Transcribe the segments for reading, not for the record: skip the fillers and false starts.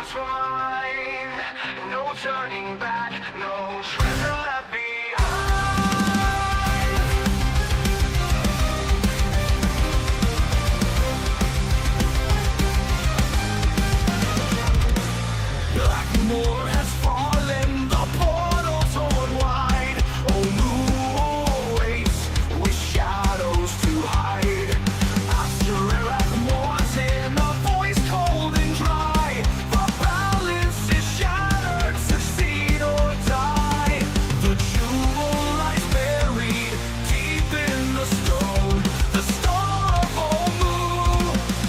intertwined. No turning back, no treasure left behind. Blackmore has fallen, the portal torn wide. Oh, new awaits with shadows to hide. After Blackmore's in a voice cold and dry. The balance is shattered, succeed or die. The jewel lies buried deep in the stone. The star of Omu,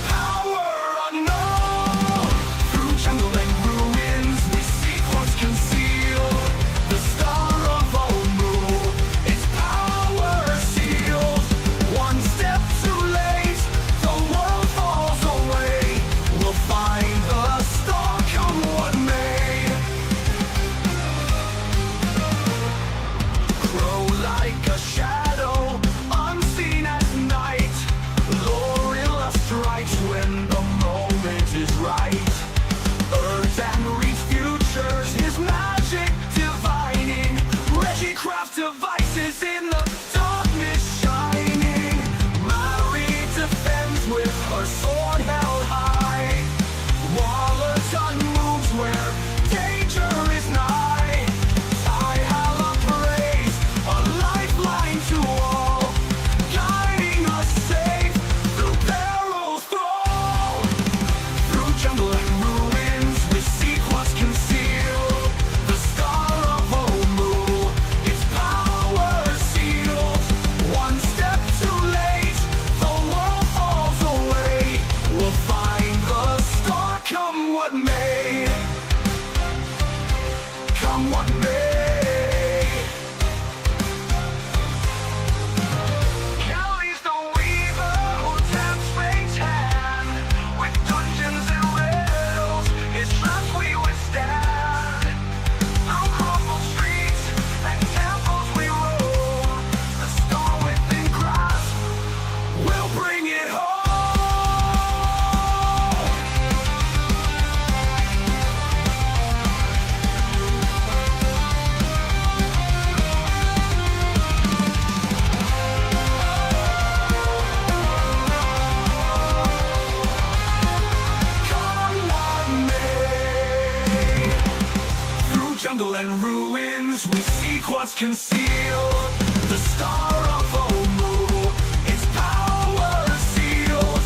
power unknown. Through jungle and ruins, we seek what's concealed. The star of Omu, its power sealed. One step too late, the world falls away. We'll find the star, come what may. Grow like a shadow, unseen at night. Lorilla strikes when the moment is right. Earth and reach futures, his magic divining. Reggie craft devices in the darkness shining. Mary defends with her sword held high. Wallaton moves where danger is nigh. Tyhala prays, a lifeline to all, guiding us safe through perils thrall. Through jungle and ruins, we seek what's concealed. The star of Omu, its power sealed. One step too late, the world falls away. We'll find the star, come what may. Come what may. Kelly's the weaver who tempts fate's hand. With dungeons and riddles, his trust we withstand. Through crumbled streets and temples we roam. The star within grasp will bring it home. Come what may. Through jungle and ruins, we seek what's concealed. The star of Omu, its power sealed.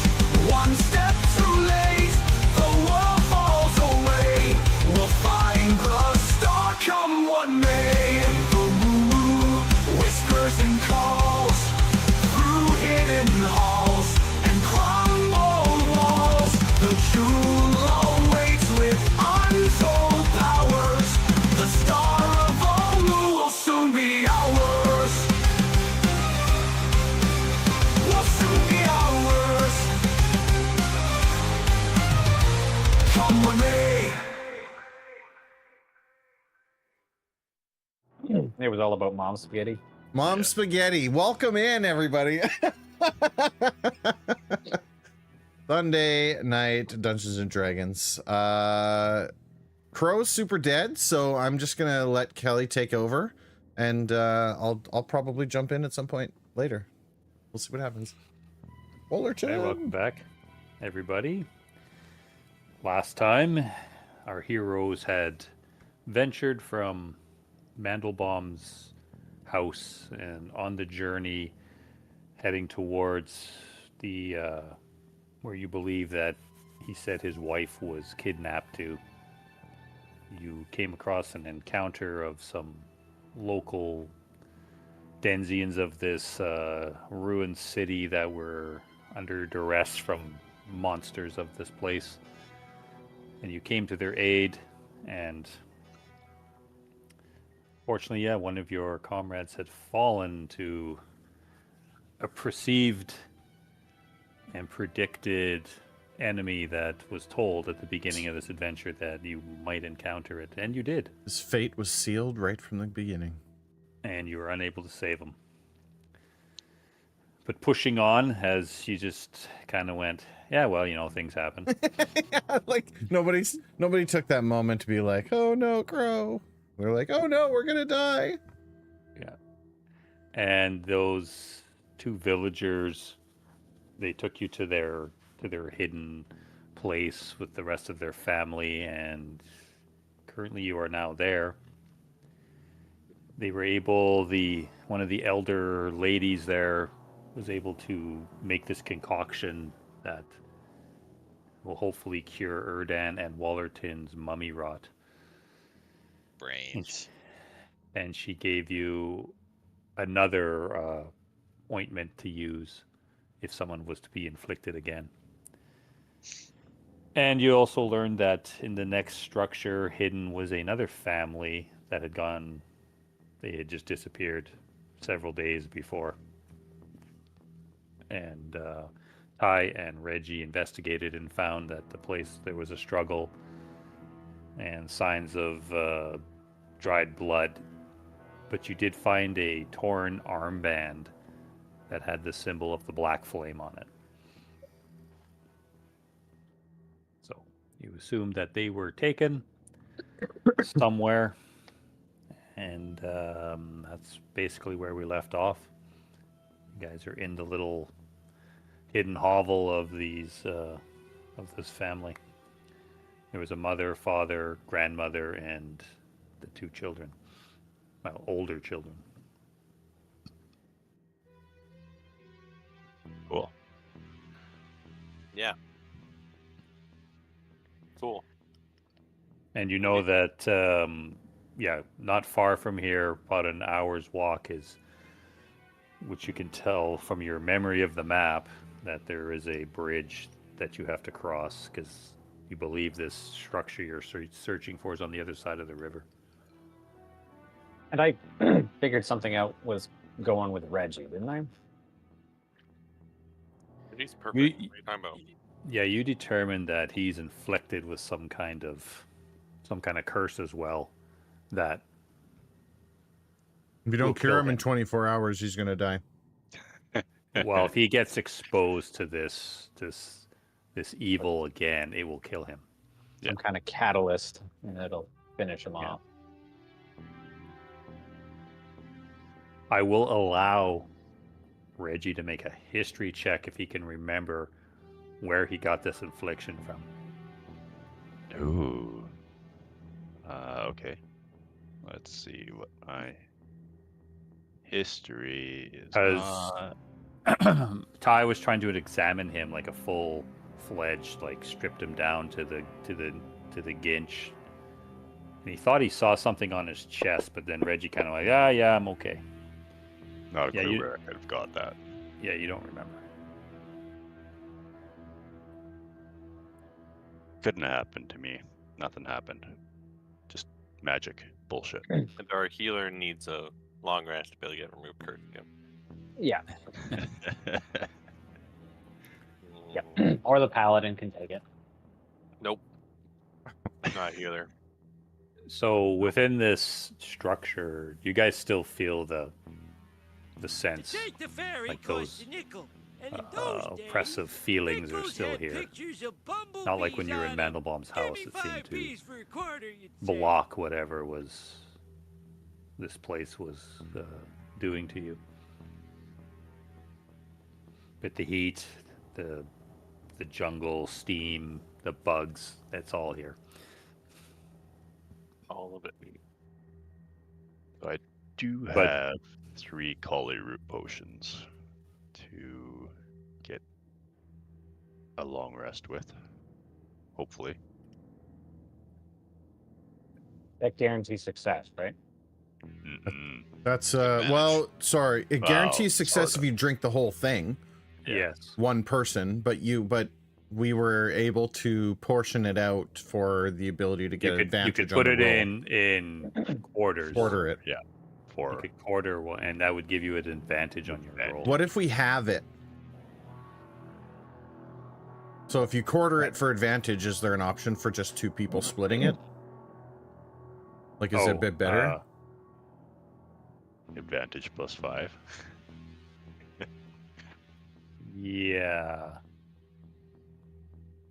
One step too late, the world falls away. We'll find the star, come what may. The woo whispers and calls through hidden halls and crumbled walls. The jewel awaits with untold powers. The star of Omu will soon be ours. Will soon be ours. Come with me. It was all about mom spaghetti. Mom Spaghetti, welcome in, everybody. Sunday night Dungeons and Dragons. Crow's super dead, so I'm just gonna let Kelly take over, and I'll probably jump in at some point later. We'll see what happens. Wollerton. Hey, welcome back, everybody. Last time, our heroes had ventured from Mandelbaum's house and on the journey heading towards the where you believe that he said his wife was kidnapped to. You came across an encounter of some local denizens of this ruined city that were under duress from monsters of this place, and you came to their aid. And fortunately, yeah, one of your comrades had fallen to a perceived and predicted enemy that was told at the beginning of this adventure that you might encounter it, and you did. His fate was sealed right from the beginning. And you were unable to save him. But pushing on as you just kind of went, yeah, well, things happen. Yeah, like nobody took that moment to be like, oh no, Crow. We're like, oh no, we're gonna die. Yeah. And those two villagers, they took you to their hidden place with the rest of their family, and currently you are now there. They were able, one of the elder ladies there was able to make this concoction that will hopefully cure Erdan and Wallerton's mummy rot. Brains. And she gave you another ointment to use if someone was to be inflicted again. And you also learned that in the next structure hidden was another family that had gone, they had just disappeared several days before. And Ty and Reggie investigated and found that the place, there was a struggle and signs of dried blood. But you did find a torn armband that had the symbol of the black flame on it. So you assume that they were taken somewhere, and that's basically where we left off. You guys are in the little hidden hovel of this family. There was a mother, father, grandmother, and the two children. Well, older children. Cool. Yeah. Cool. And you know that, not far from here, about an hour's walk is, which you can tell from your memory of the map, that there is a bridge that you have to cross, because you believe this structure you're searching for is on the other side of the river. And I figured something out was going with Reggie, didn't I? He's perfect. What are you talking about? Yeah, you determined that he's inflicted with some kind of curse as well. That If you will don't cure kill him in 24 hours, he's gonna die. well, if he gets exposed to this evil again, it will kill him. Some kind of catalyst, and it'll finish him off. I will allow Reggie to make a history check if he can remember where he got this infliction from. Ooh. Okay. Let's see what my history is. Ty was trying to examine him like a full-fledged, like stripped him down to the ginch, and he thought he saw something on his chest, but then Reggie kind of like, yeah, I'm okay. Not a clue where I could have got that. Yeah, you don't remember. Couldn't have happened to me. Nothing happened. Just magic bullshit. And our healer needs a long rest to be able to get removed curse. Yeah. Yep. Or the paladin can take it. Nope. Not healer. So within this structure, you guys still feel the sense, like those oppressive feelings are still here. Not like when you were in Mandelbaum's house, it seemed to block whatever this place was doing to you. But the heat, the jungle, steam, the bugs, that's all here. All of it. I do have 3 Kali root potions to get a long rest with. Hopefully. That guarantees success, right? Mm-mm. That's well, sorry. It guarantees success sorta. if you drink the whole thing. Yes. One person, but we were able to portion it out for the ability to get advantage. You could on put the it roll. in quarters. Quarter it. Yeah. You could quarter one, and that would give you an advantage on your roll. What if we have it? So if you quarter it for advantage, is there an option for just 2 people splitting it? Like, is it a bit better? Advantage +5. Yeah.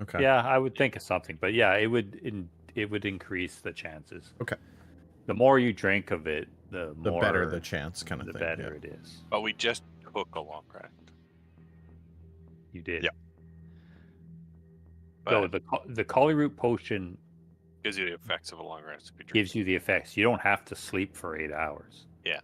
Okay. Yeah, I would think of something, but yeah, it would increase the chances. Okay. The more you drink of it, the The more better the chance, kind of the thing. better it is. But we just took a long rest. You did. Yeah. So But the Kali root potion gives you the effects of a long rest if you drink. gives you the effects. You don't have to sleep for 8 hours. Yeah.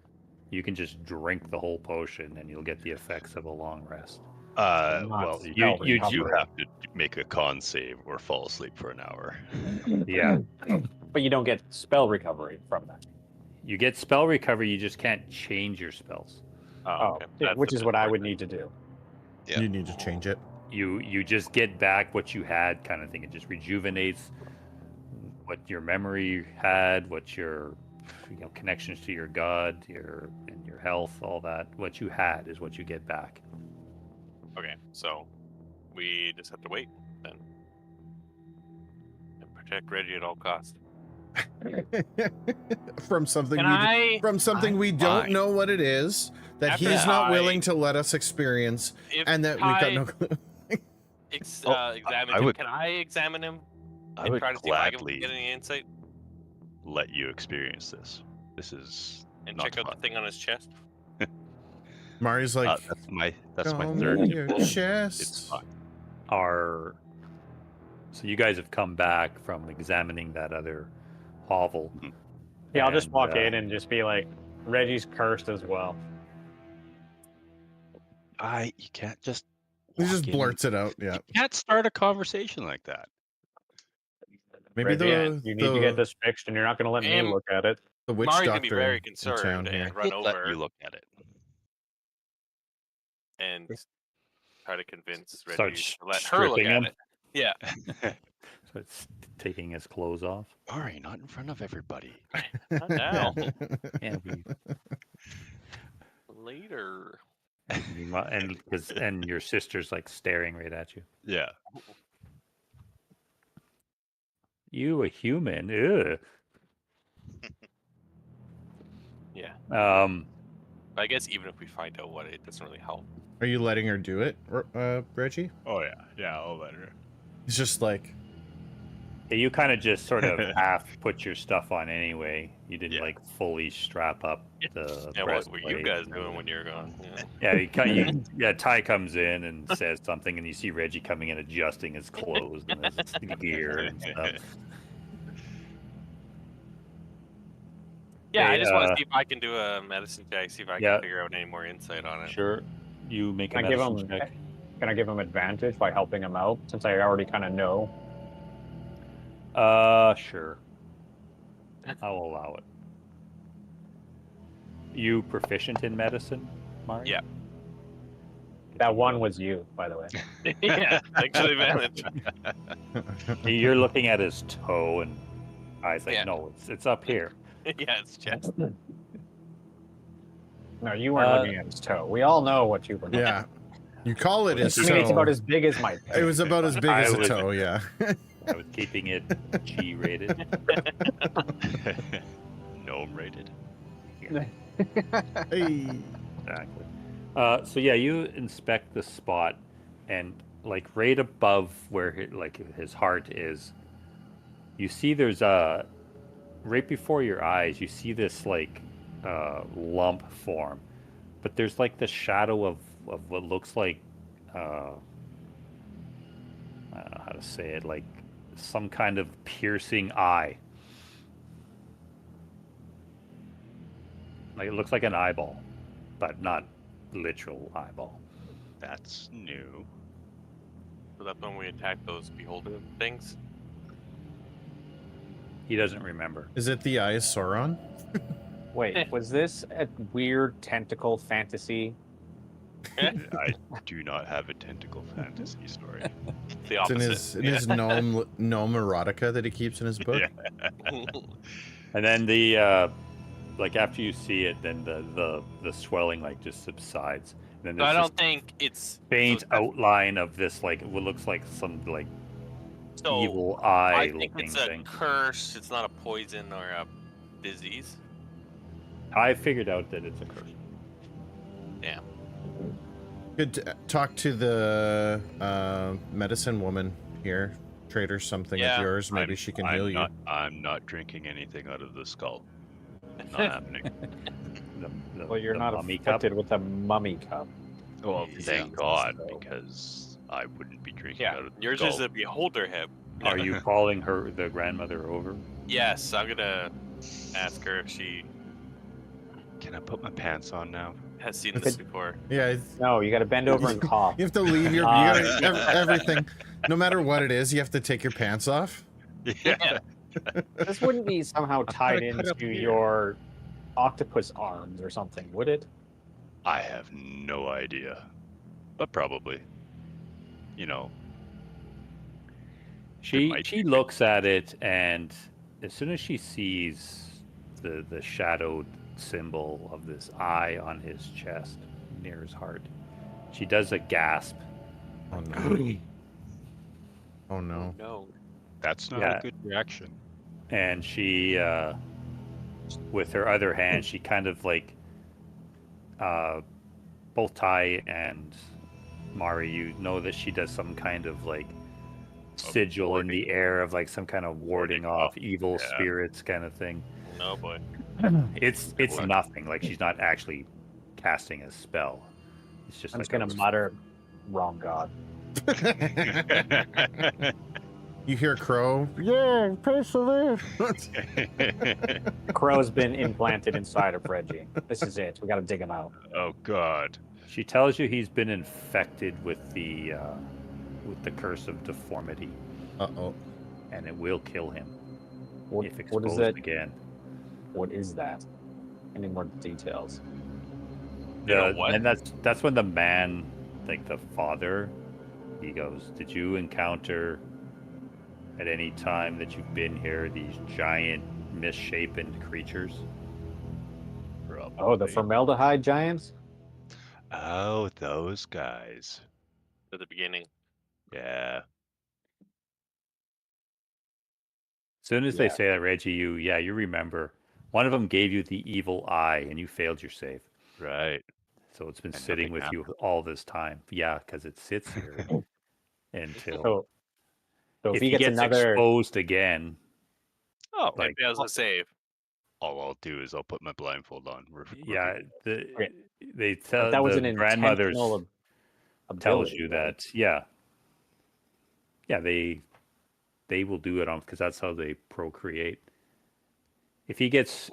You can just drink the whole potion and you'll get the effects of a long rest. Not Well, spell you recovery. have to make a con save or fall asleep for an hour. Yeah. But you don't get spell recovery from that. You get spell recovery, you just can't change your spells. Oh, okay. yeah, That's which the is bit what I where would the- need to do. Yeah. You need to change it. You just get back what you had, kind of thing. It just rejuvenates what your memory had, what your connections to your god, your health, all that. What you had is what you get back. Okay, so we just have to wait then. And protect Reggie at all costs. From something Can from something we don't fine. know what it is, that After he's not I- willing to let us experience, If and that we've got no clue. examine I him, would- can I examine him I and would try to see if I can gladly get any insight let you experience this. This is and not check out fun. the thing on his chest? Marty's like, that's my "Show third. me your It's chest." fine. So you guys have come back from examining that other hovel. Yeah, I'll just And, walk in and just be like, Reggie's cursed as well. You can't just. He walk just in blurts it out. Yeah. You can't start a conversation like that. Maybe Reggie, you need to get the this fixed, and you're not going to let me And- look at it. witch Mari's doctor gonna be very in concerned town here. and run I'd let over you look at it. and try to convince Start Reggie to let her look stripping at him. it. Yeah. So it's taking his clothes off. Sorry, not in front of everybody. Not now. And we Later. and your sister's like staring right at you. Yeah. You a human? Ugh. Yeah. Um, I guess even if we find out what, it doesn't really help. Are you letting her do it, Reggie? Oh yeah. Yeah, I'll let her. He's just like, yeah, you kind of just sort of half put your stuff on anyway. You didn't Yeah. like fully strap up the. Yeah, what were you breastplate guys and doing everything. when you were gone? Yeah, Ty comes in and says something, and you see Reggie coming in adjusting his clothes and his gear and stuff. Yeah, I Hey, just want to see if I can do a medicine check, see if I yeah. can figure out any more insight on it. Sure, you make a Can I give medicine him? check. Can I give him advantage by helping him out, since I already kind of know? Sure. I'll allow it. You proficient in medicine, Mario? Yeah. That one was you, by the way. Yeah, thanks for the advantage. You're looking at his toe, and I think, Yeah. no, it's up here. Yeah, it's chest. No, you weren't Uh, looking at his toe. We all know what you were looking yeah. You call it his I mean, it's about toe. as big as my It toe. was about as big I as a was- toe, yeah. I was keeping it G-rated. Gnome rated. Hey. Exactly. So yeah, you inspect the spot, and like right above where his heart is, you see there's a right before your eyes. You see this like lump form, but there's like the shadow of what looks like I don't know how to say it, like some kind of piercing eye. Like it looks like an eyeball, but not literal eyeball. That's new. So that's when we attacked those beholder things. He doesn't remember. Is it the eye of Sauron? Wait, was this a weird tentacle fantasy? I do not have a tentacle fantasy story. The It's in opposite. his gnome erotica that he keeps in his book. Yeah. And then the like after you see it, then the swelling like just subsides. And then So I there's don't think it's this faint so, outline of this like what looks like some like so evil I eye think looking it's a thing. curse. It's not a poison or a disease. I figured out that it's a curse. Damn. Good to talk to the medicine woman here. Trade her something of Yeah, yours. Maybe she can heal you. I'm not drinking anything out of the skull. Not happening. Well, you're the not mummy cup. afflicted with a mummy cup. Well, Yeah. thank God, So- because I wouldn't be drinking Yeah, out of the yours skull. is a beholder hip. Are you calling her the grandmother over? Yes, I'm gonna ask her if she Can I put my pants on now? has seen this before. Yeah, No, you got to bend over and cough. you have to leave your. You gotta, everything, no matter what it is, you have to take your pants off. Yeah. This wouldn't be somehow tied cut up into here. your octopus arms or something, would it? I have no idea, but probably. You know, She might she looks at it, and as soon as she sees the shadowed symbol of this eye on his chest near his heart, she does a gasp. Oh no! Oh no! No. that's not Yeah. a good reaction. And she with her other hand she kind of like both Ty and Mari, you know that she does some kind of like sigil in the air of like some kind of warding off evil yeah. spirits kind of thing. No boy. It's luck. nothing, like she's not actually casting a spell. It's just I'm like just gonna mutter, "Wrong god." You hear Crow? Yeah, persevere. Crow's been implanted inside of Reggie. This is it. We got to dig him out. Oh God. She tells you he's been infected with the curse of deformity, Uh-oh. and it will kill him What, if what exposed is that? again. What is that? Any more details? You know what? And that's when the man, like the father, he goes, "Did you encounter at any time that you've been here these giant misshapen creatures?" Oh, the Probably. formaldehyde giants? Oh, those guys. At the beginning. Yeah. As soon as they Yeah. say that, Reggie, you remember one of them gave you the evil eye, and you failed your save. Right. So it's been And sitting nothing with you all this time. Yeah, because it sits here until So if if he he gets gets another, exposed again. Oh, Like, If he has a save. all I'll do is I'll put my blindfold on. We're yeah, good. Okay. they tell that was the an grandmother's intentional tells ability, you right? that they will do it on because that's how they procreate. If he gets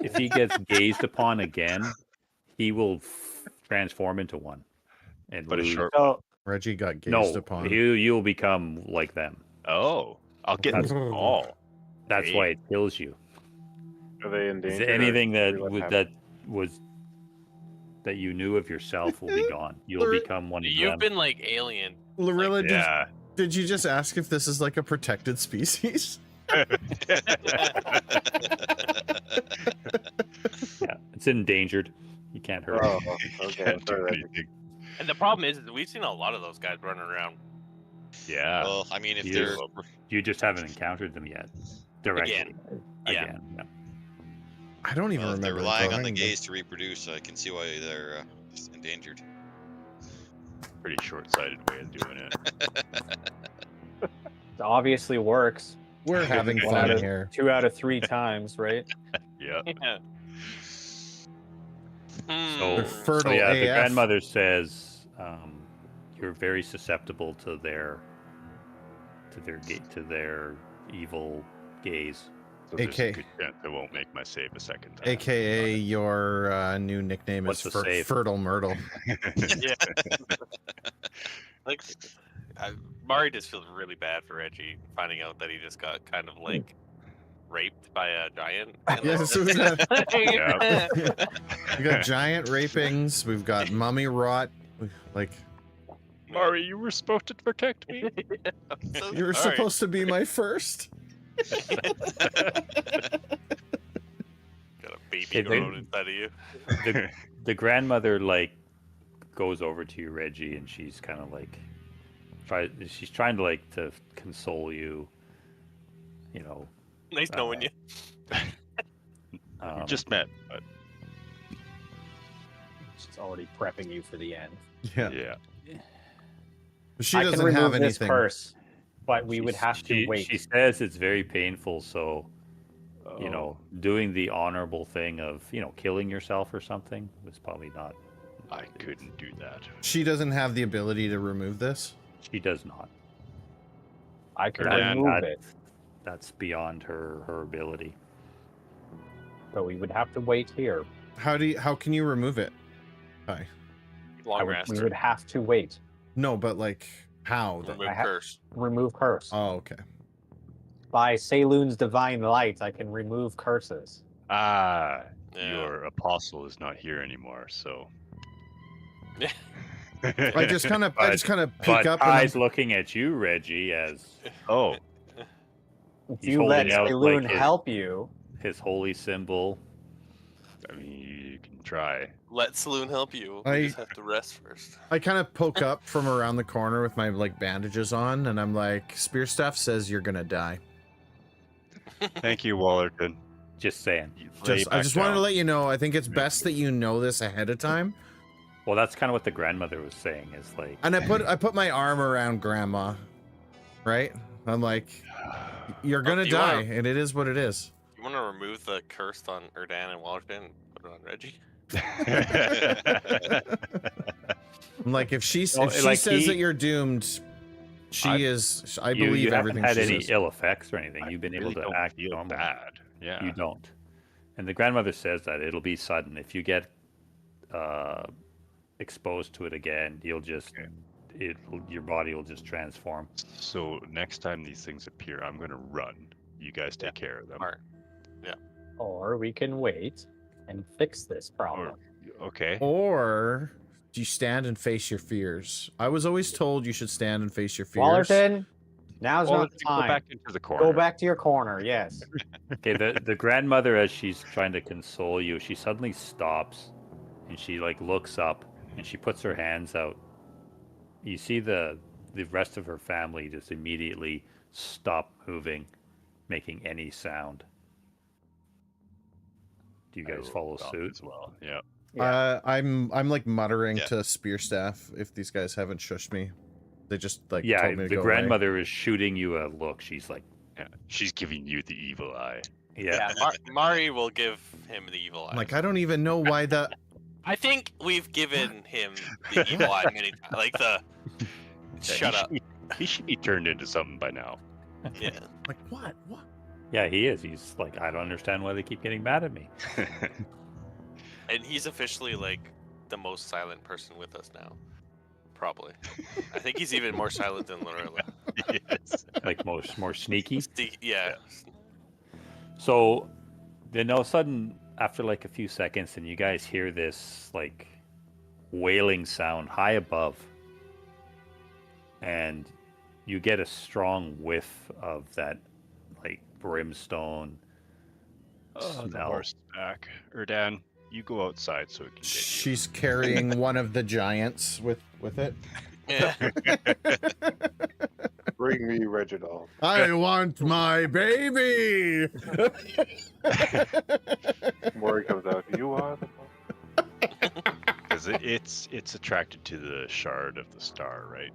gazed upon again, he will transform into one and But a lose. short. So Reggie got gazed No, upon. you'll become like them. Oh, I'll get That's- them all. That's Hey. why it kills you. Are they Is endangered? anything or that what was happened? that you knew of yourself will be gone. You'll become one of You've them. been like alien. Lorilla, Yeah. did you just ask if this is like a protected species? Yeah, it's endangered. You can't hurt Oh, it. okay. Can't do sorry, Reggie. anything. And the problem is we've seen a lot of those guys running around. Yeah. Well, I mean, if You they're You just haven't encountered them yet. Directly. Again. Yeah. Again. Yeah. I don't even well, if they're remember. relying on the drawing them. gaze to reproduce, I can see why they're endangered. Pretty short-sighted way of doing it. it obviously works. We're having One fun out of- here. 2 out of 3 times, right? Yeah. Yeah. So, They're fertile the AF. grandmother says you're very susceptible to their evil gaze. So there's AK. a good chance I won't make my save a second time. AKA your new nickname What's is the save? Fertile Myrtle. Yeah. Like, Mari just feels really bad for Reggie finding out that he just got kind of like raped by a giant. Yes, so we got, Yeah. we got giant rapings. We've got mummy rot. Like, Mari, you were supposed to protect me. you were supposed to be my first. Got a baby Hey, growing inside of you. The grandmother like goes over to you, Reggie, and she's kind of like she's trying to like to console you, you know. Nice knowing you. We just met, but She's already prepping you for the end. Yeah. yeah. She I can doesn't remove have this anything. curse, but we would have to wait. She says it's very painful, so you Oh, know, doing the honorable thing of, you know, killing yourself or something was probably not. I couldn't do that. She doesn't have the ability to remove this. She does not. I can Erdan, remove it, That's beyond her ability. but we would have to wait here. How can you remove it? Hi. Long We rest. would have to wait. No, but like how? Remove I have- curse. Remove curse. Oh, okay. By Saloon's divine light, I can remove curses. Ah, Yeah. your apostle is not here anymore, so. I just kind of peek But up and I'm- eyes looking at you, Reggie, as Oh, If He's you let holding out, Saloon like, his- help you, his holy symbol. I mean, you can try. Let Saloon help you. We I- just have to rest first. I kind of poke up from around the corner with my like bandages on, and I'm like, Spear Staff says you're gonna die. Thank you, Wallerton. Just saying. You lay I back just wanted to down. let you know. I think it's best that you know this ahead of time. Well, that's kind of what the grandmother was saying. Is like, And I put my arm around Grandma, right? I'm like, you're gonna do you die, wanna- and it is what it is. You want to remove the curse on Erdan and Wallerton and put it on Reggie? I'm like, if she Well, like says he- that you're doomed, she is. I believe you haven't everything had she any says. ill effects or anything. I You've been really able to don't act feel normal. bad. Yeah. You don't. And the grandmother says that it'll be sudden. If you get exposed to it again, you'll just your body will just transform. So next time these things appear, I'm gonna run. You guys take care of them. Smart. or we can wait and fix this problem. Okay. Or do you stand and face your fears? I was always told you should stand and face your fears. Wallerton, now's Well, not the let's go time. back into the corner. Go back to your corner. Yes. Okay, the grandmother, as she's trying to console you, she suddenly stops and she like looks up and she puts her hands out. You see the rest of her family just immediately stop moving, making any sound. Do you I guys will follow stop suit? as well? Yeah. I'm like muttering Yeah. to Spear Staff if these guys haven't shushed me. They just like Yeah, told me to the go grandmother is shooting you a look. She's like, Yeah. She's giving you the evil eye. yeah. Mari will give him the evil eye. Away. I'm like, I don't even know why the. I think we've given him the evil eye many times. Like the shut up. He should be turned into something by now. Yeah. Like what? What? Yeah, he is. He's like, I don't understand why they keep getting mad at me. And he's officially like the most silent person with us now. Probably. I think he's even more silent than Lorella. Yes. Like more sneaky. Yeah. So then all of a sudden, after like a few seconds, and you guys hear this like wailing sound high above, and you get a strong whiff of that like brimstone The smell. horse is back. Erdan, you go outside so it can get She's carrying one of the giants with it. Yeah. Bring me Reginald. I want my baby. Maury comes out. You are the Because it's attracted to the shard of the star, right?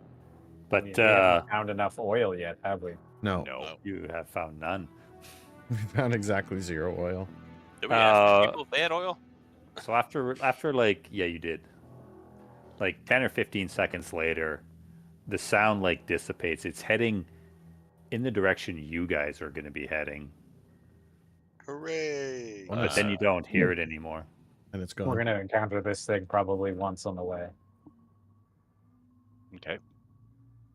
But We haven't found enough oil yet, have we? No, No. you have found none. we found exactly 0 oil. Did we ask these people if they had oil? So after like, yeah, you did. Like 10 or 15 seconds later, the sound like dissipates. It's heading in the direction you guys are going to be heading, Hooray! but then you don't hear it anymore. And it's We're gone. gonna encounter this thing probably once on the way. Okay.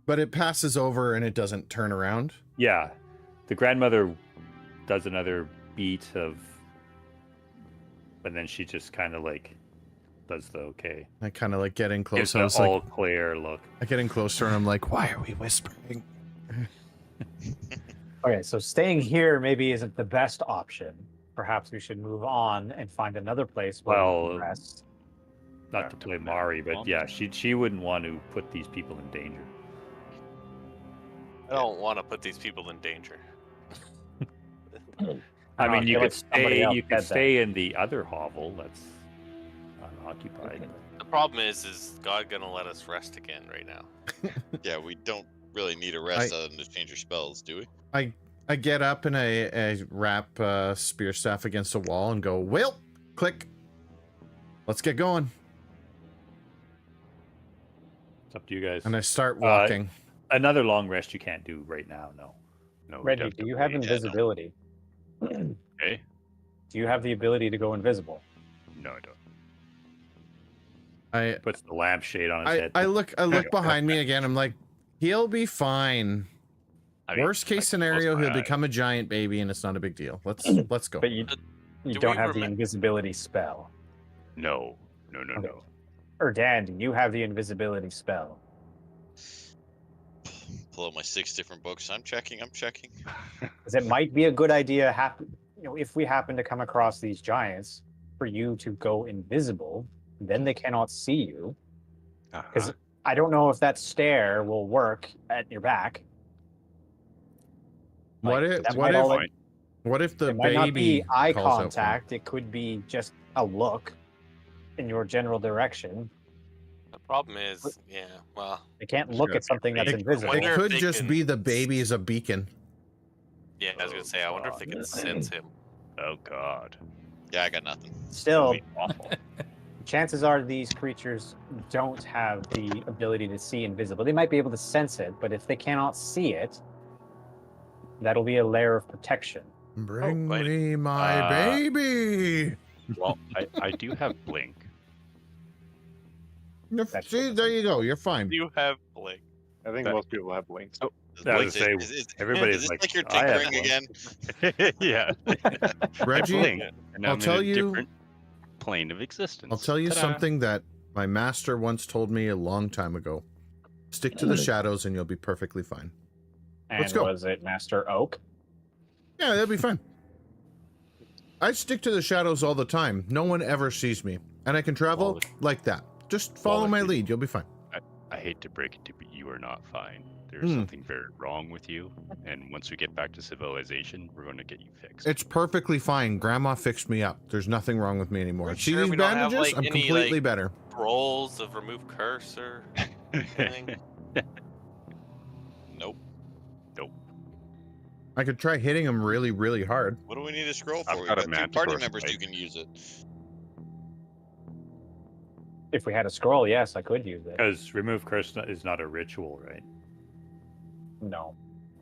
But it passes over and it doesn't turn around. Yeah, the grandmother does another beat of, and then she just kind of like does the okay. I kind of like get in Gives close. I the was all like, clear look. I get in closer and I'm like, why are we whispering? Okay, so staying here maybe isn't the best option. Perhaps we should move on and find another place where we Well, can rest. Not to play Mari, but yeah, she wouldn't want to put these people in danger. I don't want to put these people in danger. I mean, you feel could like somebody stay. else You said could that. stay in the other hovel that's unoccupied. The problem is God gonna let us rest again right now? Yeah, we don't really need a rest other than to change your spells, do we? I get up and I wrap spear staff against a wall and go, well, click. Let's get going. It's up to you guys. And I start walking. Another long rest you can't do right now. No. No, we'd Reggie, have do to you have wait. invisibility? Okay. Do you have the ability to go invisible? No, I don't. I Puts the lampshade on his head. I look behind me again. I'm like, he'll be fine. I mean, Worst I case can close scenario, my he'll eyes. become a giant baby, and it's not a big deal. Let's go. But you Do don't we have the remem- invisibility spell. No. Okay. No. Or Dan, do you have the invisibility spell? Pull out my 6 different books. I'm checking. Because it might be a good idea, if we happen to come across these giants, for you to go invisible. Then they cannot see you. Because I don't know if that stare will work at your back. What if that what might if all- what if the It might not be baby eye calls out for me? contact. It could be just a look in your general direction. The problem is, yeah, well, They can't It's look gonna at something be that's big. invisible. Wonder It if could they just can- be the baby as a beacon. yeah, I was gonna say, I wonder if they can sense him. Oh God. Yeah, I got nothing. Still, That'd be awful. chances are these creatures don't have the ability to see invisible. They might be able to sense it, but if they cannot see it, that'll be a layer of protection. Bring right. me my baby. Well, I do have blink. That's See, what- there you go. You're fine. You have Blake. I think That- most people have links. Oh, I Wait, was gonna say, everybody's is this like, like you're I have tinkering one. again? yeah. Reggie, Blink, and I'll I'm tell in a you- different plane of existence. I'll tell you Ta-da. something that my master once told me a long time ago. Stick to the shadows and you'll be perfectly fine. And Let's go. was it Master Oak? Yeah, that'll be fine. I stick to the shadows all the time. No one ever sees me. And I can travel Well, like that. Just follow if my you- lead. You'll be fine. I hate to break it to you, but you are not fine. There's something very wrong with you, and once we get back to civilization, we're going to get you fixed. It's perfectly fine. Grandma fixed me up. There's nothing wrong with me anymore. We're See sure these we don't have, bandages? like, I'm any, completely like- better. Rolls of remove curse or anything. Nope. I could try hitting him really, really hard. What do we need a scroll for? I've We've got a got 2 manticore party members spike. who can use it. If we had a scroll, yes, I could use it. Because remove curse is not a ritual, right? No.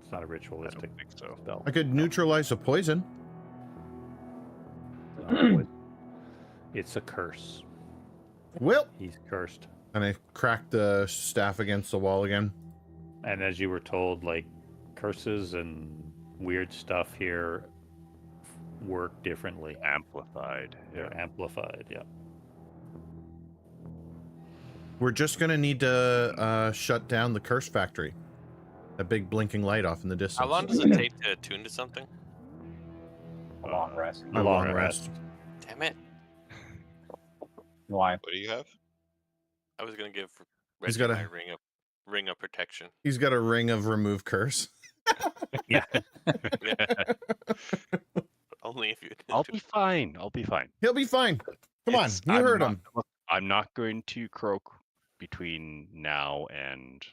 It's not a I ritualistic don't think so. spell. I could neutralize a poison. It's a curse. Well, He's cursed. and I cracked the staff against the wall again. And as you were told, like, curses and weird stuff here work differently. Amplified. Yeah. They're amplified, yeah. We're just gonna need to shut down the curse factory. A big blinking light off in the distance. How long does it take to attune to something? A long rest. A long long rest. rest. Damn it! Why? What do you have? I was gonna give He's Reggie got a- my ring of protection. He's got a ring of remove curse. Yeah. Only if you. I'll be fine. I'll be fine. He'll be fine. Come on, you I'm heard not- him. look, I'm not going to croak between now and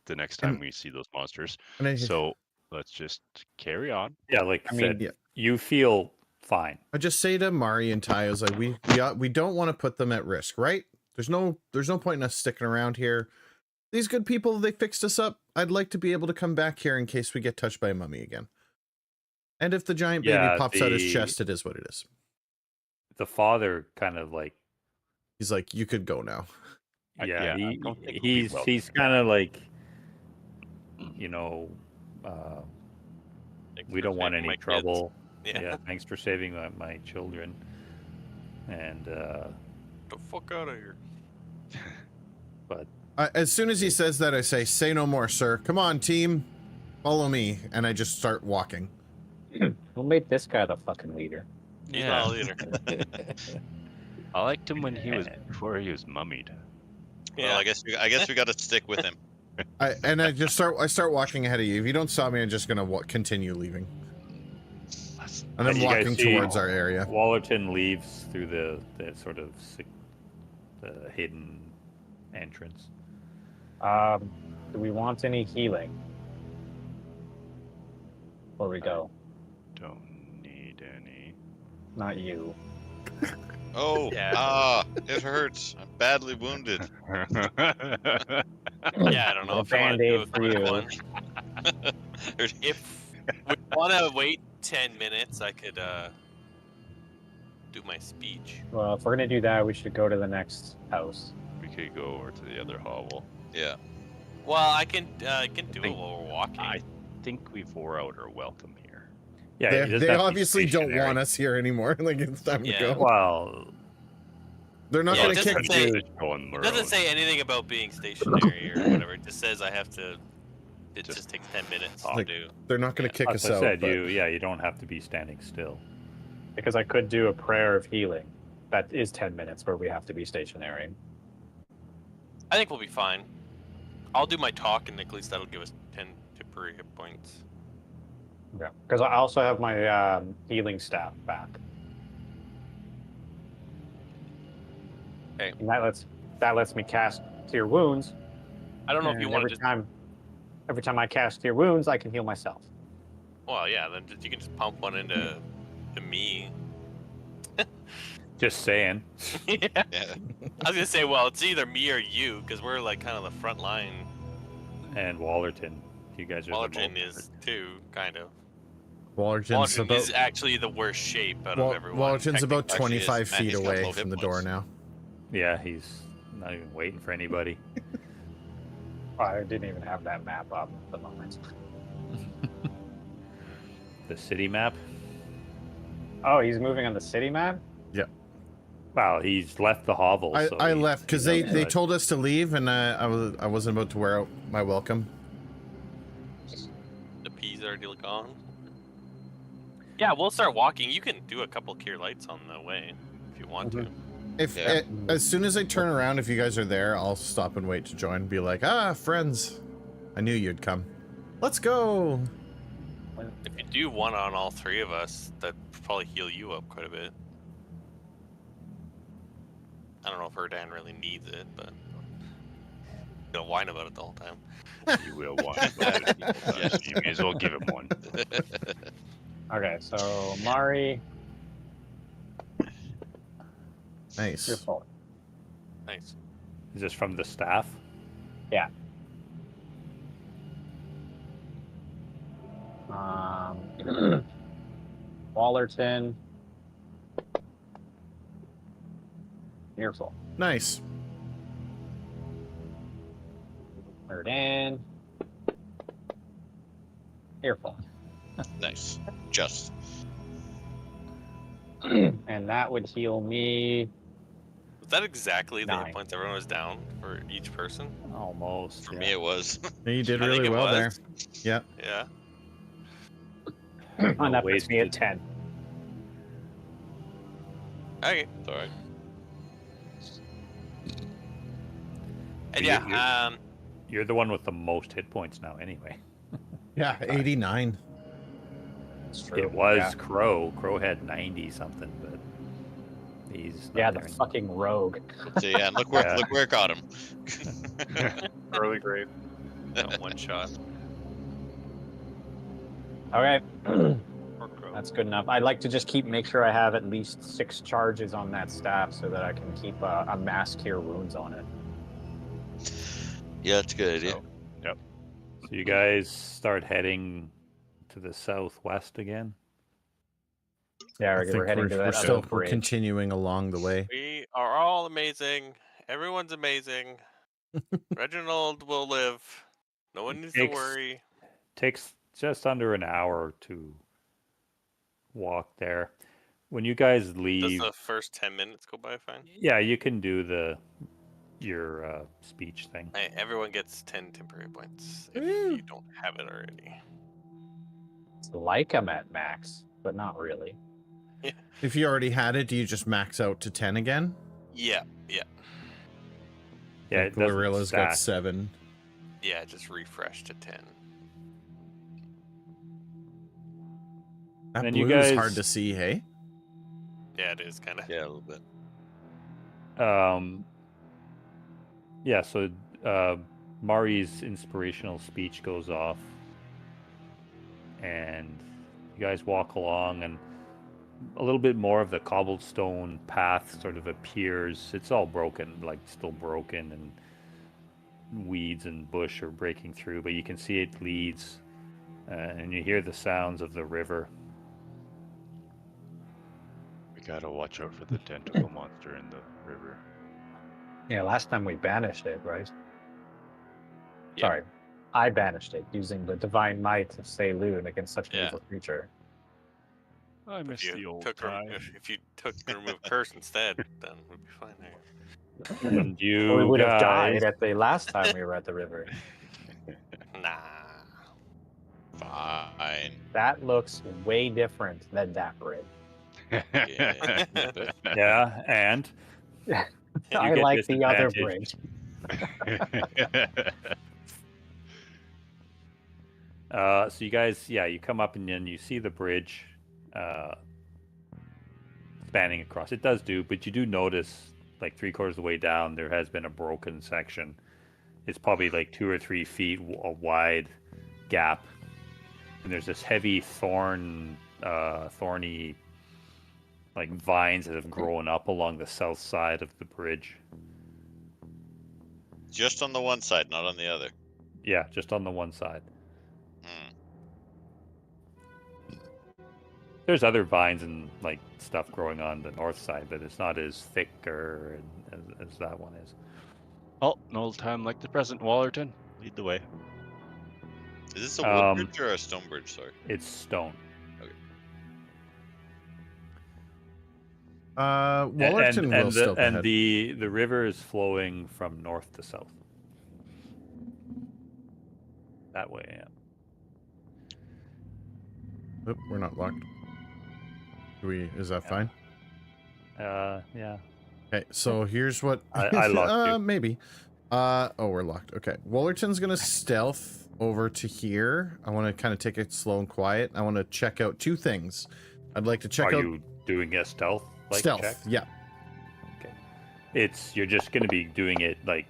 the next time And- we see those monsters. And I, So let's just carry on. Yeah, like I I mean, said, yeah. you feel fine. I just say to Mari and Ty, I was like, we don't want to put them at risk, right? There's no point in us sticking around here. These good people, they fixed us up. I'd like to be able to come back here in case we get touched by a mummy again. And if the giant baby Yeah, pops out his the- chest, it is what it is. The father kind of like, He's like, you could go now. yeah, I don't think we'll be he's welcoming kind of like, you know, Thanks we for don't want saving any my kids. trouble. Yeah. Yeah, thanks for saving my children. And The fuck out of here. but As soon as he says that, I say no more, sir. Come on, team. Follow me. And I just start walking. Who made this guy the fucking leader? He's not a leader. I liked him when he was before he was mummied. Yeah. Well, I guess we got to stick with him. I start walking ahead of you. If you don't stop me, I'm just gonna continue leaving. And I'm you guys walking see- towards our area. Wallerton leaves through the sort of the hidden entrance. Do we want any healing? Before we go. Don't need any. Not you. Oh, Yeah. it hurts. I'm badly wounded. Yeah, I don't know A if you want to do a Band-Aid for quick you. one. If we want to wait 10 minutes, I could do my speech. Well, if we're gonna do that, we should go to the next house. We could go over to the other hovel. Yeah. Well, I can do it think- while we're walking. I think we've wore out our welcome here. Yeah, it doesn't They have to be obviously don't stationary. want us here anymore. Like it's time Yeah. to go. Well, They're not Yeah, going it to doesn't kick. say- Just go on It their doesn't own. say anything about being stationary or whatever. It just says I have to. It just takes 10 minutes to Like, do. They're not going to kick as us I out. said, but- you don't have to be standing still. Because I could do a prayer of healing. That is 10 minutes where we have to be stationary. I think we'll be fine. I'll do my talk, and at least that'll give us 10 temporary hit points. Yeah. Because I also have my healing staff back. Okay. And that lets me cast Cure Wounds. I don't know if you and want every time I cast Cure Wounds, I can heal myself. Well, yeah, then you can just pump one into me. Just saying. Yeah. Yeah. I was gonna say, well, it's either me or you, because we're like kind of the front line. And Wallerton, you guys are the Wallerton most- is too, kind of. Wallerton's Wallerton about, is actually the worst shape out of everyone. Wallerton's about Actually, 25 Matt, feet he's got away low hit from the door points. now. Yeah, he's not even waiting for anybody. Oh, I didn't even have that map up at the moment. The city map. Oh, he's moving on the city map? Well, he's left the hovel. so I he's- left because he's they outside. told us to leave, and I wasn't about to wear out my welcome. The P's already gone. Yeah, we'll start walking. You can do a couple cure lights on the way if you want to. If Yeah. as soon as I turn around, if you guys are there, I'll stop and wait to join. Be like, friends, I knew you'd come. Let's go. If you do one on all three of us, that'd probably heal you up quite a bit. I don't know if Herdan really needs it, but he'll whine about it the whole time. You will want that. Yes, you may as well give him one. Okay, so Mari, Nice. your fault. Nice. Is this from the staff? Yeah. Wallerton. Your fault. Nice. Erdan. Your fault. Nice. Just. And that would heal me. Was that exactly the 9. hit points everyone was down for each person? Almost. For yeah. me, it was. You did I think really it well was. there. Yeah. Yeah. And that puts me at wasted. 10. Okay. Sorry. And You- yeah, You're the one with the most hit points now, anyway. Yeah, 89. That's true. It was Yeah, Crow. Crow had 90 something, but he's not yeah there the anymore. fucking rogue. So yeah, look where Yeah. look where it got him. Early grade. one shot. Okay. Or Crow. That's good enough. I'd like to just make sure I have at least 6 charges on that staff so that I can keep a mass cure wounds on it. Yeah, that's a good idea. So- So you guys start heading to the southwest again? Yeah, I we're think heading to that other we're bridge. continuing along the way. We are all amazing. Everyone's amazing. Reginald will live. No one needs to Takes- worry. Takes just under an hour to walk there. When you guys Does leave, the first 10 minutes go by fine? yeah, you can do your speech thing. Hey, everyone gets 10 temporary points if you don't have it already. It's like I'm at max, but not really. If you already had it, do you just max out to 10 again? Yeah, yeah, Yeah, it doesn't Glorilla's got stack. 7. yeah. Just refresh to 10. That And blue you is guys- hard to see, hey? Yeah, it is kind of. Yeah, a little bit. Yeah, so Mari's inspirational speech goes off, and you guys walk along, and a little bit more of the cobblestone path sort of appears. It's all broken, like still broken, and weeds and bush are breaking through, but you can see it leads, and you hear the sounds of the river. We gotta watch out for the tentacle monster in the river. Yeah, last time we banished it, right? Yeah. Sorry, I banished it using the divine might of Seilun against such an Yeah. evil creature. I miss the old time. If you took the remove curse instead, then we'd be fine there. And you Well, we would have guys, died at the last time we were at the river. Nah. Fine. That looks way different than that bridge. Yeah. yeah, and I get like the other disadvantage. bridge. So you guys, yeah, you come up and then you see the bridge spanning across. It does do, but you do notice, like 3/4 of the way down, there has been a broken section. It's probably like 2 or 3 feet a wide gap, and there's this heavy thorny like vines that have grown up along the south side of the bridge. Just on the one side, not on the other. Yeah, just on the one side. Hmm. There's other vines and like stuff growing on the north side, but it's not as thick or as that one is. Oh, an old time like the present, Wallerton. Lead the way. Is this a wood bridge or a stone bridge? Sorry. It's stone. Wallerton will still go and ahead. the river is flowing from north to south. That way, yeah. Oop, we're not locked. Is that fine? Yeah. Okay, so here's what I locked you. maybe. Oh, we're locked. Okay. Wallerton's gonna stealth over to here. I want to kind of take it slow and quiet. I want to check out 2 things. I'd like to check Are out you doing a stealth stealth. check? Yeah. You're just gonna be doing it like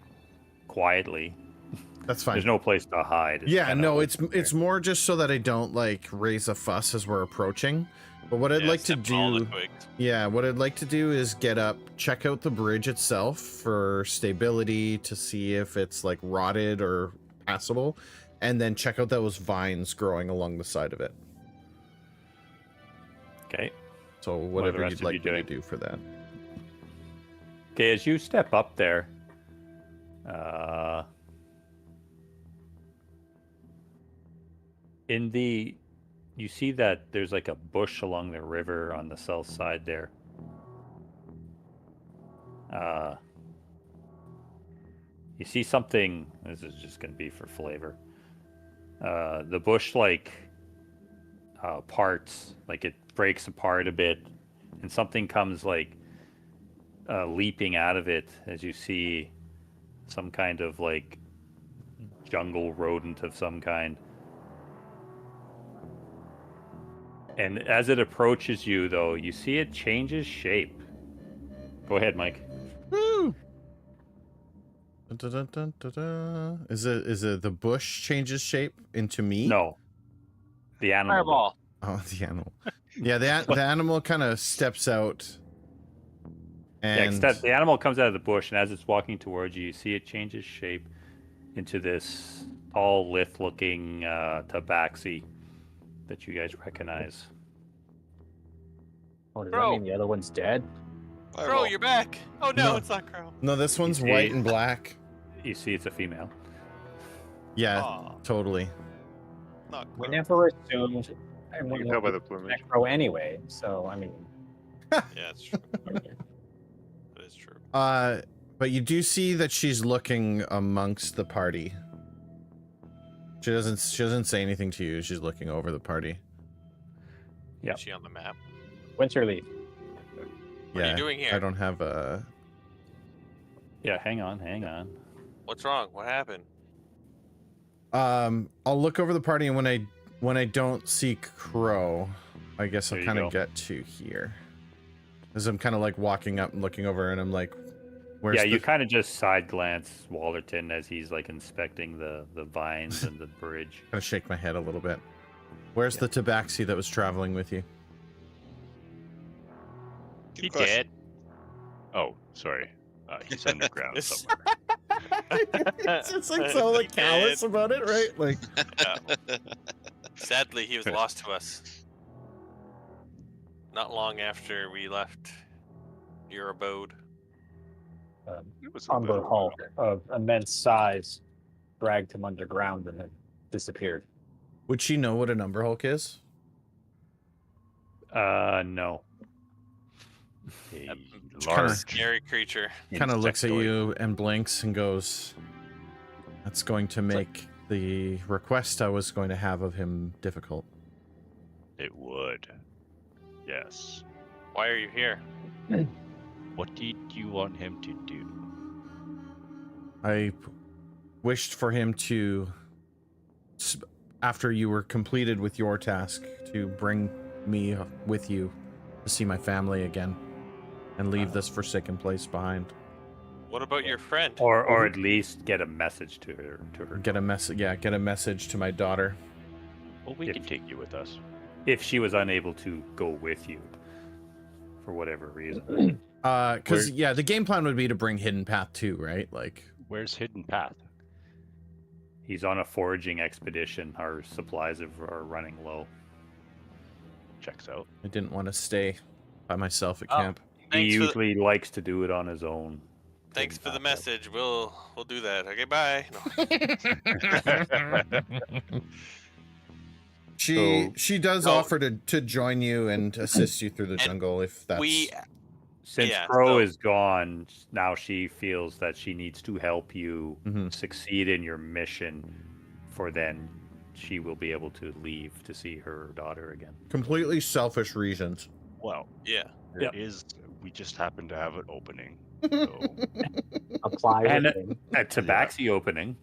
quietly. That's fine. There's no place to hide. Yeah, kinda no, like- it's more just so that I don't like raise a fuss as we're approaching. But what I'd like to Step on all the do, twigs. yeah, what I'd like to do is get up, check out the bridge itself for stability to see if it's like rotted or passable, and then check out those vines growing along the side of it. Okay. So the whatever rest you'd of like you me to doing? do for that. Okay, as you step up there, you see that there's like a bush along the river on the south side there. You see something. This is just going to be for flavor. The bush like parts, like it breaks apart a bit, and something comes like leaping out of it as you see some kind of like jungle rodent of some kind. And as it approaches you, though, you see it changes shape. Go ahead, Mike. Woo! Dun, dun, dun, dun, dun. Is it the bush changes shape into me? No. The animal. Fireball. Oh, the animal. Yeah, the animal kind of steps out. And The animal comes out of the bush, and as it's walking towards you, you see it changes shape into this tall, lithe-looking tabaxi that you guys recognize. Oh, does Bro. that mean the other one's dead? Crow, Fireball. you're back. Oh no, No. it's not Crow. no, this one's see- white and black. You see it's a female. Yeah, Aw, totally. not We Crow. never assumed You anyone can tell by would the plumage. necro anyway. So I mean, Yeah, it's true. That is true. But you do see that she's looking amongst the party. She doesn't say anything to you. She's looking over the party. Yep. Is she on the map? Winterleaf. What are you doing here? I don't have a. Yeah, hang on. What's wrong? What happened? I'll look over the party, and when I don't see Crow, I guess I'll There you kind go. of get to here. As I'm kind of like walking up and looking over, and I'm like, Where's Yeah, the, you kind of just side glance Wallerton as he's like inspecting the vines and the bridge. kind of shake my head a little bit. Where's the tabaxi that was traveling with you? Good He question. did. Oh, sorry. He's underground It's- somewhere. It's just like so like callous about it, right? Like Sadly, he was lost to us. Not long after we left your abode. It was a Umber little Hulk of immense size dragged him underground and then disappeared. would she know what an Umber Hulk is? No. A Kinda- large Scary creature. Kind of looks at insectoid. you and blinks and goes, "That's going to make the request I was going to have of him difficult." It would. Yes. Why are you here? What did you want him to do? I wished for him to, after you were completed with your task, to bring me with you to see my family again and leave this forsaken place behind. What about your friend? Or at least get a message to her. Get a message, yeah, get a message to my daughter. Well, we If- can take you with us. If she was unable to go with you, for whatever reason. Because yeah, the game plan would be to bring Hidden Path too, right? Like, Where's Hidden Path? He's on a foraging expedition. Our supplies are running low. Checks out. I didn't want to stay by myself at Oh. camp. He Thanks for the- usually likes to do it on his own. Thanks for the Back up. message. We'll do that. Okay, bye. No. She does So- offer to join you and assist you through the jungle if that's We Since Yeah, Crow so- is gone, now she feels that she needs to help you Mhm. succeed in your mission, for then she will be able to leave to see her daughter again. completely selfish reasons. Well, yeah. there is. We just happen to have an opening. So, Apply And with him. A tabaxi opening.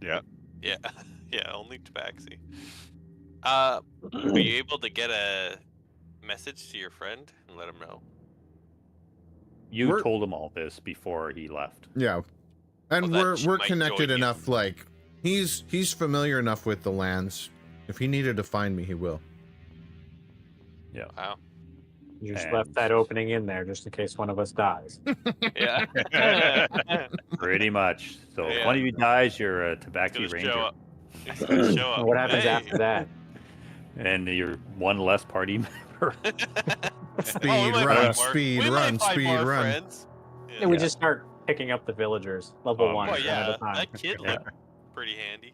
Yeah. Yeah, only Tabaxi. Were you able to get a message to your friend and let him know? You We're- told him all this before he left. Yeah, and Well, that she we're might connected join you. enough. Like he's familiar enough with the lands. If he needed to find me, he will. Wow. You just And- left that opening in there just in case one of us dies. Yeah. Pretty much. So if Yeah. one of you dies, you're a He's tabaxi gonna ranger. show up. He's gonna show up. What happens Hey. after that? And you're one less party member. Speed Oh, we might run, find more- speed we run, might find speed more run. friends. Yeah, we just start picking up the villagers, level Oh, one, Well, one yeah, at a time. that kid Yeah. looked pretty handy.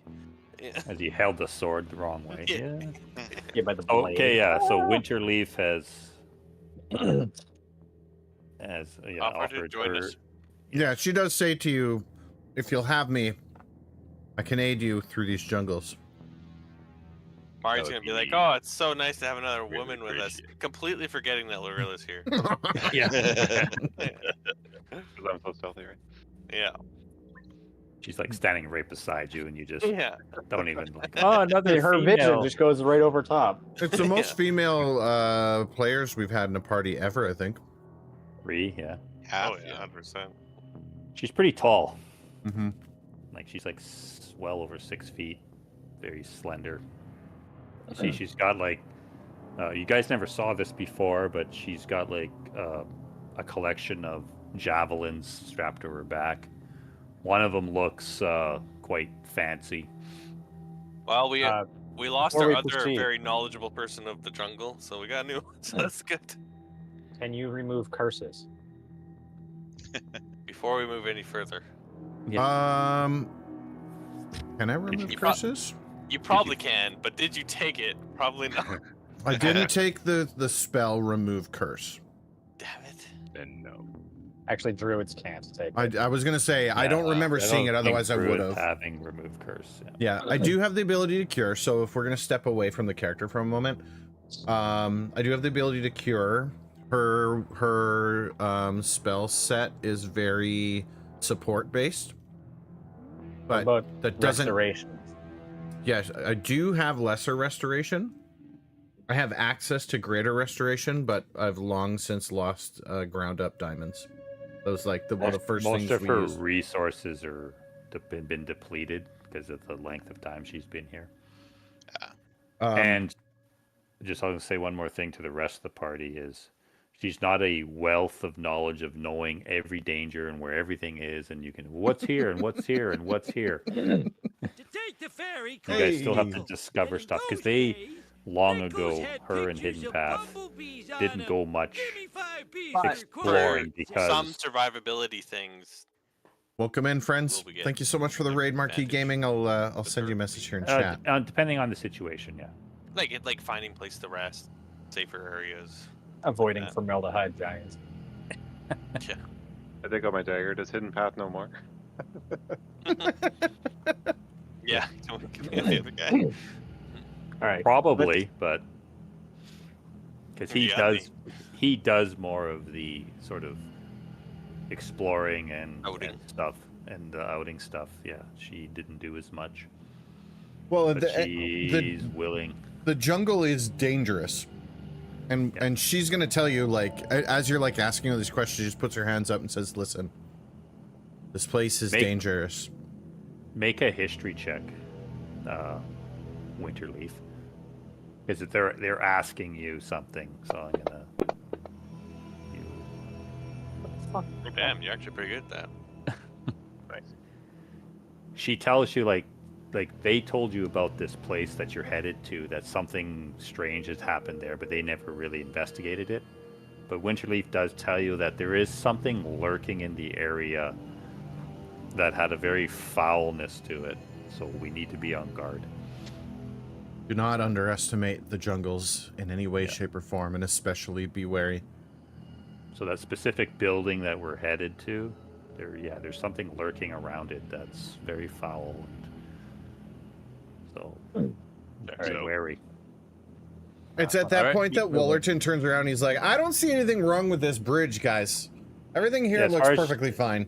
Yeah. As he held the sword the wrong way. Yeah. Yeah. Yeah, by the blade. Okay, yeah. So Winterleaf has Offered to join her- us. Yeah, she does say to you, "If you'll have me, I can aid you through these jungles." Mario's That gonna would be like, be "Oh, it's so nice to have another really woman with us," appreciated. completely forgetting that Lorilla's here. Yeah. Because I'm so stealthy, right? Yeah. She's like standing right beside you, and you just Yeah. don't even like. Oh, another Her vision female. just goes right over top. It's the most female players we've had in a party ever, I think. 3, yeah. Half, Oh yeah, 100%. She's pretty tall. Mm-hmm. Like she's like well over 6 feet, very slender. You see, she's got like. You guys never saw this before, but she's got like a collection of javelins strapped to her back. One of them looks quite fancy. Well, we lost before our we other proceed- very knowledgeable person of the jungle, so we got a new one. So that's good. Can you remove curses? Before we move any further, Can I remove you prob- curses? you probably can, but did you take it? Probably not. I didn't take the spell remove curse. Damn it. Then no. Actually, druids can't take it. I was gonna say I don't remember seeing it, don't think otherwise I would Druids have. having remove curse. Yeah. Yeah, I do have the ability to cure. So if we're gonna step away from the character for a moment, I do have the ability to cure. Her spell set is very support based, What but about that doesn't. restoration? Yes, I do have lesser restoration. I have access to greater restoration, but I've long since lost ground up diamonds. Those like one of the first most things of we her used. resources are been depleted because of the length of time she's been here. And just I'll say one more thing to the rest of the party is she's not a wealth of knowledge of knowing every danger and where everything is, and you can what's here and what's here and what's here. To take the ferry, You guys still have to Hey. discover stuff because they long ago, her and Hidden Path didn't go much exploring because Some survivability things. Welcome in, friends. Will we get Thank you so much for the raid, Marquee advantage Gaming. I'll with send her? you a message here in chat. depending on the situation, yeah. Like finding place to rest, safer areas. Avoiding Yeah. formaldehyde giants. Yeah. I think on my dagger. Does Hidden Path no more? Yeah. Don't give me the other guy. All right. Probably, but because Yeah, he does more of the sort of exploring and Outing. stuff and outing stuff. Yeah, she didn't do as much, Well, but she's willing. the jungle is dangerous, and Yeah. and she's gonna tell you, like, as you're like asking her these questions, she just puts her hands up and says, "Listen, this place is dangerous." Make a history check, Winterleaf, because they're asking you something. So I'm gonna. Damn, you're actually pretty good at that. She tells you like they told you about this place that you're headed to, that something strange has happened there, but they never really investigated it. But Winterleaf does tell you that there is something lurking in the area that had a very foulness to it, so we need to be on guard. Do not underestimate the jungles in any way, shape, or form, and especially be wary. So that specific building that we're headed to, there's something lurking around it that's very foul. So, very wary. It's at that Alright, point keep that moving. Wallerton turns around and he's like, "I don't see anything wrong with this bridge, guys. Everything here Yeah, as looks far as- perfectly fine."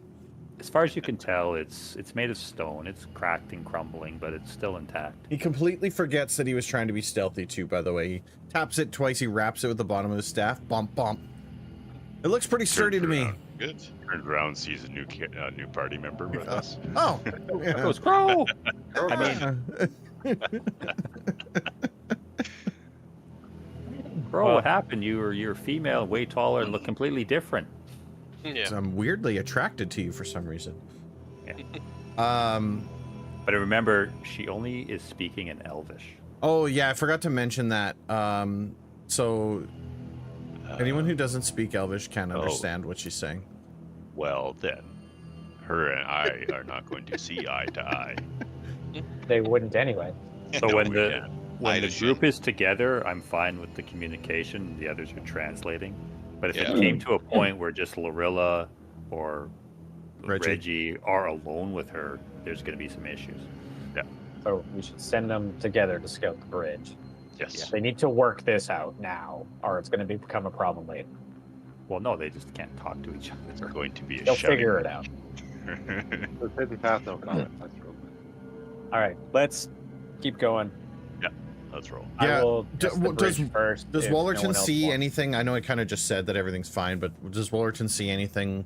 As far as you can tell, it's made of stone. It's cracked and crumbling, but it's still intact. He completely forgets that he was trying to be stealthy too, by the way. He taps it twice, he wraps it with the bottom of his staff. Bump, bump. It looks pretty sturdy to me. Good. Turns around, sees a new new party member with us. Oh! There goes Crow! I mean, Crow, what happened? You're female, way taller, and look completely different. Yeah. I'm weirdly attracted to you for some reason. Yeah. But But remember, she only is speaking in Elvish. oh yeah, I forgot to mention that. So anyone who doesn't speak Elvish can't understand what she's saying. Well, then, her and I are not going to see eye to eye. They wouldn't anyway. So when the can't. when the Irish group is together, I'm fine with the communication. The others are translating. But if Yeah. it came to a point where just Lorilla or Reggie. Reggie are alone with her, there's going to be some issues. So we should send them together to scout the bridge. Yes. They need to work this out now, or it's going to become a problem later. Well, no, they just can't talk to each It's other. going to be a They'll shouting figure it out. Does Hidden Path no comment? That's real. All right, let's keep going. Let's roll. Yeah, I will d- test the does- bridge first. Does if no Wallerton one else see wants. anything? I know I kind of just said that everything's fine, but does Wallerton see anything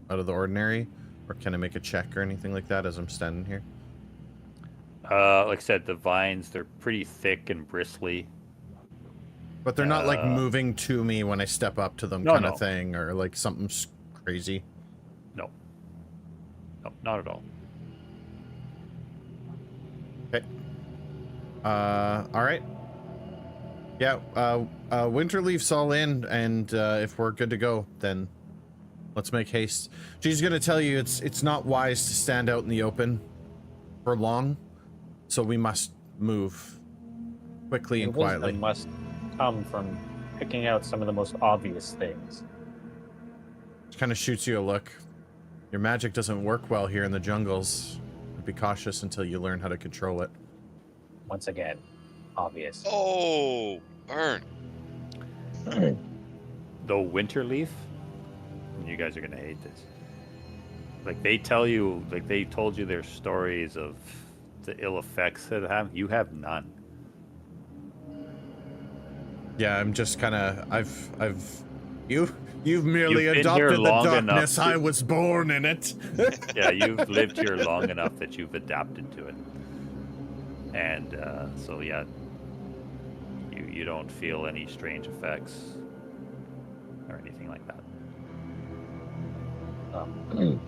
out of the ordinary? Or can I make a check or anything like that as I'm standing here? Like I said, the vines, they're pretty thick and bristly. But they're not like Uh, moving to me when I step up to them No, kind no. of thing, or like something crazy. No, not at all. All right. Yeah, Winterleaf's all in, and if we're good to go, then let's make haste. She's gonna tell you it's not wise to stand out in the open for long, so we must move quickly and The wisdom quietly. must come from picking out some of the most obvious things. Kind of shoots you a look. Your magic doesn't work well here in the jungles. Be cautious until you learn how to control it. Once again, obvious. Oh, burn. Though Winterleaf, and you guys are gonna hate this. Like they tell you, like they told you their stories of the ill effects that have. You have none. Yeah, I'm just kind of I've You've merely You've been here adopted the long enough darkness. to- I was born in it. Yeah, you've lived here long enough that you've adapted to it, and so yeah, you don't feel any strange effects or anything like that.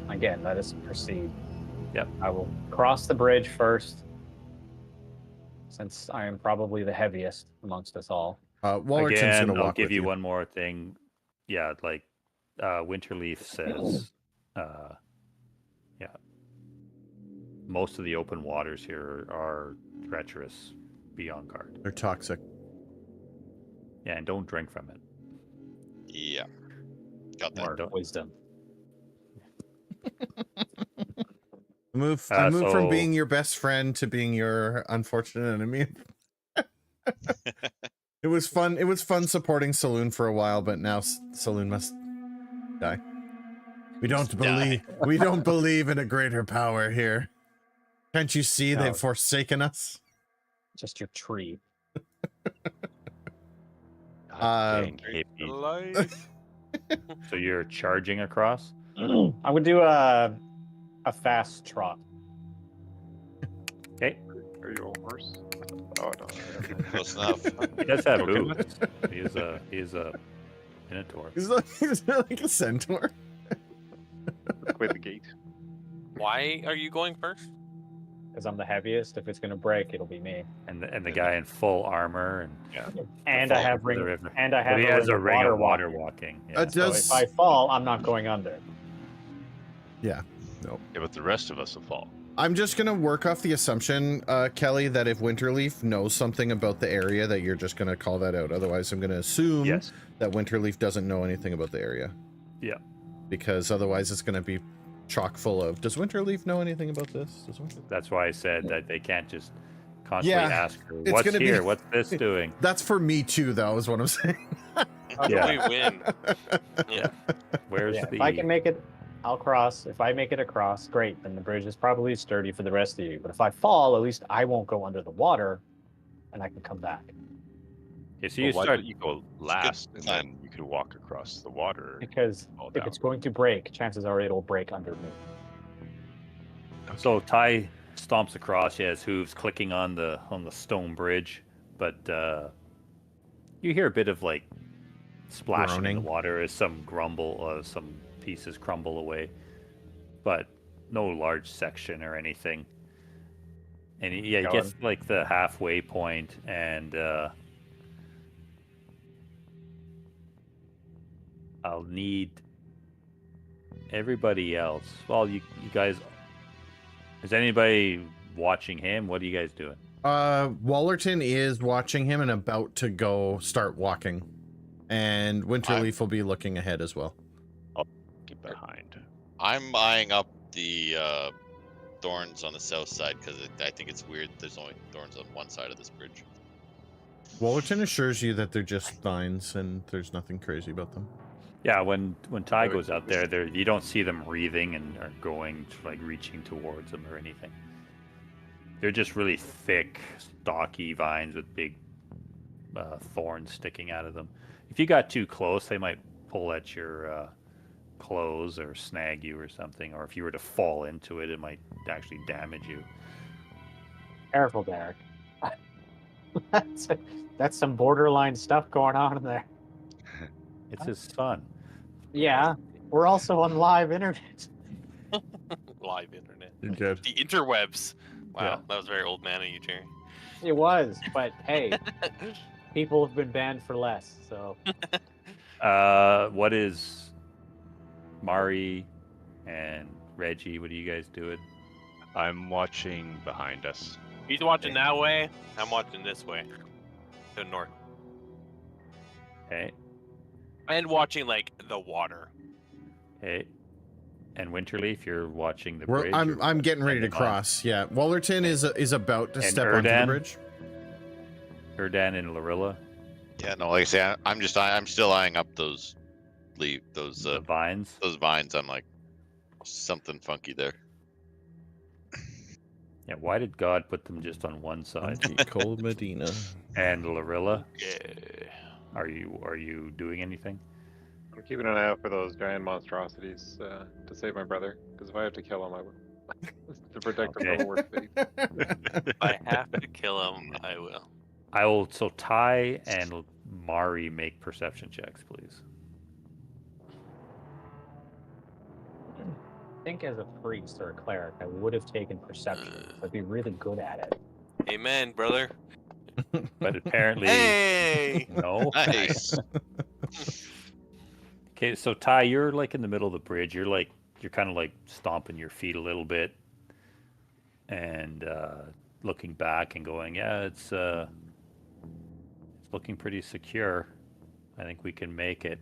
Again, let us proceed. Yep. I will cross the bridge first, since I am probably the heaviest amongst us all. Wallerton's Again, gonna I'll walk give with you one more thing. Yeah, like Winterleaf says, yeah, most of the open waters here are treacherous. Be on guard. They're toxic. Yeah, and don't drink from it. Yeah. Got that. Or don't- wisdom. I moved from so- being your best friend to being your unfortunate enemy. It was fun. It was fun supporting Saloon for a while, but now Saloon must die. We don't believe. We don't believe in a greater power here. Can't you see No. they've forsaken us? Just your tree. Dang hippie. Life. So you're charging across. I would do a fast trot. Okay, Are you a horse? Oh no. Close enough. he does have Okay. hooves. He's a minotaur. He's like a centaur. Quit the gate. Why are you going first? Because I'm the heaviest. If it's gonna break, it'll be me. And the guy in full armor And the I have fall into the ring. river. And I have But he has a ring water of water walking. walking. Yeah. It So does. if I fall, I'm not going under. Yeah, but the rest of us will fall. I'm just gonna work off the assumption, Kelly, that if Winterleaf knows something about the area, that you're just gonna call that out. Otherwise, I'm gonna assume Yes. that Winterleaf doesn't know anything about the area. Yeah. Because otherwise, it's gonna be chock full of. Does Winterleaf know anything about this? That's why I said that they can't just constantly Yeah, ask her, it's "What's gonna be- here? What's this doing?" That's for me too, though. Is what I'm saying. How do Yeah. we win? Yeah. Where's Yeah, the? if I can make it, I'll cross. If I make it across, great. Then the bridge is probably sturdy for the rest of you. But if I fall, at least I won't go under the water, and I can come back. Yeah, so Well, you why start. don't you go last, and then you could walk across the water. Because Fall if down. it's going to break, chances are it'll break under me. So Ty stomps across. He has hooves clicking on the stone bridge, but you hear a bit of like splashing in the Groaning. water as some some pieces crumble away, but no large section or anything. And he gets like the halfway point, and I'll need everybody else. Well, you guys. Is anybody watching him? What are you guys doing? Wallerton is watching him and about to go start walking, and Winterleaf will be looking ahead as well. Get behind. I'm eyeing up the thorns on the south side because I think it's weird there's only thorns on one side of this bridge. Wallerton assures you that they're just vines and there's nothing crazy about them. Yeah, when Ty goes out there, you don't see them wreathing and are going to, like, reaching towards them or anything. They're just really thick, stocky vines with big thorns sticking out of them. If you got too close, they might pull at your clothes or snag you or something. Or if you were to fall into it, it might actually damage you. Careful, Derek. That's some borderline stuff going on in there. It's just fun. Yeah, we're also on live internet. Live internet. You're good. The interwebs. Wow, Yeah. that was very old man of you, Jerry. It was, but hey, people have been banned for less, so What is Mari and Reggie? What are you guys doing? I'm watching behind us. He's watching that way. I'm watching this way. To the north. Okay. And watching, like, the water. Okay. And Winterleaf, you're watching the We're, bridge. I'm getting ready to and the vines. cross. Yeah, Wallerton is about to And step onto the Erdan? bridge. Erdan and Lorilla, Yeah, no, like I say, I'm still eyeing up those the those vines. vines. I'm like something funky there. Yeah, why did God put them just on one side? Cold Medina. And Lorilla, Yeah. are you doing anything? I'm keeping an eye out for those giant monstrosities to save my brother. Because if I have to kill him, I will. To protect him Okay. from a worse fate. If I have to kill him, I will. I will. So Ty and Mari make perception checks, please. I think as a priest or a cleric, I would have taken perception. I'd be really good at it. Amen, brother. But apparently, Hey! no. Nice. Okay, so Ty, you're like in the middle of the bridge. You're kind of like stomping your feet a little bit, and looking back and going, yeah, it's looking pretty secure. I think we can make it.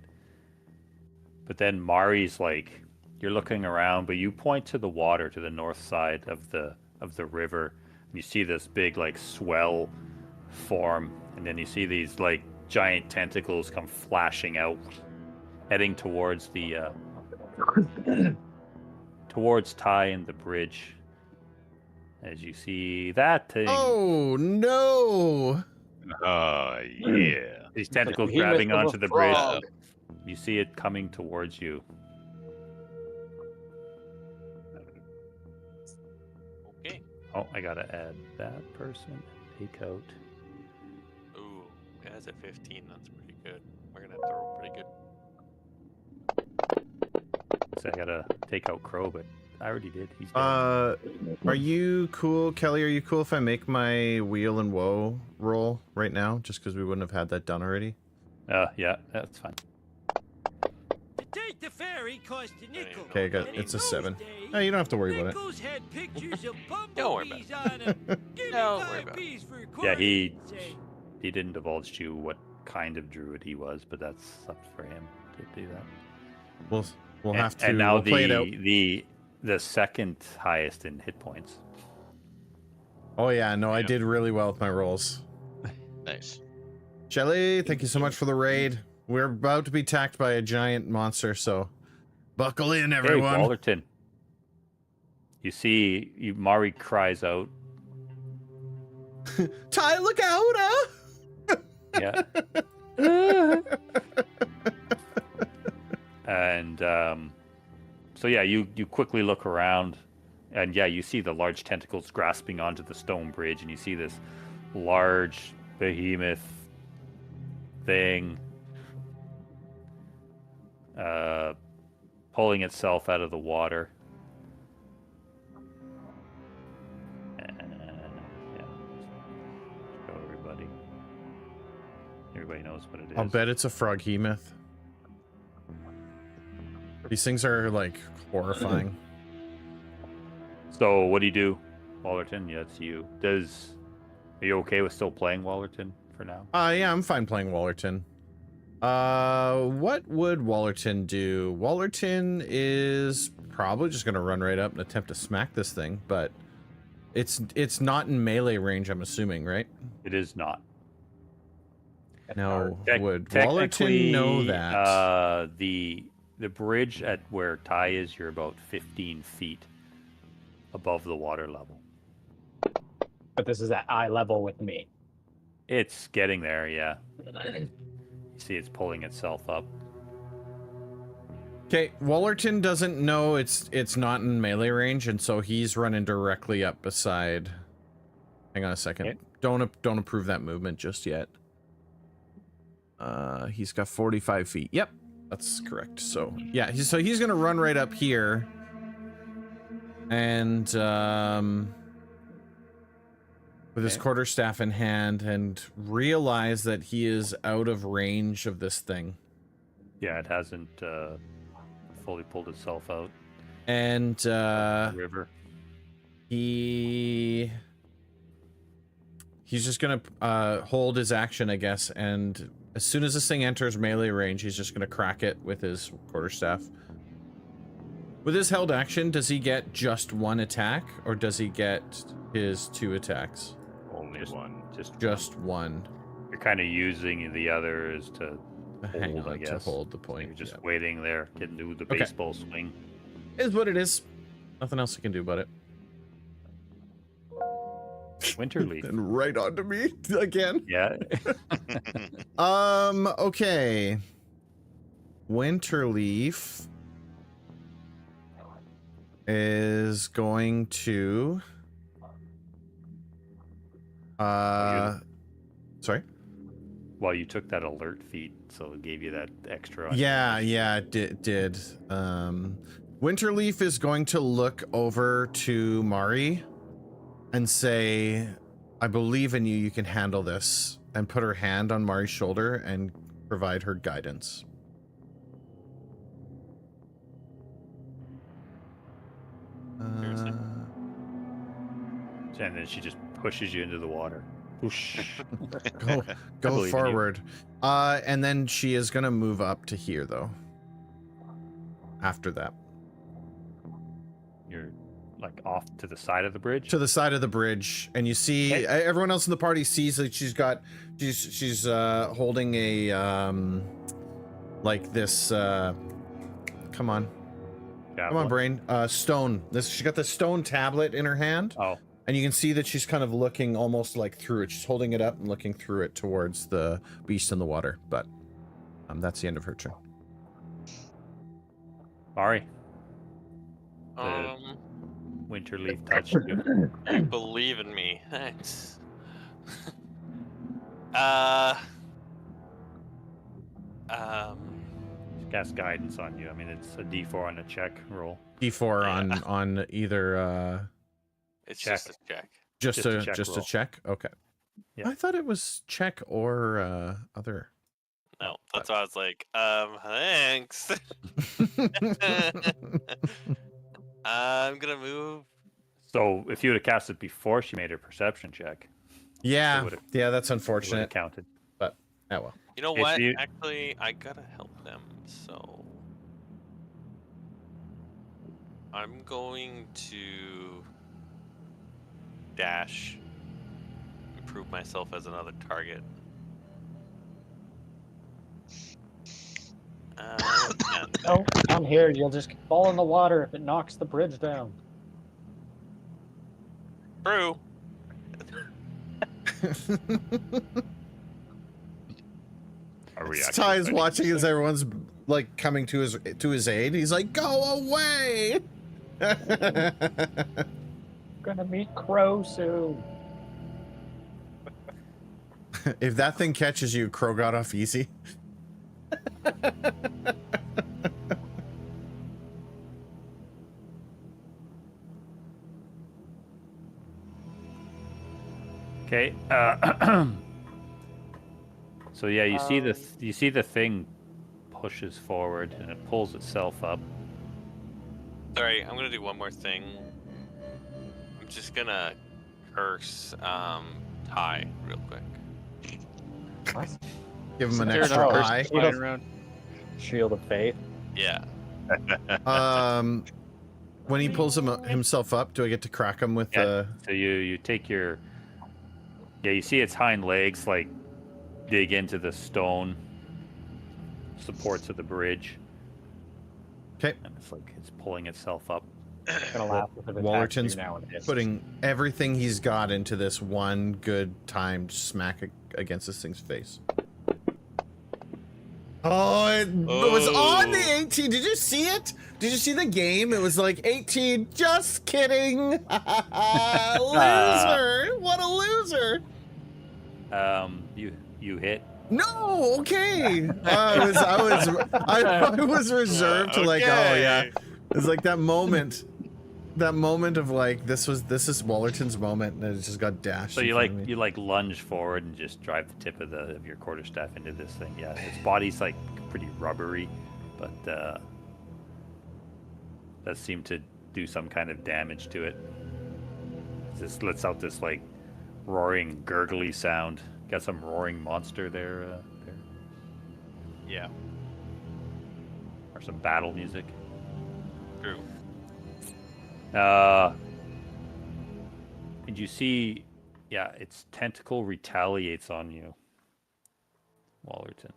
But then Mari's like, you're looking around, but you point to the water to the north side of the river. And you see this big like swell form, and then you see these like giant tentacles come flashing out, heading towards the towards Ty and the bridge. As you see that thing, Oh no! Yeah. these tentacles Behemoth grabbing of a onto the bridge. frog. You see it coming towards you. Okay. Oh, I gotta add that person. Take out. Ooh, it has a 15. That's pretty good. We're gonna have to roll pretty good. So I gotta take out Crow, but I already did. He's dead. Are you cool, Kelly? Are you cool if I make my wheel and woe roll right now, just because we wouldn't have had that done already? Yeah, that's fine. To take the ferry cost a nickel. Okay, I got And in it's a those 7. days, No, you don't have to worry about it. Nickels had pictures of Don't worry about bumblebees on them. Give me Don't worry 5 about it. bees for a Yeah, quarter, he say. didn't divulge to you what kind of druid he was, but that's up for him to do that. We'll And- have to. And now we'll play it out. the second highest in hit points. Oh yeah, no, I Yeah. did really well with my rolls. Nice. Shelly, thank you so much for the raid. We're about to be attacked by a giant monster, so buckle in, Hey, everyone. Wallerton. You see, Mari cries out. Ty, look out, huh? Yeah. And so yeah, you quickly look around, and yeah, you see the large tentacles grasping onto the stone bridge, and you see this large behemoth thing pulling itself out of the water. And yeah, show everybody. Everybody knows what it is. I'll bet it's a froghemoth. These things are like horrifying. So what do you do, Wallerton? Yeah, it's you. Are you okay with still playing Wallerton for now? Yeah, I'm fine playing Wallerton. What would Wallerton do? Wallerton is probably just gonna run right up and attempt to smack this thing, but it's not in melee range, I'm assuming, right? It is not. No, would Technically, Wallerton know that? The bridge at where Ty is, you're about 15 feet above the water level. But this is at eye level with me. It's getting there, yeah. You see it's pulling itself up. Okay, Wallerton doesn't know it's not in melee range, and so he's running directly up beside. Hang on a second. Okay. Don't approve that movement just yet. He's got 45 feet. Yep, that's correct. So yeah, he's gonna run right up here, and with his quarterstaff in hand, and realize that he is out of range of this thing. Yeah, it hasn't fully pulled itself out. And The river. he's just gonna hold his action, I guess, and as soon as this thing enters melee range, he's just gonna crack it with his quarterstaff. With his held action, does he get just one attack, or does he get his 2 attacks? Only one. Just one. You're kind of using the others to Hang hold, I on, to guess. hold the You're point. just Yep. waiting there, getting to the Okay. baseball swing. Is what it is. Nothing else I can do about it. Winterleaf. And right onto me again. Yeah. Okay. Winterleaf is going to sorry. Well, you took that alert feat, so it gave you that extra. Yeah, it did. Winterleaf is going to look over to Mari and say, I believe in you, you can handle this, and put her hand on Mari's shoulder and provide her guidance. And then she just pushes you into the water. Whoosh. Go forward. And then she is going to move up to here, though. After that. You're like off to the side of the bridge? To the side of the bridge. And you see, everyone else in the party sees that she's holding a, like this, come on. Yeah, Come on, brain. Stone. She got the stone tablet in her hand. Oh. And you can see that she's kind of looking almost like through it. She's holding it up and looking through it towards the beast in the water. But that's the end of her turn. Mari. Winterleaf touched you. Believe in me. Thanks. Cast guidance on you. I mean, it's a D4 on a check roll. D4 on either. It's check. just a check. Just a roll. check. Okay. Yeah. I thought it was check or other. No, that's why I was like, thanks. I'm gonna move. So if you would have cast it before she made her perception check, Yeah, would've- yeah, that's it would have unfortunate. counted. But oh well. You know If what? you- Actually, I gotta help them, so I'm going to dash, improve myself as another target. No, down here, you'll just fall in the water if it knocks the bridge down. True. Are we Ty is watching as everyone's like coming to his aid. He's like, "Go away!" Gonna meet Crow soon. If that thing catches you, Crow got off easy. Okay. So yeah, you see the thing pushes forward and it pulls itself up. Sorry, I'm gonna do one more thing. I'm just gonna curse Ty real quick. What? Give him an There's extra no curse eye. flying around. Shield of Faith. Yeah. When he pulls himself up, do I get to crack him with Yeah. the? So you take your you see its hind legs like dig into the stone supports of the bridge. Okay. And it's like it's pulling itself up. Gonna laugh if it attacks Wallerton's you now and hits. putting everything he's got into this one good timed smack against this thing's face. Oh, it was on the 18. Did you see it? Did you see the game? It was like 18. Just kidding. Loser. What a loser. You hit. No, okay. I was reserved to like, oh yeah. It's like that moment of like this is Wallerton's moment, and it just got dashed. So in you front of me. lunge forward and just drive the tip of your quarterstaff into this thing. Yeah, its body's like pretty rubbery, but does seem to do some kind of damage to it. It just lets out this like roaring, gurgly sound. Got some roaring monster there. Yeah. Or some battle music. True. And you see, yeah, its tentacle retaliates on you, Wallerton.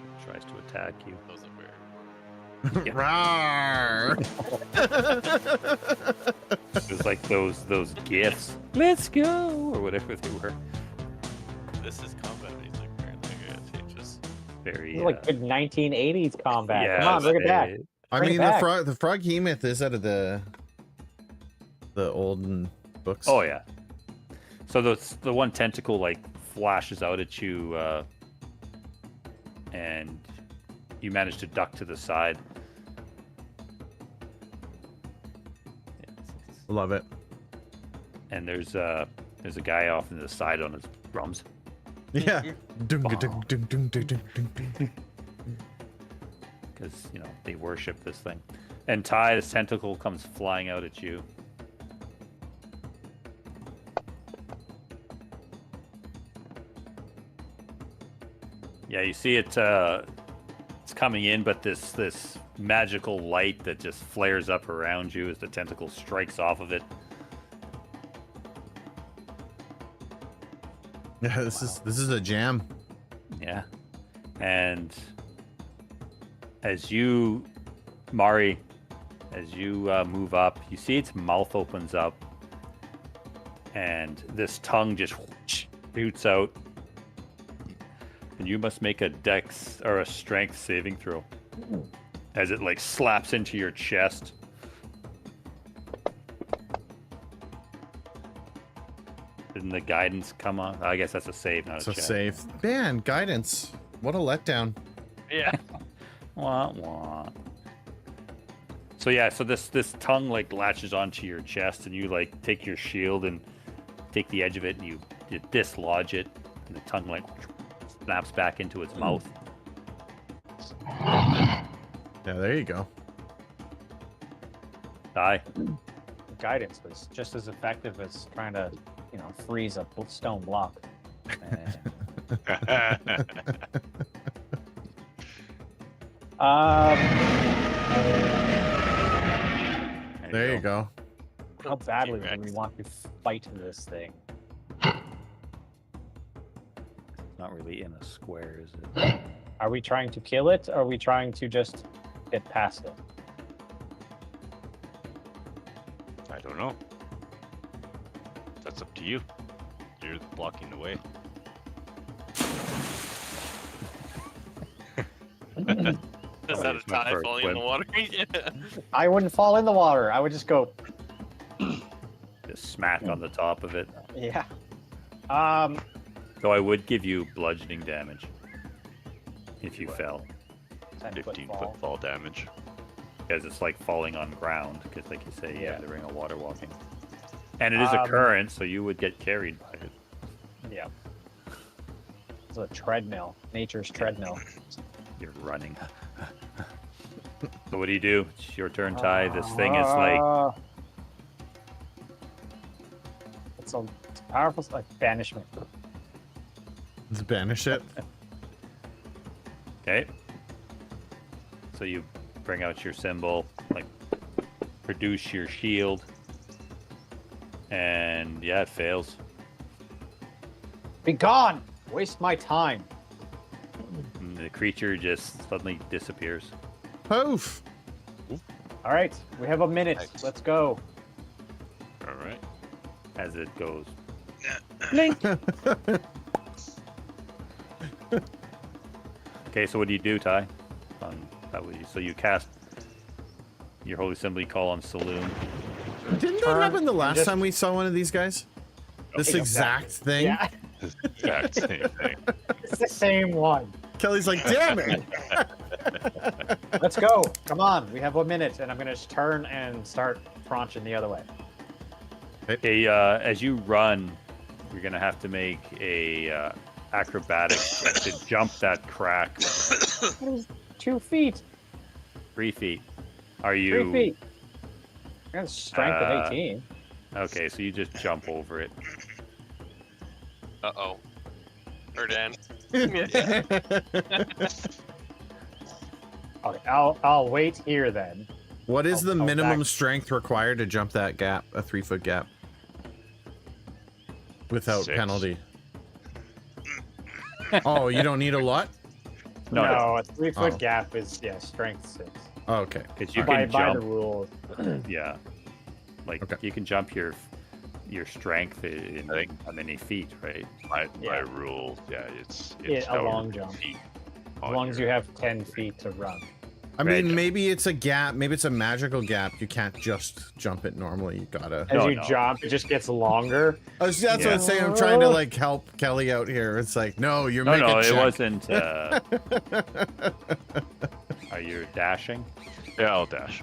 It tries to attack you. That wasn't weird. Rawr. It was like those gifts. Let's go, or whatever they were. This is combat music, apparently. I guess it just Very This is like good 1980s combat. yeah, Come on, bring it back. I Bring it mean, back. the frog myth is out of the olden books. Oh yeah. So the one tentacle like flashes out at you, and you manage to duck to the side. Love it. And there's a guy off in the side on his drums. Yeah. Dung, dung, dung, dung, dung, dung, dung. Because they worship this thing. And Ty, this tentacle comes flying out at you. Yeah, you see it. It's coming in, but this magical light that just flares up around you as the tentacle strikes off of it. Yeah, this is a jam. Yeah, and as you, Mari, as you move up, you see its mouth opens up, and this tongue just shoots out. And you must make a dex or a strength saving throw as it like slaps into your chest. Didn't the guidance come on? I guess that's a save, not It's a a check. save. Man, guidance. What a letdown. yeah. Wah, wah. So yeah, so this tongue like latches onto your chest, and you like take your shield and take the edge of it, and you dislodge it, and the tongue like snaps back into its mouth. Yeah, there you go. Die. Guidance was just as effective as trying to, freeze a stone block. There you go. How badly do we want to fight this thing? Not really in a square, is it? Are we trying to kill it, or are we trying to just get past it? I don't know. That's up to you. You're blocking the way. Is that a It's my tie first falling in the whip. water? Yeah. I wouldn't fall in the water. I would just go, Just smack on the top of it. yeah. So I would give you bludgeoning damage if you fell, 10-foot 15-foot fall damage. because it's like falling on ground. Because, like you say, Yeah. the ring of water walking, and it is a current, so you would get carried by it. Yeah. It's a treadmill. Nature's treadmill. You're running. So what do? It's your turn, Ty. This thing is like It's powerful, like banishment. Let's banish it. okay. So you bring out your symbol, like produce your shield, and yeah, it fails. Be gone! Waste my time. And the creature just suddenly disappears. Poof. All right, we have a minute. Nice. Let's go. All right. As it goes. Blink. Okay, so what do, Ty? So you cast your holy symbol, you call on Saloon. Didn't that Turn happen the last just- time we saw one of these guys? This exact thing? Yeah, Exact same thing. it's the same one. Kelly's like, damn it. Let's go. Come on, we have a minute, and I'm gonna just turn and start praunching the other way. Okay, as you run, you're gonna have to make a acrobatics check to jump that crack. 2 feet. 3 feet. Are you 3 feet. I got a strength of Uh, 18. okay? So you just jump over it. Uh-oh. Erdan. Okay, I'll wait here then. What is the I'll minimum back- strength required to jump that gap, a 3-foot gap? Without 6. penalty. Oh, you don't need a lot? No, No, a 3-foot Oh. gap is strength 6. Oh, okay. because you By can the jump. rules. Yeah, like Okay. you can jump your your strength in I think- how many feet, right? My Yeah. rule, it's Yeah, a however long many jump. feet As on long as your- you have 10 feet to run. I mean, Reg. maybe it's a gap. Maybe it's a magical gap. You can't just jump it normally. You gotta. As No, you no. jump, it just gets longer. That's Yeah. what I'm saying. I'm trying to like help Kelly out here. It's like, no, you're No, making no, it check. wasn't. Are you dashing? Yeah, I'll dash.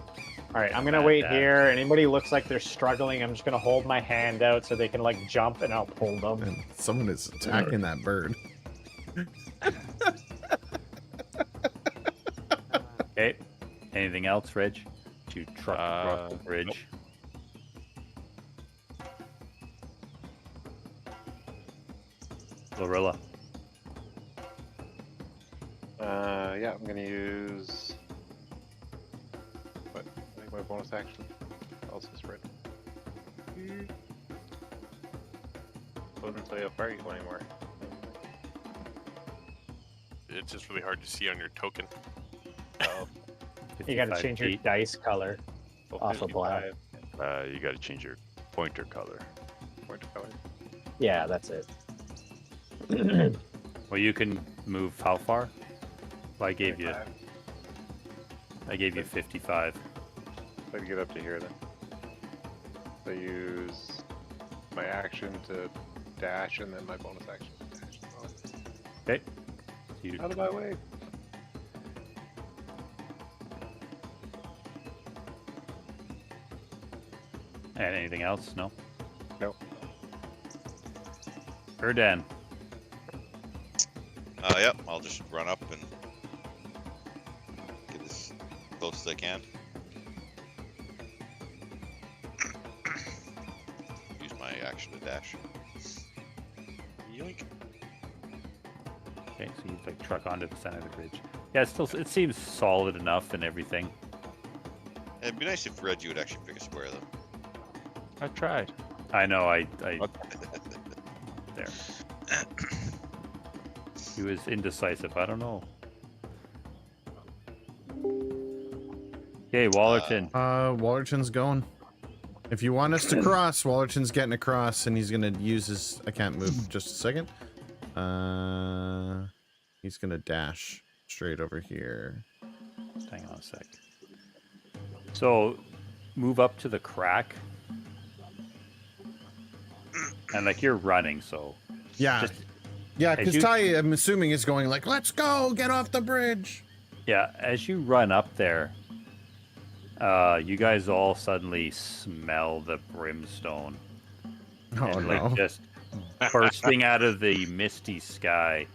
All right, I'm gonna Bad wait dash. here. Anybody looks like they're struggling, I'm just gonna hold my hand out so they can like jump, and I'll pull them. And someone is attacking that bird. Okay. Anything else, Reg? To truck across the Nope. bridge. Glorilla. Yeah, I'm gonna use. What? I think my bonus action. Also spread. Wouldn't play how far you go anymore. It's just really hard to see on your token. Oh, You gotta 55 change your feet. dice color. well, Off of black. 55 You got to change your pointer color. point of color. Yeah, that's it. Well, you can move how far? Well, I gave you 55. So I can get up to here then. So I use my action to dash and then my bonus action to dash as well. Okay. You, Out of my way. and anything else? No. Nope. Erdan. Yep, I'll just run up and get as close as I can. Use my action to dash. Yoink. Okay, so you like truck onto the center of the bridge. Yeah, it seems solid enough and everything. It'd be nice if Reggie would actually pick a square though. I tried. I know. I What? there. He was indecisive. I don't know. Okay, Wallerton. Wallerton's going. If you want us to cross, Wallerton's getting across, and he's gonna use his. I can't move. Just a second. He's gonna dash straight over here. Hang on a sec. So, move up to the crack. And like you're running, so Yeah, just yeah. as Because you- Ty, I'm assuming, is going like, "Let's go, get off the bridge." yeah, as you run up there, you guys all suddenly smell the brimstone. Oh and no! like just bursting out of the misty sky.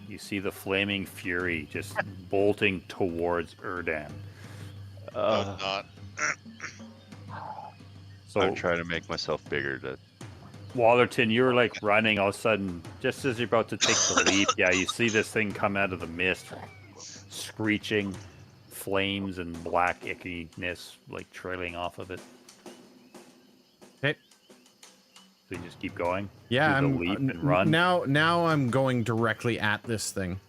You see the flaming fury just bolting towards Erdan. No, not. So I'm trying to make myself bigger to. Wallerton, you were like running all of a sudden, just as you're about to take the leap. Yeah, you see this thing come out of the mist, screeching, flames and black ickiness like trailing off of it. Okay. So you just keep going. Yeah, do the I'm leap and run. now. I'm going directly at this thing.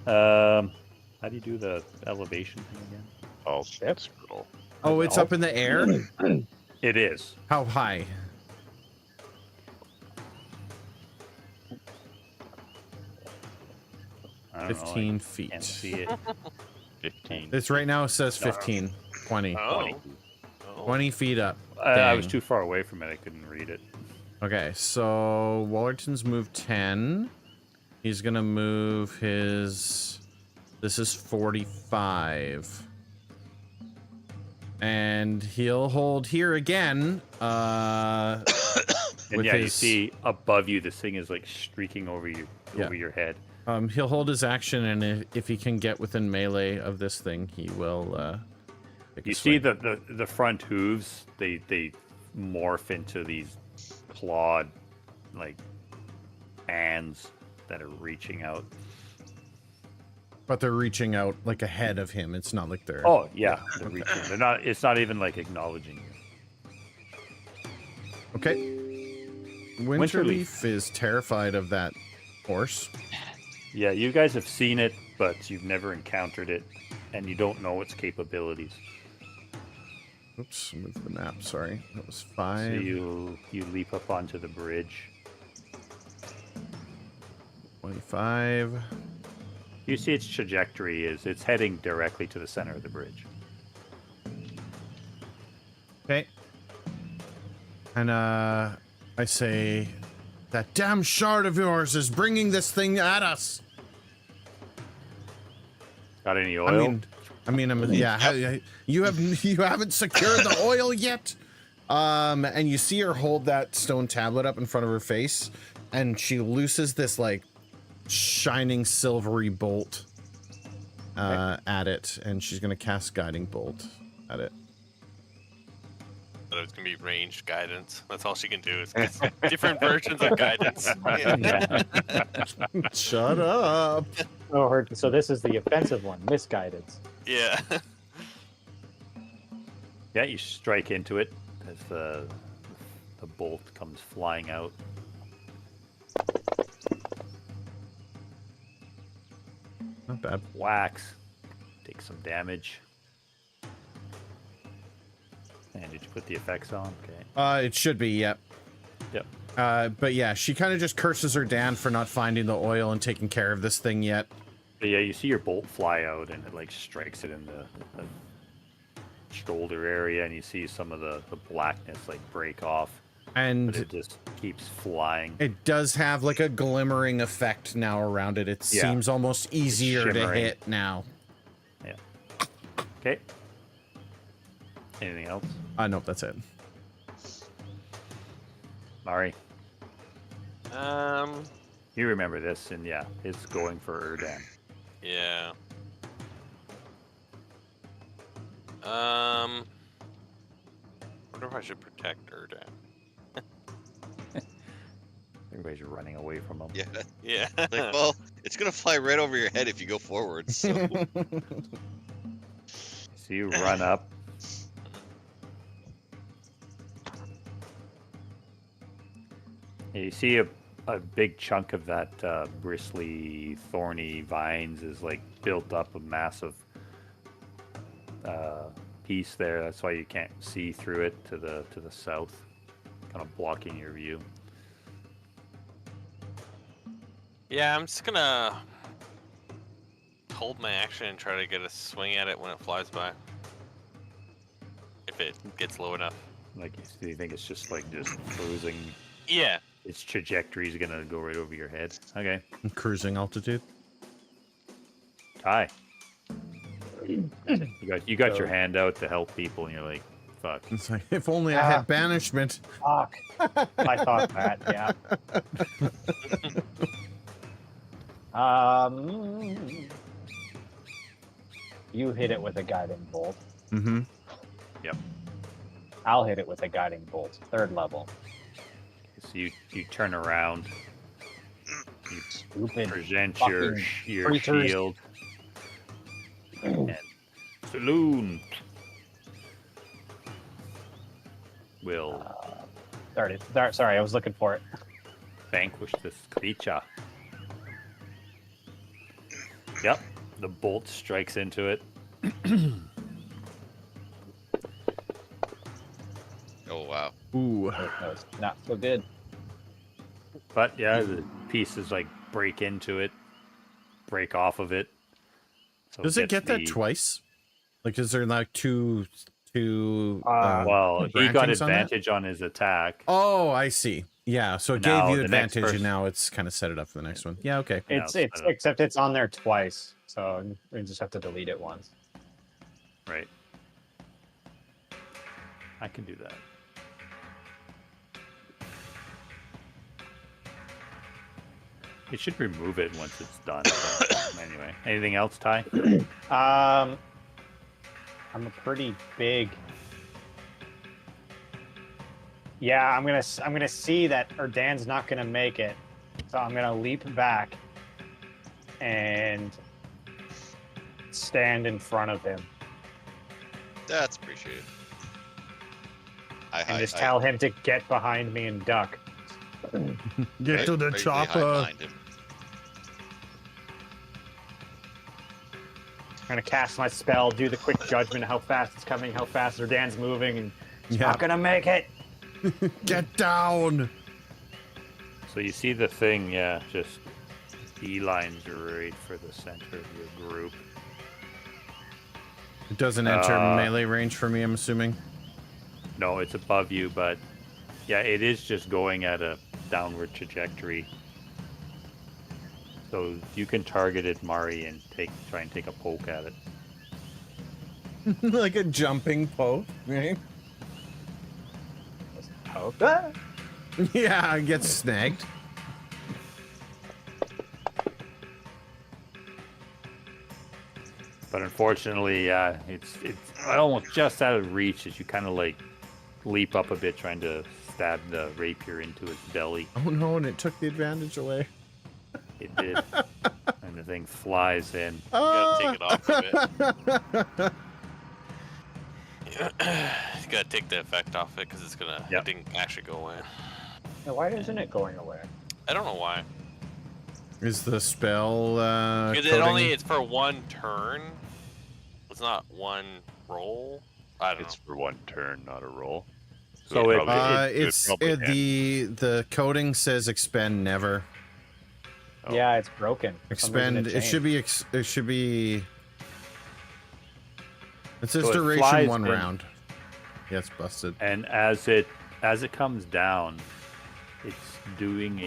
How do you do the elevation thing again? Oh, Shit. scroll. Oh, it's up in the air. It is. How high? I don't know, 15 I feet. can't see it. 15. It's right now. It says 15, 20, Oh. 20 feet up. I was Dang. too far away from it. I couldn't read it. Okay, so Wallerton's moved 10. He's gonna move his. This is 45. And he'll hold here again. And with yeah, you his- see above you, this thing is like streaking over Yeah. over your head. He'll hold his action, and if he can get within melee of this thing, he will. Take a You see swing. the front hooves, they morph into these clawed like hands that are reaching out. But they're reaching out like ahead of him. It's not like they're. Oh yeah, they're reaching. They're not. It's not even like acknowledging you. Okay. Winterleaf. Winterleaf is terrified of that horse. Yeah, you guys have seen it, but you've never encountered it, and you don't know its capabilities. Oops, move the map. Sorry, that was So 5. you leap up onto the bridge. 25. You see its trajectory is it's heading directly to the center of the bridge. Okay. And I say, that damn shard of yours is bringing this thing at us. Got any oil? Yeah. You haven't secured the oil yet. And you see her hold that stone tablet up in front of her face, and she looses this like shining silvery bolt at it, and she's gonna cast guiding bolt at it. But it's gonna be ranged guidance. That's all she can do is get different versions of guidance. Shut up. Oh, so this is the offensive one, misguidance. Yeah. Yeah, you strike into it as the bolt comes flying out. Not bad. Wax. Take some damage. And did you put the effects on? Okay. It should be, yep. Yep. But yeah, she kind of just curses her dad for not finding the oil and taking care of this thing yet. But yeah, you see your bolt fly out and it like strikes it in the shoulder area, and you see some of the blackness like break off. And but it just keeps flying. it does have like a glimmering effect now around it. It Yeah. seems almost easier to shimmering. hit now. Yeah. Okay. Anything else? Nope, that's it. Mari, you remember this, and yeah, it's going for Erdan. Yeah. Wonder if I should protect Erdan. Everybody's running away from him. Yeah. Yeah. Like, well, it's gonna fly right over your head if you go forward. So So you run up. And you see a big chunk of that bristly, thorny vines is like built up a massive piece there. That's why you can't see through it to the south, kind of blocking your view. Yeah, I'm just gonna hold my action and try to get a swing at it when it flies by. If it gets low enough. Like, do you think it's just like just cruising? Yeah. Its trajectory is gonna go right over your head. Okay. Cruising altitude. Hi. You got your hand out to help people, and you're like, "Fuck." It's like, if only I had banishment. Fuck. I thought that, yeah. You hit it with a guiding bolt. Mm-hmm. Yep. I'll hit it with a guiding bolt, 3rd level. So you turn around. You Stupid present fucking your creatures. shield. And Saloon will Sorry, I was looking for it. vanquish this creature. Yep, the bolt strikes into it. oh wow. Ooh. That was not so good. But yeah, the pieces like break into it, break off of it. So Does it gets get that twice? Like, is there like two well, he got grantings on that? advantage on his attack. Oh, I see. Yeah, so it Now gave you the next advantage, and person- now it's kind of set it up for the next one. Yeah, okay. Yeah, It's it's better. except it's on there twice, so we just have to delete it once. Right. I can do that. It should remove it once it's done. but anyway, anything else, Ty? I'm a pretty big. Yeah, I'm gonna see that Erdan's not gonna make it, so I'm gonna leap back and stand in front of him That's appreciated. and just tell him to get behind me and duck. Get to the right chopper. behind him. gonna cast my spell, do the quick judgment, how fast it's coming, how fast Dan's moving, and it's not gonna make it. Get down! So you see the thing, yeah, just beelines right for the center of your group. It doesn't enter melee range for me, I'm assuming. No, it's above you, but yeah, it is just going at a downward trajectory. So you can target it, Mari, and try and take a poke at it. Like a jumping poke, right? Poke. Ah! Yeah, it gets snagged. But unfortunately, it's almost just out of reach as you kind of like leap up a bit, trying to stab the rapier into its belly. Oh no, and it took the advantage away. It did, and the thing flies in. You gotta take it off of it. You gotta take the effect off it because it's gonna. Yep. It didn't actually go away. Now, why isn't it going away? I don't know why. Is the spell Because coding? it's for one turn. It's not one roll. I don't It's for one turn, not a roll. So it'd probably- it's probably end. the coding says expend never. Oh. Yeah, it's broken. For some reason Expend. It should changed. be. It should be. It says So it duration flies 1 in. round. Yeah, it's busted. And as it comes down, it's doing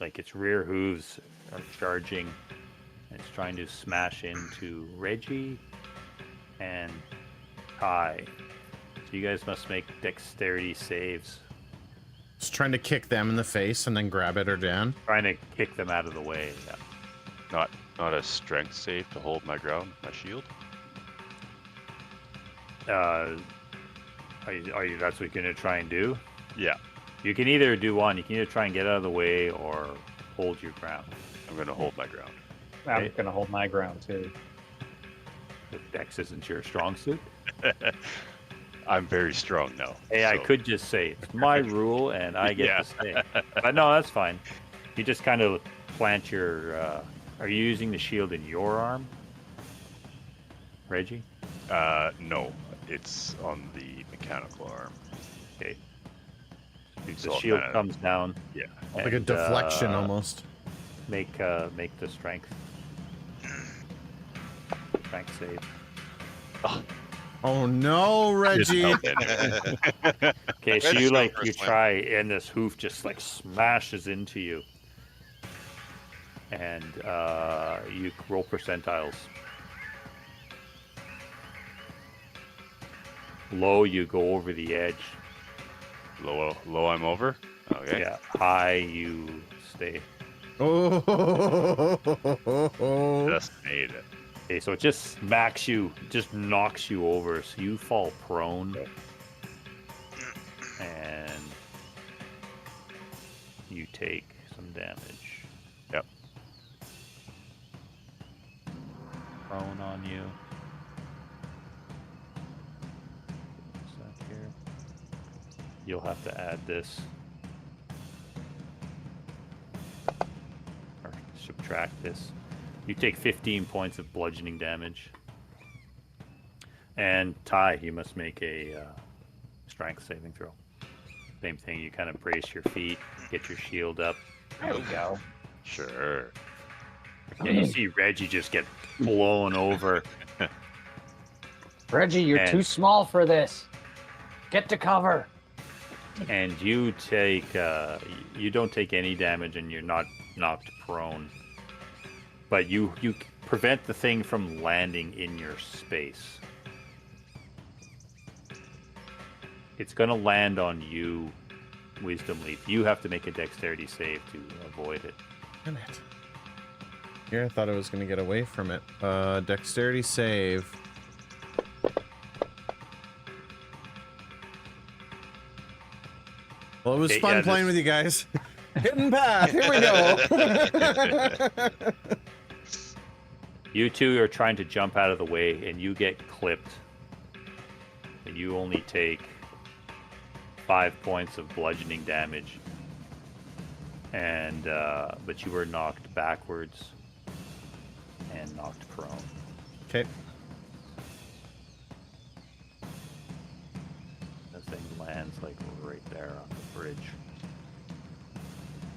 its rear hooves are charging. It's trying to smash into Reggie and Kai. So you guys must make dexterity saves. It's trying to kick them in the face and then grab it or down. Trying to kick them out of the way. Yeah. Not a strength save to hold my ground, my shield. Are you? That's what you're gonna try and do? Yeah, You can either do one. You can either try and get out of the way or hold your ground. I'm gonna hold my ground. I'm Right. gonna hold my ground too. The dex isn't your strong suit. I'm very strong now. Hey, I so- could just say it's my rule and I get Yeah. to say. But no, that's fine. You just kind of plant your. Are you using the shield in your arm, Reggie? No, it's on the mechanical arm. Okay. The So shield kinda- comes down. Yeah. Like a and, deflection almost. Make the strength save. Oh no, Reggie! Okay, so Reggie's you going for a swing. try, and this hoof just like smashes into you, and you roll percentiles. Low, you go over the edge. Low, I'm over. Okay. Yeah, high, you stay. Oh, Just made it. Okay, so it just smacks you, just knocks you over, so you fall prone, and you take some damage. Yep. Prone on you. What's that here? You'll have to add this. Or subtract this. You take 15 points of bludgeoning damage. And Ty, you must make a strength saving throw. Same thing, you kind of brace your feet, get your shield up. There we go. Sure. Yeah, you see Reggie just get blown over. Reggie, you're And- too small for this. Get to cover. And you take, you don't take any damage and you're not knocked prone. But you prevent the thing from landing in your space. It's going to land on you, Wisdom Leaf. You have to make a dexterity save to avoid it. damn it. Here, I thought I was going to get away from it. Dexterity save. Well, it was Okay, fun yeah, playing this- with you guys. Hidden path. Here we go. You two are trying to jump out of the way, and you get clipped. And you only take 5 points of bludgeoning damage. And but you were knocked backwards and knocked prone. Okay. lands like right there on the bridge.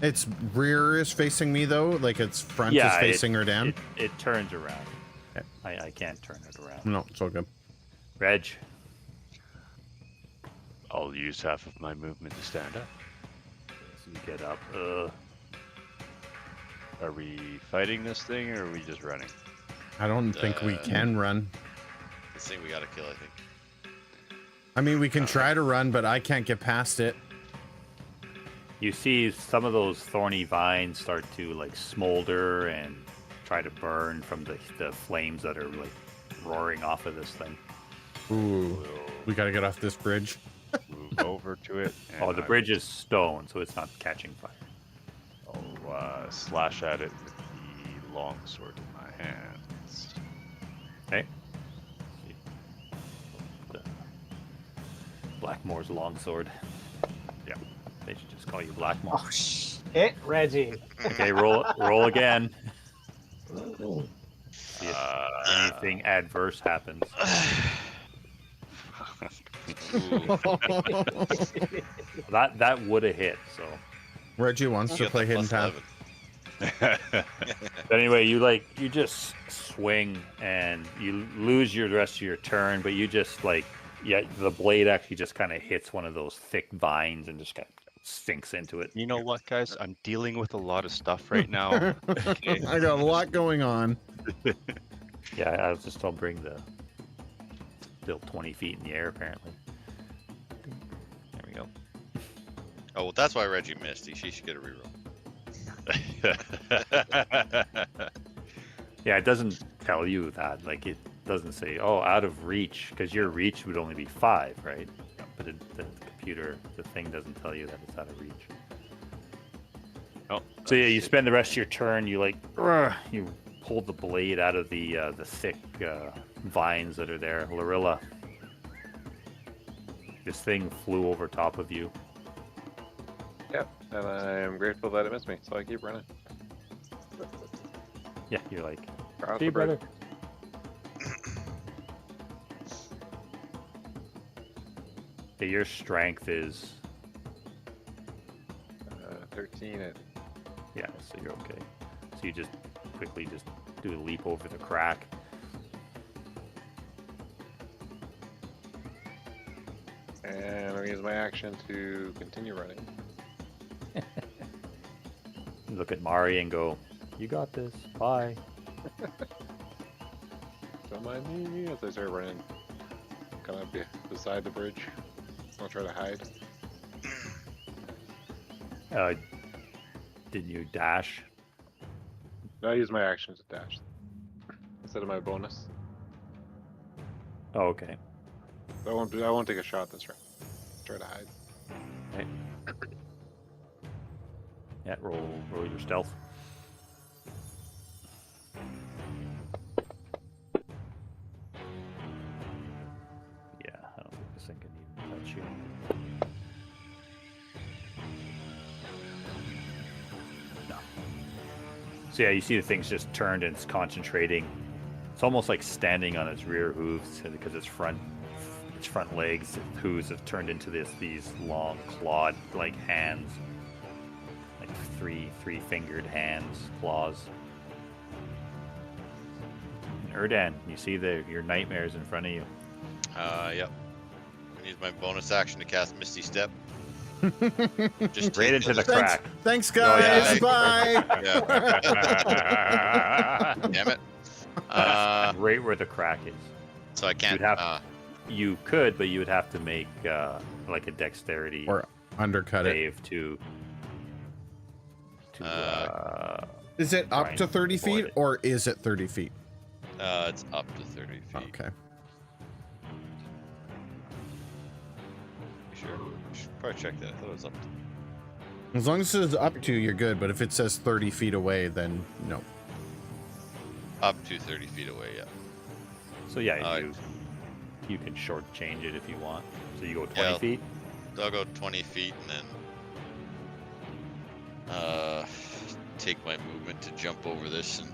Its rear is facing me though, like its front is facing her down. It turns around. Okay. I can't turn it around. No, it's all good. Reg, I'll use half of my movement to stand up. so you get up. Are we fighting this thing or are we just running? I don't think we can run. This thing we gotta kill, I think. I mean, we can try to run, but I can't get past it. You see some of those thorny vines start to like smolder and try to burn from the flames that are like roaring off of this thing. Ooh, we gotta get off this bridge. Move over to it. Oh, the bridge is stone, so it's not catching fire. I'll slash at it with the long sword in my hands. Okay. The Blackmore's longsword. Yeah. They should just call you Blackmore. Oh shit, Reggie. Okay, roll again. See if anything adverse happens. That would have hit. So Reggie wants to play Hidden Path. but anyway, you just swing and you lose the rest of your turn, but you just the blade actually just kind of hits one of those thick vines and just kind of sinks into it. You know what, guys? I'm dealing with a lot of stuff right now. Okay. I got a lot going on. Yeah, I was just told bring the still 20 feet in the air apparently. There we go. Oh, well, that's why Reggie missed. She should get a reroll. Yeah, it doesn't tell you that. Like, it doesn't say, oh, out of reach, because your reach would only be 5, right? But the computer, the thing doesn't tell you that it's out of reach. Oh, so yeah, you spend the rest of your turn, you you pull the blade out of the thick vines that are there. Lorilla, this thing flew over top of you. Yep, and I'm grateful that it missed me, so I keep running. Yeah, you're like, Across hey, the bridge. brother. Okay, your strength is 13. yeah, so you're okay. So you just quickly just do a leap over the crack. And I'm going to use my action to continue running. Look at Mari and go, you got this, bye. Don't mind me as I start running. Kind of beside the bridge. I'll try to hide. Didn't you dash? No, I use my action to dash instead of my bonus. Oh, okay. I won't take a shot this round. Try to hide. Okay. Yeah, roll your stealth. Yeah, I don't think this thing can even touch you. No. So yeah, you see the thing's just turned and it's concentrating. It's almost like standing on its rear hooves because its front legs, its hooves have turned into these long clawed like hands. Like three-fingered hands, claws. And Erdan, you see your nightmares in front of you. Yep. I use my bonus action to cast Misty Step. Just Right into the crack. Thanks, guys. yeah. Bye. Yeah. Damn it. Right where the crack is. So I can't. You could, but you would have to make like a dexterity Or undercut it. save to. Is it up trying to to 30 avoid feet it. or is it 30 feet? It's up to 30 feet. Okay. Sure. We should probably check that. I thought it was up to. As long as it's up to, you're good. But if it says 30 feet away, then no. Up to 30 feet away, yeah. So yeah, you can shortchange it if you want. So you go 20 Yeah. feet. I'll go 20 feet and then take my movement to jump over this and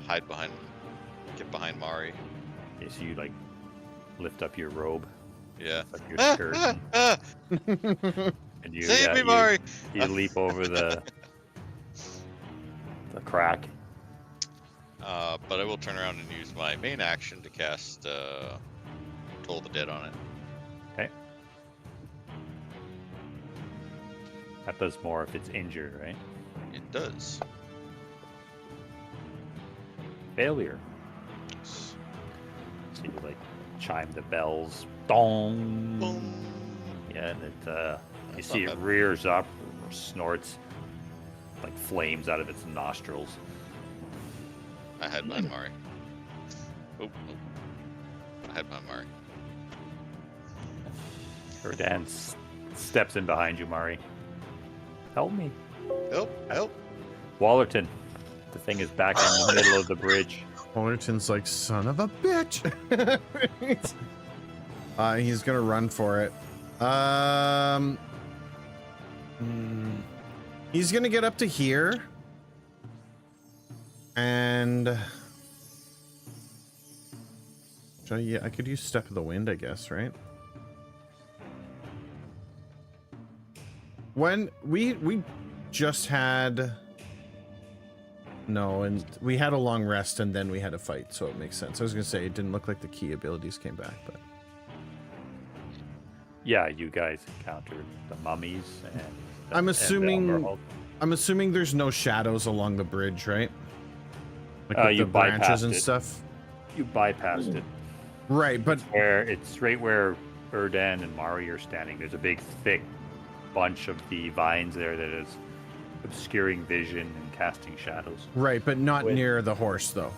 get behind Mari. Okay, so you like lift up your robe. Yeah. Like your skirt. And you, Save me, Mari! You leap over the crack. But I will turn around and use my main action to cast Toll the Dead on it. Okay. That does more if it's injured, right? It does. Failure. Yes. So you like chime the bells. Dong. Boom. Yeah, and it you That's see not it bad. rears up, or snorts like flames out of its nostrils. I had mine, Mari. Oh, I had mine, Mari. Erdan steps in behind you, Mari. Help me. Help! Wallerton. The thing is back in the middle of the bridge. Fullerton's like, son of a bitch. He's gonna run for it. He's gonna get up to here. And yeah, I could use Step of the Wind, I guess, right? When we just had and we had a long rest and then we had a fight, so it makes sense. I was gonna say it didn't look like the key abilities came back, but Yeah, you guys encountered the mummies and I'm assuming and there's no shadows along the bridge, right? Like with you the branches bypassed and it. stuff. you bypassed it. Right, but It's right where Erdan and Mari are standing. There's a big, thick bunch of the vines there that is obscuring vision and casting shadows. right, but not With- near the horse though.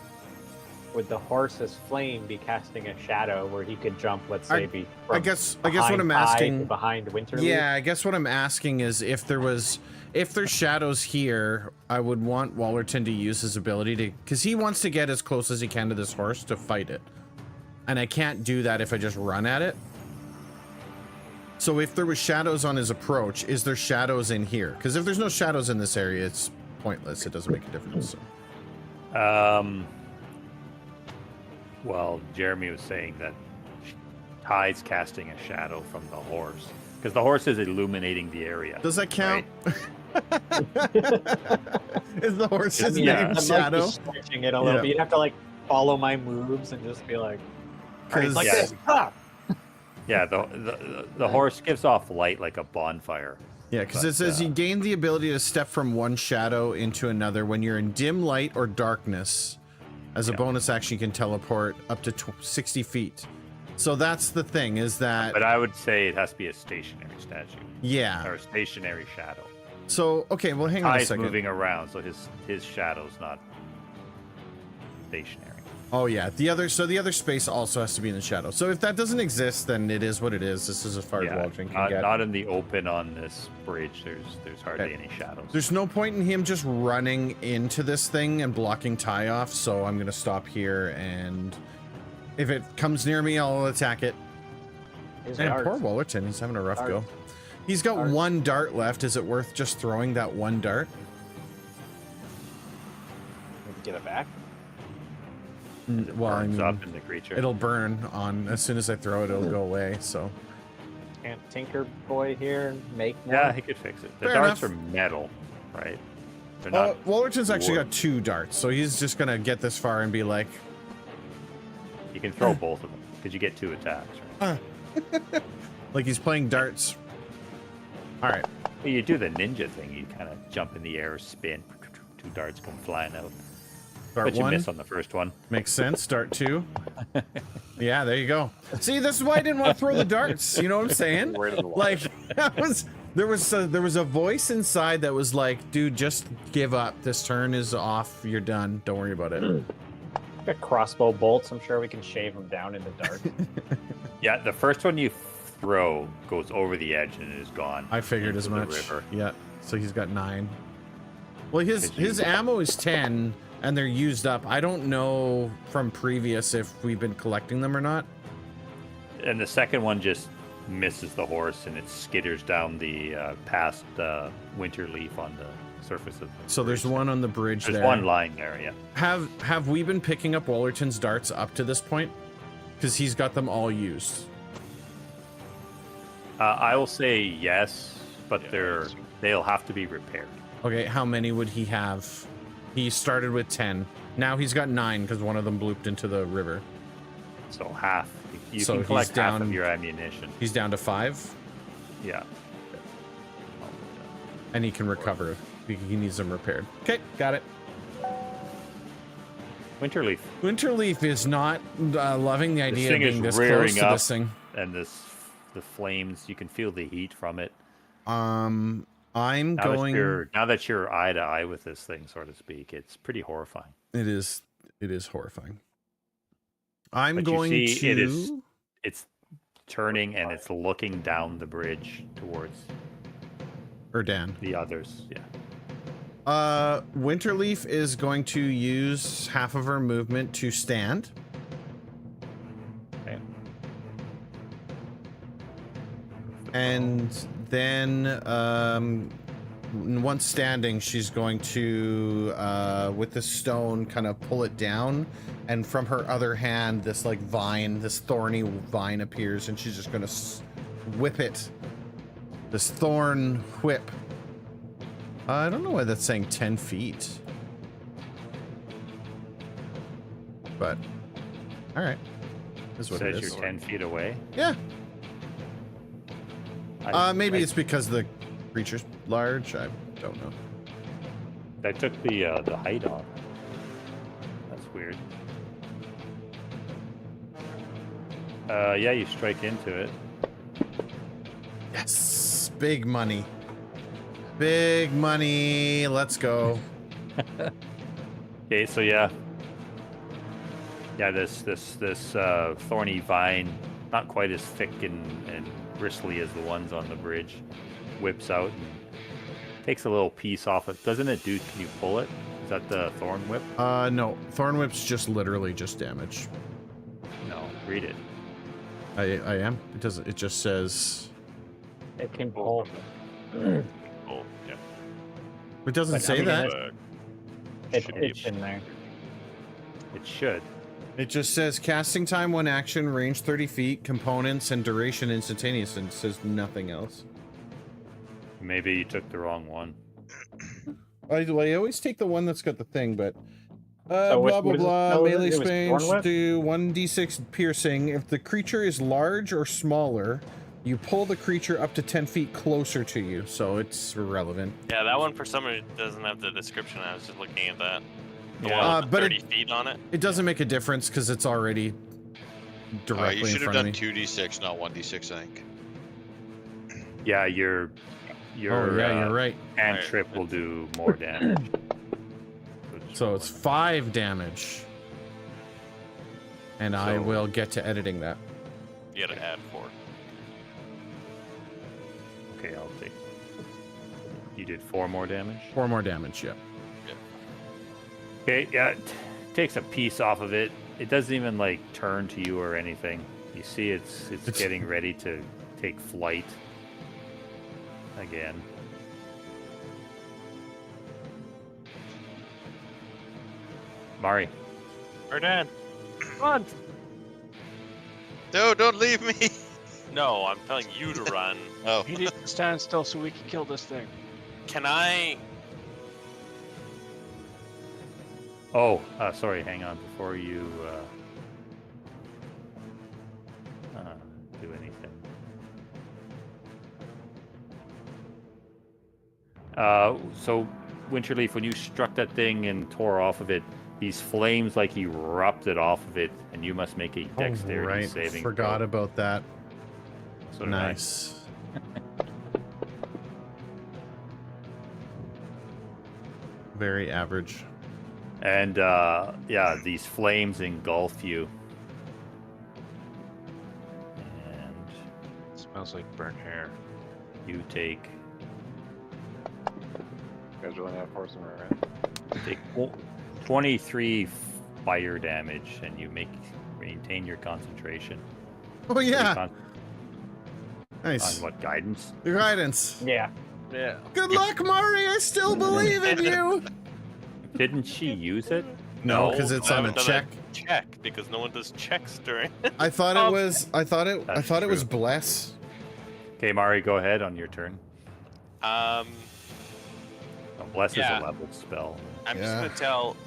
Would the horse's flame be casting a shadow where he could jump, let's say, I guess what I'm behind asking. behind Winterleaf? Yeah, I guess what I'm asking is if there's shadows here, I would want Wallerton to use his ability to, because he wants to get as close as he can to this horse to fight it, and I can't do that if I just run at it. So if there was shadows on his approach, is there shadows in here? Because if there's no shadows in this area, it's pointless. It doesn't make a difference. So. Well, Jeremy was saying that Ty's casting a shadow from the horse because the horse is illuminating the area. Does that count? Is the horse's Yeah. name I'm Shadow? like stretching it a little Yeah. bit. You'd have to like follow my moves and just be like, all right, 'Cause- like Yeah. this. Ah! Yeah, the horse gives off light like a bonfire. Yeah, because But, it says you gain the ability to step from one shadow into another when you're in dim light or darkness. As a bonus action, you can teleport up to 60 feet. So that's the thing, is that... But I would say it has to be a stationary statue Yeah. or a stationary shadow. So, okay, well, hang on a Ty's second. moving around, so his shadow's not stationary. Oh, yeah. The other space also has to be in the shadow. So if that doesn't exist, then it is what it is. This is as far as Waldron can get. Not in the open on this bridge. There's hardly any shadows. There's no point in him just running into this thing and blocking Ty off, so I'm going to stop here, and if it comes near me, I'll attack it. Here's And darts. poor Wallerton, he's having a rough go. Darts. He's got Darts. one dart left. Is it worth just throwing that one dart? Get it back. Well, I Burns mean, up in the creature. it'll burn on as soon as I throw it. It'll go away. So Can't Tinker Boy here make one? Yeah, he could fix it. The Fair darts enough. are metal, right? They're not. Wallerton's actually wood. got two darts, so he's just gonna get this far and be like, You can throw both of them because you get 2 attacks. Right? like he's playing darts. All right. Well, you do the ninja thing. You kind of jump in the air, spin. 2 darts come flying out. Dart But you one miss on the first one. makes sense. Dart two. Yeah, there you go. See, this is why I didn't want to throw the darts. You know what I'm saying? Where did the Like there was a voice inside that was like, dude, just give up. This turn is off. You're done. Don't worry about it. Got crossbow bolts. I'm sure we can shave them down into darts. Yeah, the first one you throw goes over the edge and it is gone. I figured as into the much. river. Yeah. So he's got 9. Well, his Did you- ammo is 10 and they're used up. I don't know from previous if we've been collecting them or not. And the second one just misses the horse and it skitters down the past winter leaf on the surface of the So there's bridge. one on the bridge There's there. one lying there, yeah. Have we been picking up Wallerton's darts up to this point? Because he's got them all used. I will say yes, but Yeah, they'll have to be repaired. Okay, how many would he have? He started with 10. Now he's got 9 because one of them blooped into the river. So half. You So can he's collect half down- of your ammunition. He's down to 5, Yeah. and he can recover. He needs them repaired. Okay, got it. Winterleaf. Winterleaf is not loving the idea of thing is being this rearing close to up. this thing. And the flames, you can feel the heat from it. I'm Now going. that you're eye to eye with this thing, so to speak, it's pretty horrifying. It is horrifying. I'm But you going see, to. it's turning and it's looking down the bridge towards Or Dan. the others. Yeah. Winterleaf is going to use half of her movement to stand. Okay. And then, once standing, she's going to, with the stone, kind of pull it down. And from her other hand, this like vine, this thorny vine appears, and she's just going to whip it. This thorn whip. I don't know why that's saying 10 feet. But, all right. That's what it Says is. you're 10 feet away. Yeah. Maybe I- it's because the creature's large. I don't know. I took the height off. That's weird. Yeah, you strike into it. Yes, big money. Big money. Let's go. Okay, so yeah, this thorny vine, not quite as thick and bristly as the ones on the bridge, whips out and takes a little piece off it. Doesn't it do? Can you pull it? Is that the thorn whip? No, thorn whip's just literally just damage. No, read it. I am. It doesn't. It just says. It can pull. Oh, yeah. It doesn't But, I say mean, that. It's in there. It should. It just says casting time 1 action, range 30 feet, components, and duration instantaneous, and it says nothing else. Maybe you took the wrong one. I always take the one that's got the thing, but So blah what blah is it? blah. Oh, Melee it was range Thornwhip? do 1d6 piercing. If the creature is large or smaller, you pull the creature up to 10 feet closer to you, so it's irrelevant. Yeah, that one for some reason doesn't have the description. I was just looking at that. The Yeah. one with the But 30 feet on it. It doesn't make a difference because it's already directly you in should have front of done me. 2d6, not 1d6, I think. Yeah, your Oh yeah, you're right. hand Right. trip will do more damage. So it's 5 damage, and I So- will get to editing that. You gotta add 4. Okay, I'll take. You did 4 more damage. 4 more damage. Yeah. Okay, yeah, it takes a piece off of it. It doesn't even like turn to you or anything. You see, it's getting ready to take flight again. Mari, Or Dad. Run! No, don't leave me! No, I'm telling you to run. Oh, He needs to stand still so we can kill this thing. Can I? oh, sorry, hang on before you do anything. So Winterleaf, when you struck that thing and tore off of it, these flames like erupted off of it, and you must make a dexterity right. saving Forgot throw. about that. So did I. Nice. Very average. And yeah, these flames engulf you. And Smells like burnt hair. you take You guys really have horse in right? 23 fire damage, and you maintain your concentration. Oh yeah. On Nice. what, guidance? Your guidance. Yeah. Yeah. Good luck, Mari. I still believe in you. Didn't she use it? No, because it's I on a haven't done check. Check because no one does checks during. I thought it Um, was. I thought it That's was true. bless. Okay, Mari, go ahead on your turn. Um, Oh, Bless is Yeah. a level spell. I'm just Yeah. gonna tell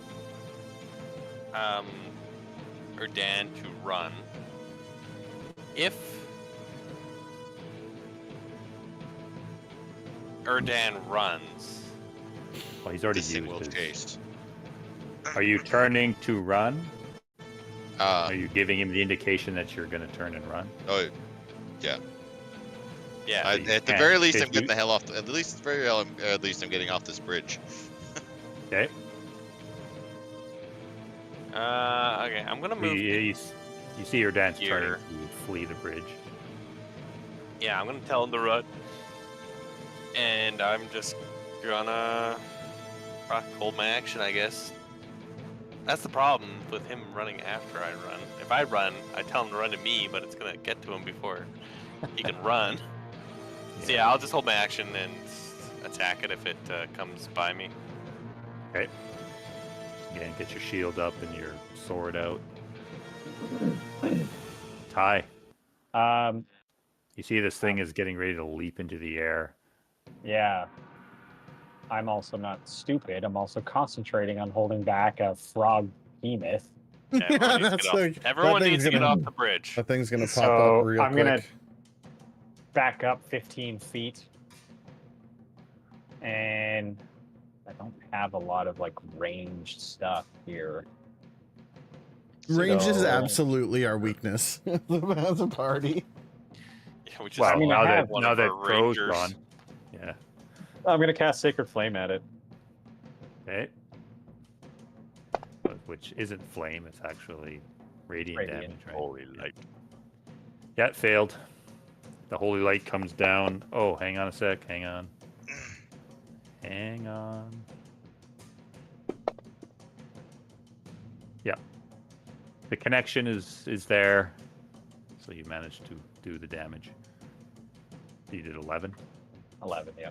Erdan to run. If Erdan runs, Well, he's already This thing will used his. chase. Are you turning to run? Uh, Are you giving him the indication that you're going to turn and run? oh, yeah. yeah. I, you at the can't, very least, because I'm getting you- the hell off. At least, at least, I'm getting off this bridge. Okay. Okay, I'm gonna You, move. you see your dance Here. turning to flee the bridge. Yeah, I'm gonna tell him to run, and I'm just gonna hold my action, I guess. That's the problem with him running after I run. If I run, I tell him to run to me, but it's gonna get to him before he can run. So yeah, I'll just hold my action and attack it if it comes by me. Okay. Again, get your shield up and your sword out. Ty, you see this thing is getting ready to leap into the air. Yeah. I'm also not stupid. I'm also concentrating on holding back a frog behemoth. Everyone needs to that's get off, like everyone that needs to thing's get gonna- off the bridge. That thing's gonna pop So up real I'm quick. gonna back up 15 feet. And I don't have a lot of like ranged stuff here. Range is So- absolutely our weakness as a party. Yeah, we just Well, I mean, I now have that one now of that our Crow's rangers. gone. Yeah. I'm gonna cast Sacred Flame at it. Okay. Which isn't flame, it's actually radiant Radiant. damage, right? Holy light. Yeah, it failed. The holy light comes down. Oh, hang on a sec. Hang on. Hang on. Yeah. The connection is there. So you managed to do the damage. You did 11? 11, yeah.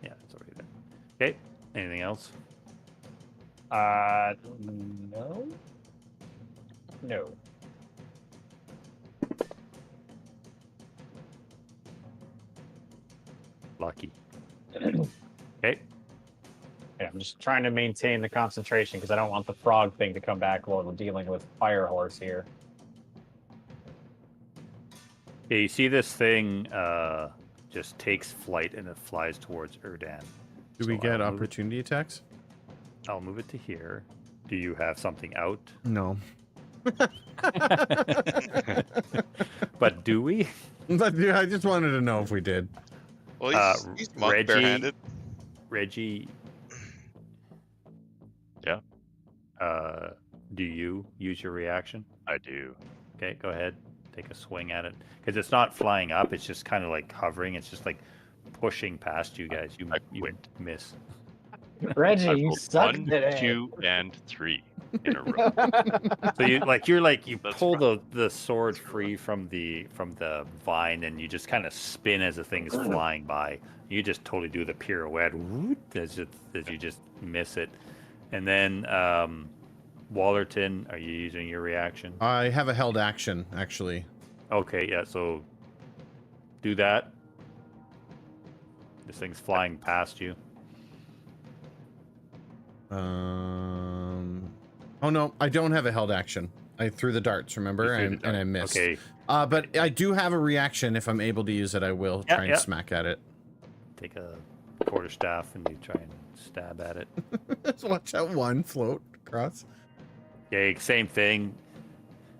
Yeah, it's already there. Okay. Anything else? No. No. Lucky. Okay. Yeah, I'm just trying to maintain the concentration because I don't want the frog thing to come back while we're dealing with Fire Horse here. Yeah, you see this thing just takes flight and it flies towards Erdan. Do we So get I'll move it- opportunity attacks? I'll move it to here. Do you have something out? No. But do we? But yeah, I just wanted to know if we did. Well, he's monk Reggie- barehanded. Reggie. Yeah. Do you use your reaction? I do. Okay, go ahead. Take a swing at it. Because it's not flying up, it's just kind of like hovering. It's just like pushing past you guys. You quit. miss. Reggie, I've you rolled suck 1, today. 2, and 3 in a row. So you That's pull the sword free from the vine and you just kind of spin as the thing's flying by. You just totally do the pirouette as you just miss it. And then Wallerton, are you using your reaction? I have a held action, actually. Okay, yeah, so do that. This thing's flying past you. Oh no, I don't have a held action. I threw the darts, remember? You threw And, the and I dart. missed. Okay, But I do have a reaction. If I'm able to use it, I will Yeah, try and yeah. smack at it. take a quarterstaff and you try and stab at it. Just watch out one float across. Okay, same thing.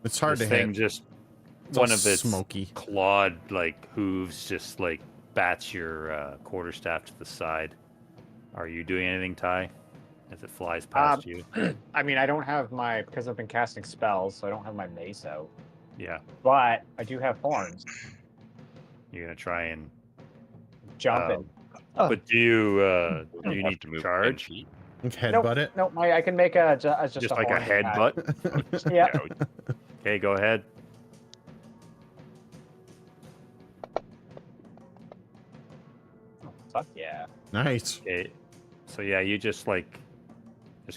It's hard This to thing hit. just It's one all of its smoky. clawed like hooves just like bats your quarterstaff to the side. Are you doing anything, Ty? As it flies past you? I mean, I don't have my, because I've been casting spells, so I don't have my mace out. Yeah, But I do have horns. you're gonna try and. Jumping. But do you You'll need have to move 10 charge? feet. Headbutt it. Nope, I can make a just Just like a horn attack. headbutt? Yeah. Okay, go ahead. Fuck yeah. Nice. Okay, so yeah, you just like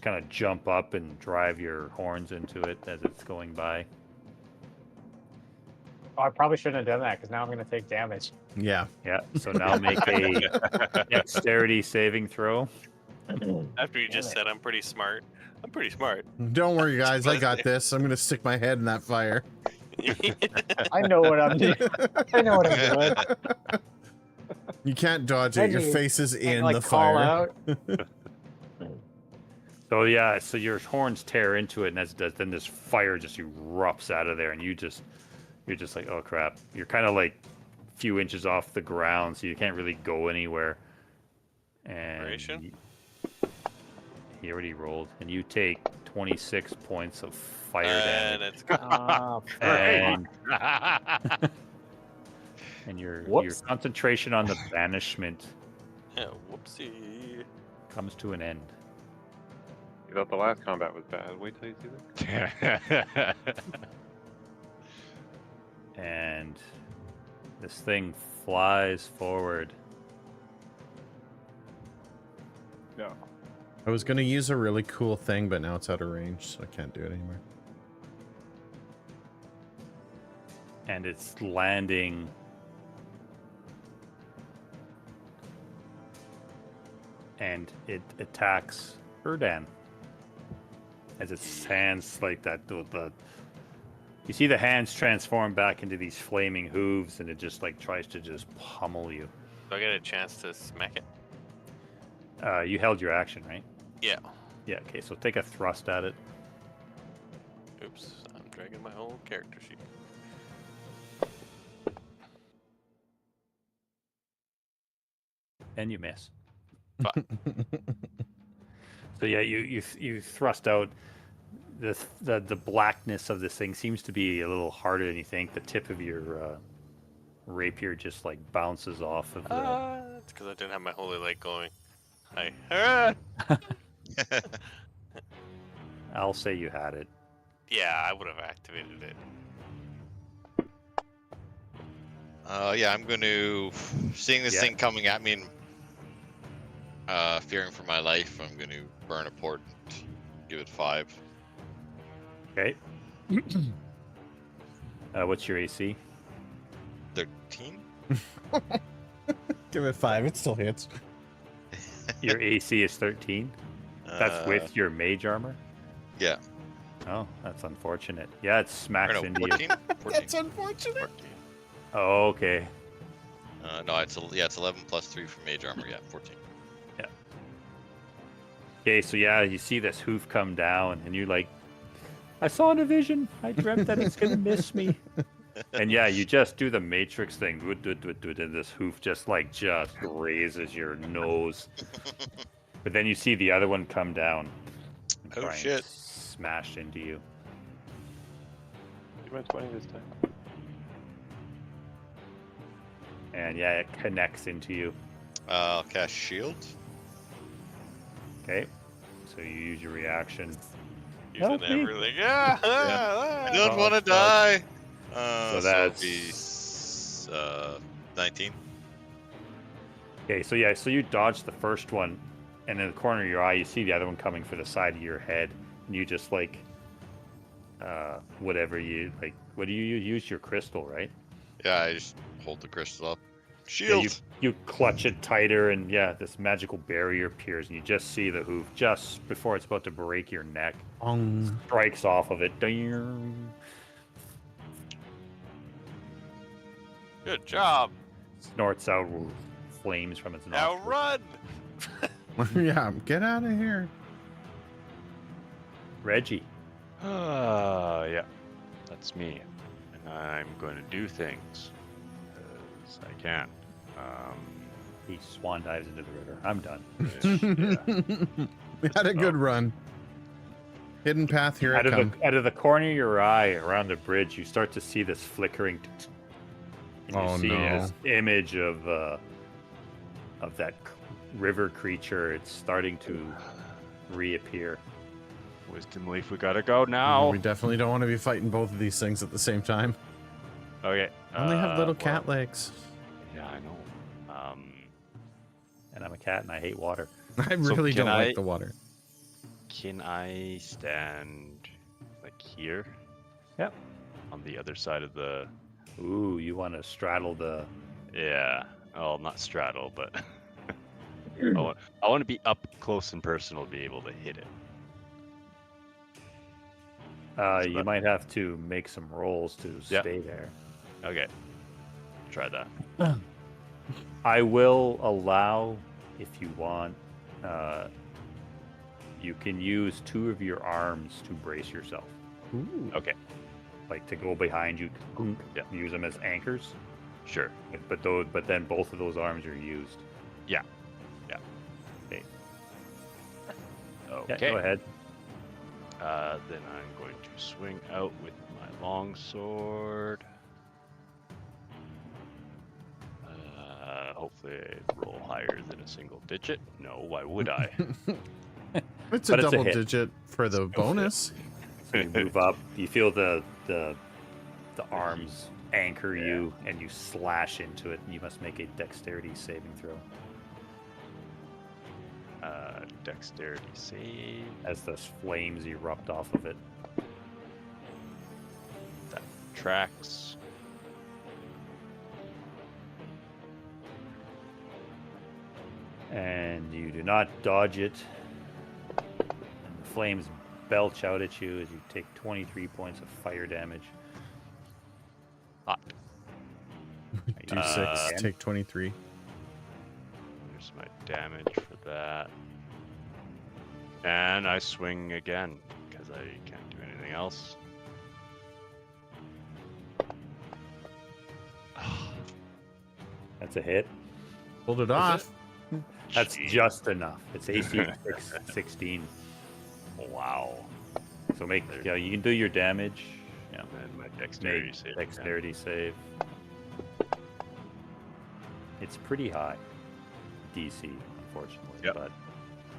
kind of jump up and drive your horns into it as it's going by. Oh, I probably shouldn't have done that because now I'm going to take damage. Yeah. Yeah. So now make a dexterity saving throw. After you Damn just it. said I'm pretty smart. I'm pretty smart. Don't worry, guys. I got Surprising. this. I'm going to stick my head in that fire. I know what I'm doing. I know what I'm doing. You can't dodge it. Your Imagine you face is can't, in like, the call fire. out. So yeah, so your horns tear into it, and as it does, then this fire just erupts out of there, and you're just like, oh crap. You're kind of like a few inches off the ground, so you can't really go anywhere. And Duration? he already rolled, and you take 26 points of fire And damage. it's And, and your Whoops. concentration on the banishment yeah, whoopsie. comes to an end. You thought the last combat was bad. Wait till you see this. And this thing flies forward. No. I was going to use a really cool thing, but now it's out of range, so I can't do it anymore. And it's landing and it attacks Erdan as its hands like that. You see the hands transform back into these flaming hooves, and it just like tries to just pummel you. Do I get a chance to smack it? You held your action, right? Yeah. Yeah. Okay. So take a thrust at it. Oops, I'm dragging my whole character sheet. And you miss. Fuck. So yeah, you thrust out. The blackness of this thing seems to be a little harder than you think. The tip of your rapier just like bounces off of the. It's because I didn't have my holy light going. I. I'll say you had it. Yeah, I would have activated it. Yeah, I'm going to, seeing this Yeah. thing coming at me and fearing for my life, I'm going to burn a portent, give it 5. Okay. What's your AC? 13? Give it 5. It still hits. Your AC is 13. That's with your mage armor. Yeah. Oh, that's unfortunate. Yeah, it Or smacks no, into 14? you. 14. That's unfortunate. 14. Oh, okay. No, it's 11 plus 3 for mage armor. Yeah, 14. Okay, so yeah, you see this hoof come down, and you're like, I saw in a vision. I dreamt that it's gonna miss me. And yeah, you just do the Matrix thing, and this hoof just grazes your nose. But then you see the other one come down. and Oh, try and shit. Smash into you. You went 20 this time. And yeah, it connects into you. I'll cast shield. Okay, so you use your reaction. Using Help me. everything. Yeah. I don't Oh, want to fuck. die. So So that's- it'll be 19. Okay, so yeah, so you dodge the first one, and in the corner of your eye, you see the other one coming for the side of your head, and you just whatever you like. What do you use? Your crystal, right? Yeah, I just hold the crystal up. Yeah, Shield. you clutch it tighter, and yeah, this magical barrier appears, and you just see the hoof just before it's about to break your neck. Strikes off of it. Ding. Good job. Snorts out flames from its Now nostrils. run. Yeah, get out of here. Reggie. Yeah, that's me. And I'm going to do things as I can. He swan dives into the river. I'm done. Yeah. We had a good run. Hidden path, here Out I come. of the corner of your eye, around the bridge, you start to see this flickering. And you Oh, see no. this image of that river creature. It's starting to reappear. Wisdom leaf, we gotta go now. We definitely don't want to be fighting both of these things at the same time. Okay. I only have little well, cat legs. Yeah, I know. And I'm a cat, and I hate water. I really can don't I- like the water. Can I stand like here? Yep. On the other side of the Ooh, you want to straddle the... Yeah. Well, not straddle, but I want to be up close and personal to be able to hit it. You might have to make some rolls to Yep. stay there. Okay. Try that. I will allow, if you want, you can use 2 of your arms to brace yourself. Ooh. Okay. Like to go behind you, Yeah. use them as anchors. Sure. But then both of those arms are used. Yeah. Okay. Okay. Yeah, go ahead. Then I'm going to swing out with my longsword. Hopefully I roll higher than a single digit. No, why would I? It's But a it's a double hit. digit for the bonus. So you move up. You feel the arms anchor you, and you slash into it. And you must make a dexterity saving throw Dexterity save. as the flames erupt off of it. That tracks. And you do not dodge it. And the flames belch out at you as you take 23 points of fire damage. Hot. Do 6, again? take 23. There's my damage for that. And I swing again because I can't do anything else. That's a hit. Hold it off. That's Jeez. just enough. It's AC 16. Wow. So you can do your damage. Yeah. And my dexterity Make save. dexterity save. It's pretty high DC, unfortunately, Yep. but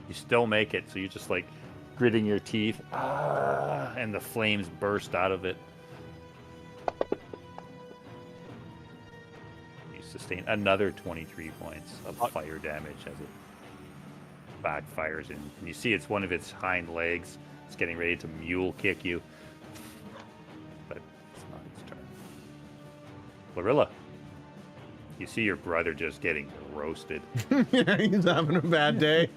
you still make it. So you're just like gritting your teeth, and the flames burst out of it. You sustain another 23 points of fire damage as it backfires, and you see it's one of its hind legs. It's getting ready to mule kick you, but it's not its turn. Lorilla, you see your brother just getting roasted. He's having a bad day.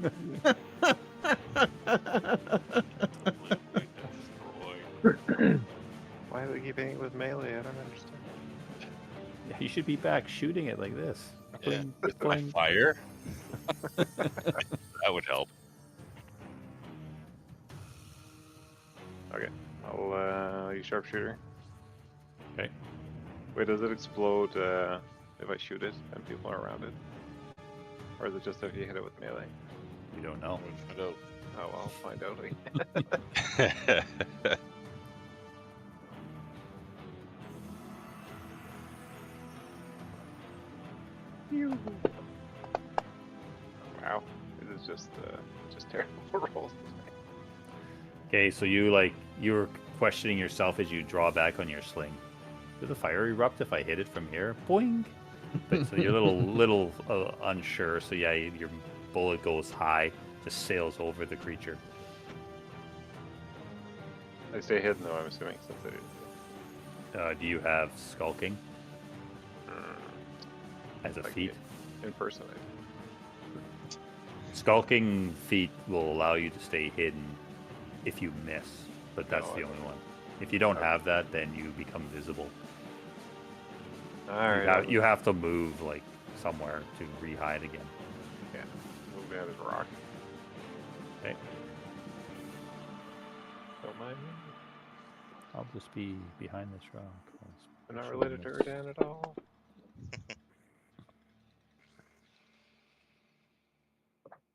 Why do they keep hitting it with melee? I don't understand. Yeah, you should be back shooting it like this. Yeah. With My fire? That would help. Okay, I'll use sharpshooter. Okay. Wait, does it explode if I shoot it and people are around it? Or is it just if you hit it with melee? You don't know. Find out. Oh, well, I'll find out. Wow, this is just terrible rolls. Okay, so you're questioning yourself as you draw back on your sling. Does the fire erupt if I hit it from here? Boing! But so you're a little unsure. So yeah, your bullet goes high, just sails over the creature. I stay hidden though, I'm assuming, since it Do you have skulking as a like feat? impersonate. Skulking feat will allow you to stay hidden if you miss, but that's Oh, the okay. only one. If you don't have that, then you become visible. Alright, You have to move like somewhere to re-hide again. yeah. Move behind this rock. Okay, Don't mind me. I'll just be behind this rock. I'm not related to Erdan at all.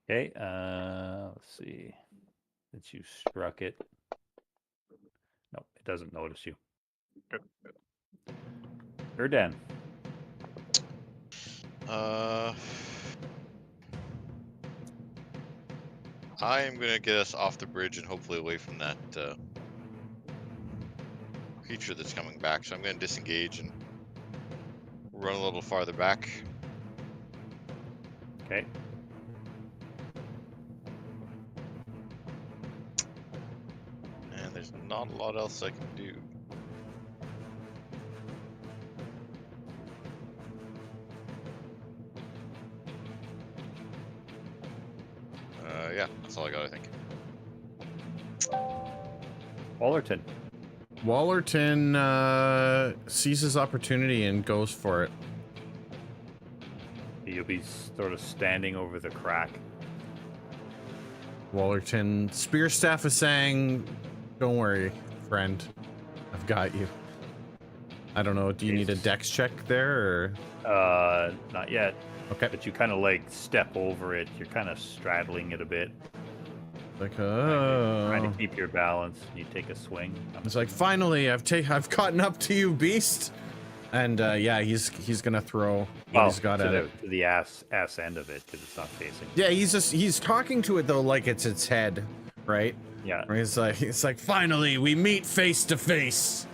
Okay, let's see. Since you struck it. No, it doesn't notice you. Good. Erdan. I am gonna get us off the bridge and hopefully away from that creature that's coming back. So I'm gonna disengage and run a little farther back. Okay. And there's not a lot else I can do. That's all I got, I think. Wallerton. Wallerton seizes opportunity and goes for it. You'll be sort of standing over the crack. Wallerton, Spearstaff is saying, "Don't worry, friend. I've got you." I don't know. Do you need a dex check there, or? Not yet. Okay. But you kind of like step over it. You're kind of straddling it a bit. Like, Trying to keep your balance. You take a swing. It's like, finally, I've gotten up to you, beast. And yeah, he's gonna throw what he's got at it. To the ass end of it, because it's not facing. Yeah, he's talking to it though like it's its head, right? Yeah. Where he's like, finally, we meet face to face.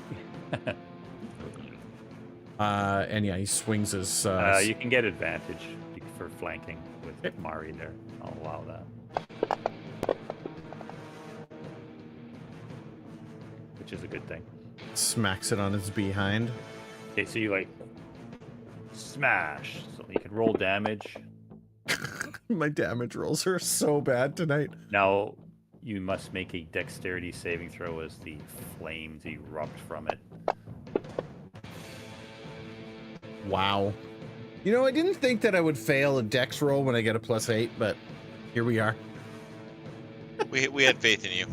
And yeah, he swings his. You can get advantage for flanking with Mari there. I'll allow that. Which is a good thing. Smacks it on its behind. Okay, so you like smash. So you can roll damage. My damage rolls are so bad tonight. Now you must make a dexterity saving throw as the flames erupt from it. Wow. You know, I didn't think that I would fail a dex roll when I get a +8, but here we are. We had faith in you.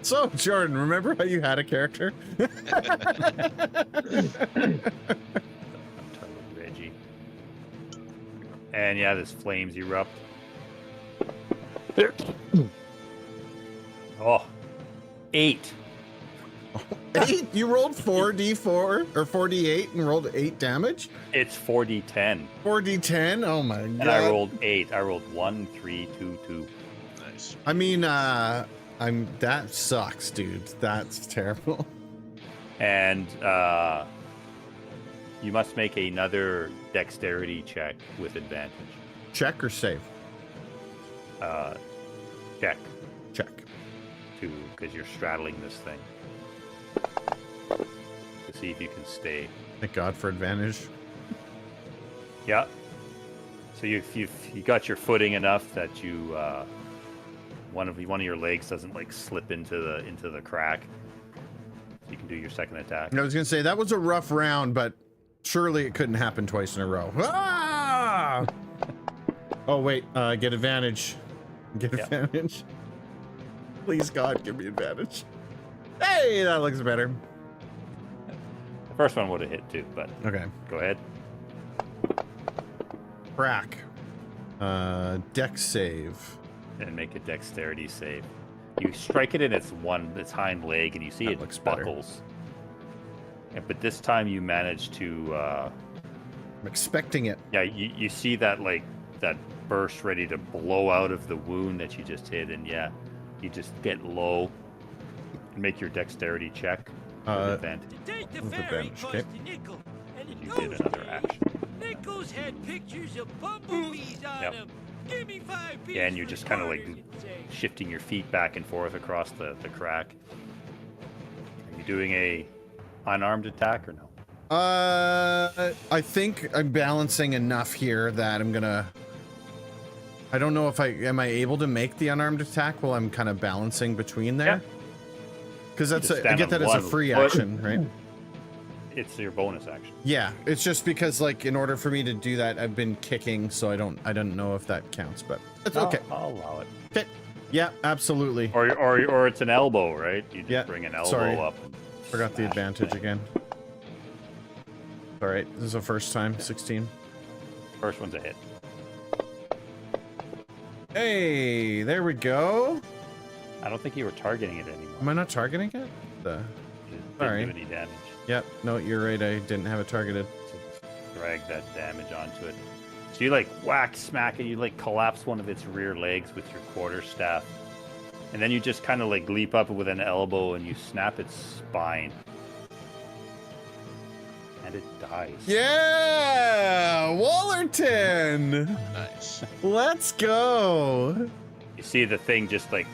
So, Jordan, remember how you had a character? Reggie. And yeah, this flames erupt. Oh, 8. 8? You rolled 4d4 or 4d8 and rolled 8 damage? It's 4d10. 4d10? Oh my god. And I rolled 8. I rolled 1, 3, 2, 2. Nice. I mean, that sucks, dude. That's terrible. And you must make another dexterity check with advantage. Check or save? Check. Check. Because you're straddling this thing. To see if you can stay. Thank God for advantage. Yeah. So you got your footing enough that you one of your legs doesn't like slip into the crack. You can do your second attack. I was gonna say that was a rough round, but surely it couldn't happen twice in a row. Ah! Oh wait, get advantage. Get advantage. Please God, give me advantage. Hey, that looks better. The first one would have hit too, but okay. Go ahead. Crack. Dex save. And make a dexterity save. You strike it in its hind leg, and you see That it buckles. Yeah, but this time you manage to. I'm expecting it. Yeah, you see that that burst ready to blow out of the wound that you just hit, and yeah, you just get low and make your dexterity check with advantage. To take the With ferry advantage, cost okay. a nickel, and it You goes did another to action. Nickels had pictures of bumblebees on Yep. them. Give me 5 pieces. Yeah, and you're just kind of like starters, it says. shifting your feet back and forth across the crack. Are you doing a unarmed attack or no? I think I'm balancing enough here that I'm gonna. I don't know if am I able to make the unarmed attack while I'm kind of balancing between there? Because that's just I stand get on that as a one free foot. action, right? It's your bonus action. Yeah, it's just because like in order for me to do that, I've been kicking, so I don't know if that counts, but it's okay. I'll allow it. Okay. Yeah, absolutely. Or it's an elbow, right? You just Yeah, bring an elbow sorry. up. And Forgot the smash advantage thing. again. All right, this is the first time. 16. First one's a hit. Hey, there we go. I don't think you were targeting it anymore. Am I not targeting it? The. You didn't Sorry. do any damage. Yep. No, you're right. I didn't have it targeted. So just drag that damage onto it. So you like whack, smack it. You like collapse one of its rear legs with your quarterstaff, and then you just kind of like leap up with an elbow and you snap its spine, and it dies. Yeah, Wallerton. Nice. Let's go. You see the thing just like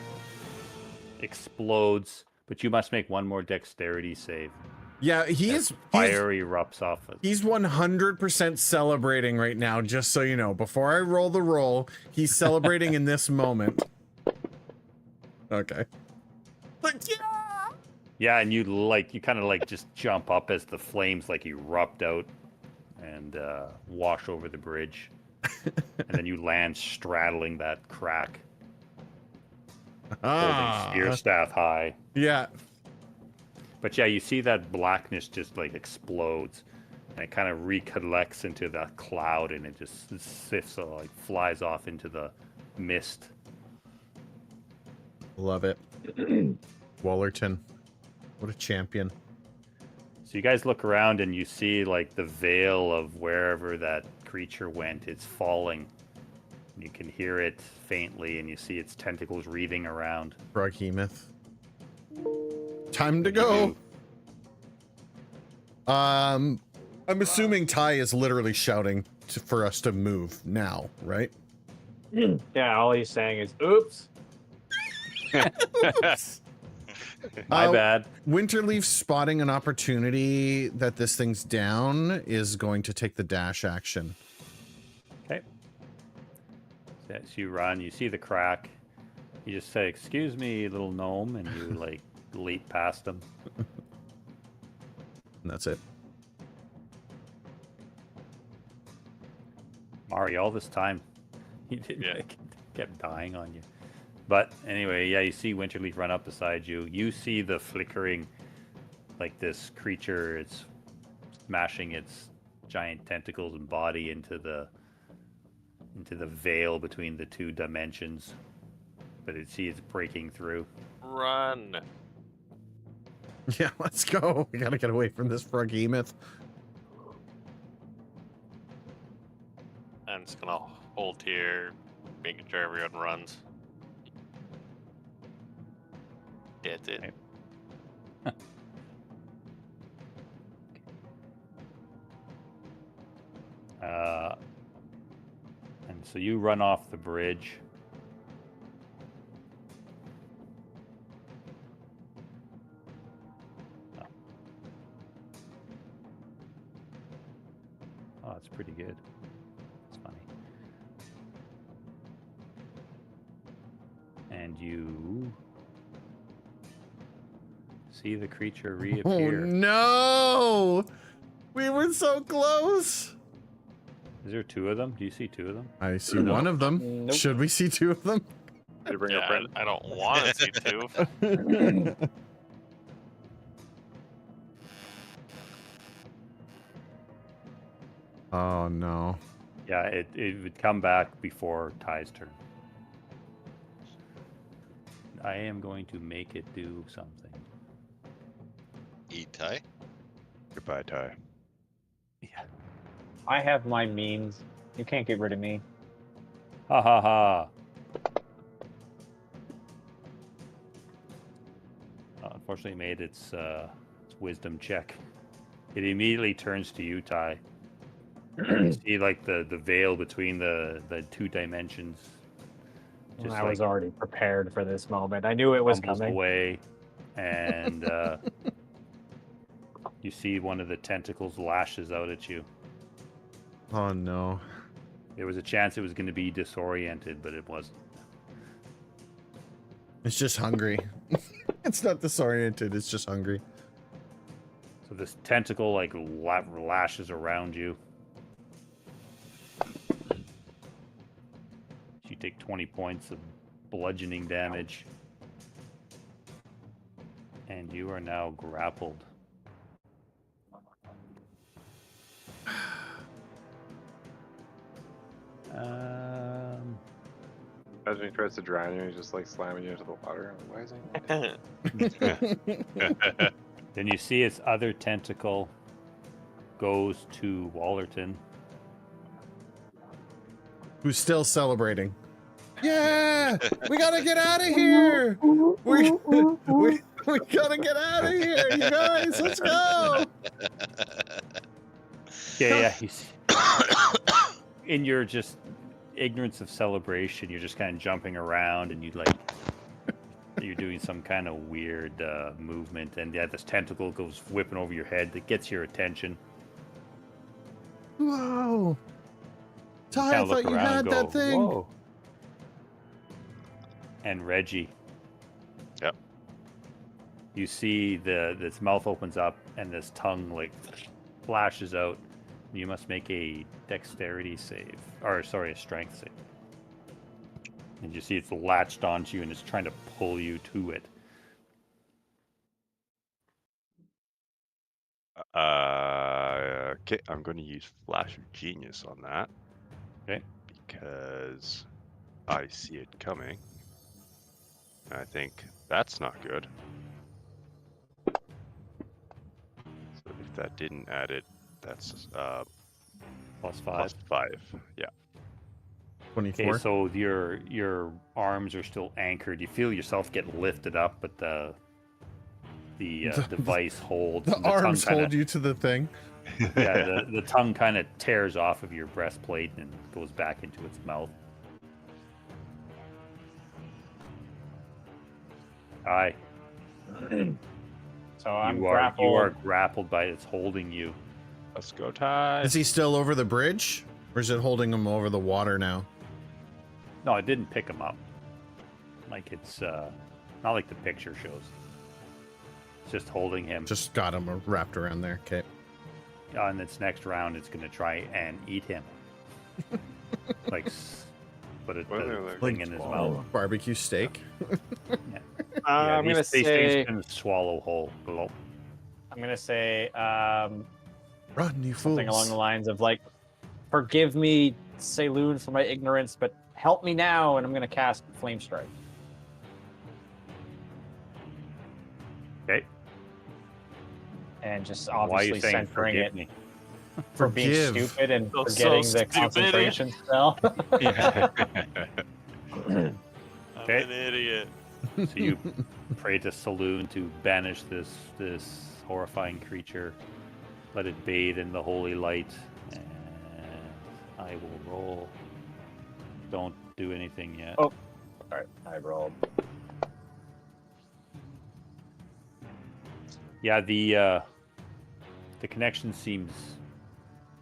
explodes, but you must make one more dexterity save. Yeah, he's fire erupts off it. He's 100% celebrating right now, just so you know. Before I roll the roll, he's celebrating in this moment. Okay. Like, yeah! Yeah, and you kind of like just jump up as the flames like erupt out and wash over the bridge. And then you land straddling that crack. Holding spear staff high. Yeah. But yeah, you see that blackness just like explodes, and it kind of recollects into that cloud, and it just sifts, like flies off into the mist. Love it. Wallerton, what a champion. So you guys look around and you see like the veil of wherever that creature went. It's falling. You can hear it faintly, and you see its tentacles wreathing around. Froghemoth. Time to go. I'm assuming Ty is literally shouting for us to move now, right? Yeah, all he's saying is, oops. My bad. Winterleaf, spotting an opportunity that this thing's down, is going to take the dash action. Okay. So as you run, you see the crack. You just say, "Excuse me, little gnome," and you like leap past him. And that's it. Mari, all this time, he didn't kept dying on you. But anyway, yeah, you see Winterleaf run up beside you. You see the flickering, like this creature. It's smashing its giant tentacles and body into the veil between the two dimensions. But you see it's breaking through. Run. Yeah, let's go. We gotta get away from this Froghemoth. I'm just gonna hold here, making sure everyone runs. That's it. And so you run off the bridge. Oh, that's pretty good. It's funny. And you see the creature reappear. Oh no! We were so close! Is there two of them? Do you see two of them? I see one of them. Nope. Should we see two of them? Did you bring Yeah, up Brandon? I don't want to see two. Oh no. Yeah, it would come back before Ty's turn. I am going to make it do something. Eat Ty. Goodbye, Ty. Yeah. I have my means. You can't get rid of me. Ha ha ha. Unfortunately, made its wisdom check. It immediately turns to you, Ty. You see, like the veil between the two dimensions. Just I was already prepared for this moment. I knew it was tumbles coming. away, and you see one of the tentacles lashes out at you. Oh no. There was a chance it was going to be disoriented, but it wasn't. It's just hungry. It's not disoriented, it's just hungry. So this tentacle like lashes around you. You take 20 points of bludgeoning damage. And you are now grappled. As he tries to drown you, he's just like slamming you into the water. Why is he? Then you see its other tentacle goes to Wallerton. Who's still celebrating. Yeah! We gotta get out of here! We gotta get out of here, you guys! Let's go! Yeah. In your just ignorance of celebration, you're just kind of jumping around, and you like You're doing some kind of weird movement, and yeah, this tentacle goes whipping over your head. That gets your attention. Whoa! Ty, Kinda I look thought you around had and that go, thing. "Whoa." And Reggie, Yep. you see this mouth opens up and this tongue like flashes out. You must make a dexterity save, or sorry, a strength save. And you see it's latched onto you and it's trying to pull you to it. Okay, I'm going to use Flash of Genius on that. Okay. Because I see it coming. I think that's not good. So if that didn't add it, that's +5. +5. Yeah. 24. Okay, so your arms are still anchored. You feel yourself get lifted up, but the device holds. The and the arms tongue hold you to the thing. Yeah, the tongue kind of tears off of your breastplate and goes back into its mouth. Aye. So I'm You grappled. are grappled by it's holding you. Let's go, Ty. Is he still over the bridge? Or is it holding him over the water now? No, it didn't pick him up. Like it's not like the picture shows. It's just holding him. Just got him wrapped around there. Okay. On its next round, it's gonna try and eat him. Put it Well, they're like- thing in his mouth. Barbecue steak. Yeah, I'm gonna these things say. can swallow whole. Below. I'm gonna say Run, you fools. something along the lines of like, "Forgive me, Saloon, for my ignorance, but help me now." And I'm gonna cast Flame Strike. Okay. And just Why are obviously you saying centering forgive it me? for being Forgive. stupid and So forgetting the stupid. concentration spell. I'm Okay. an idiot. So you pray to Saloon to banish this horrifying creature. Let it bathe in the holy light, and I will roll. Don't do anything yet. Oh. All right, I rolled. Yeah, the connection seems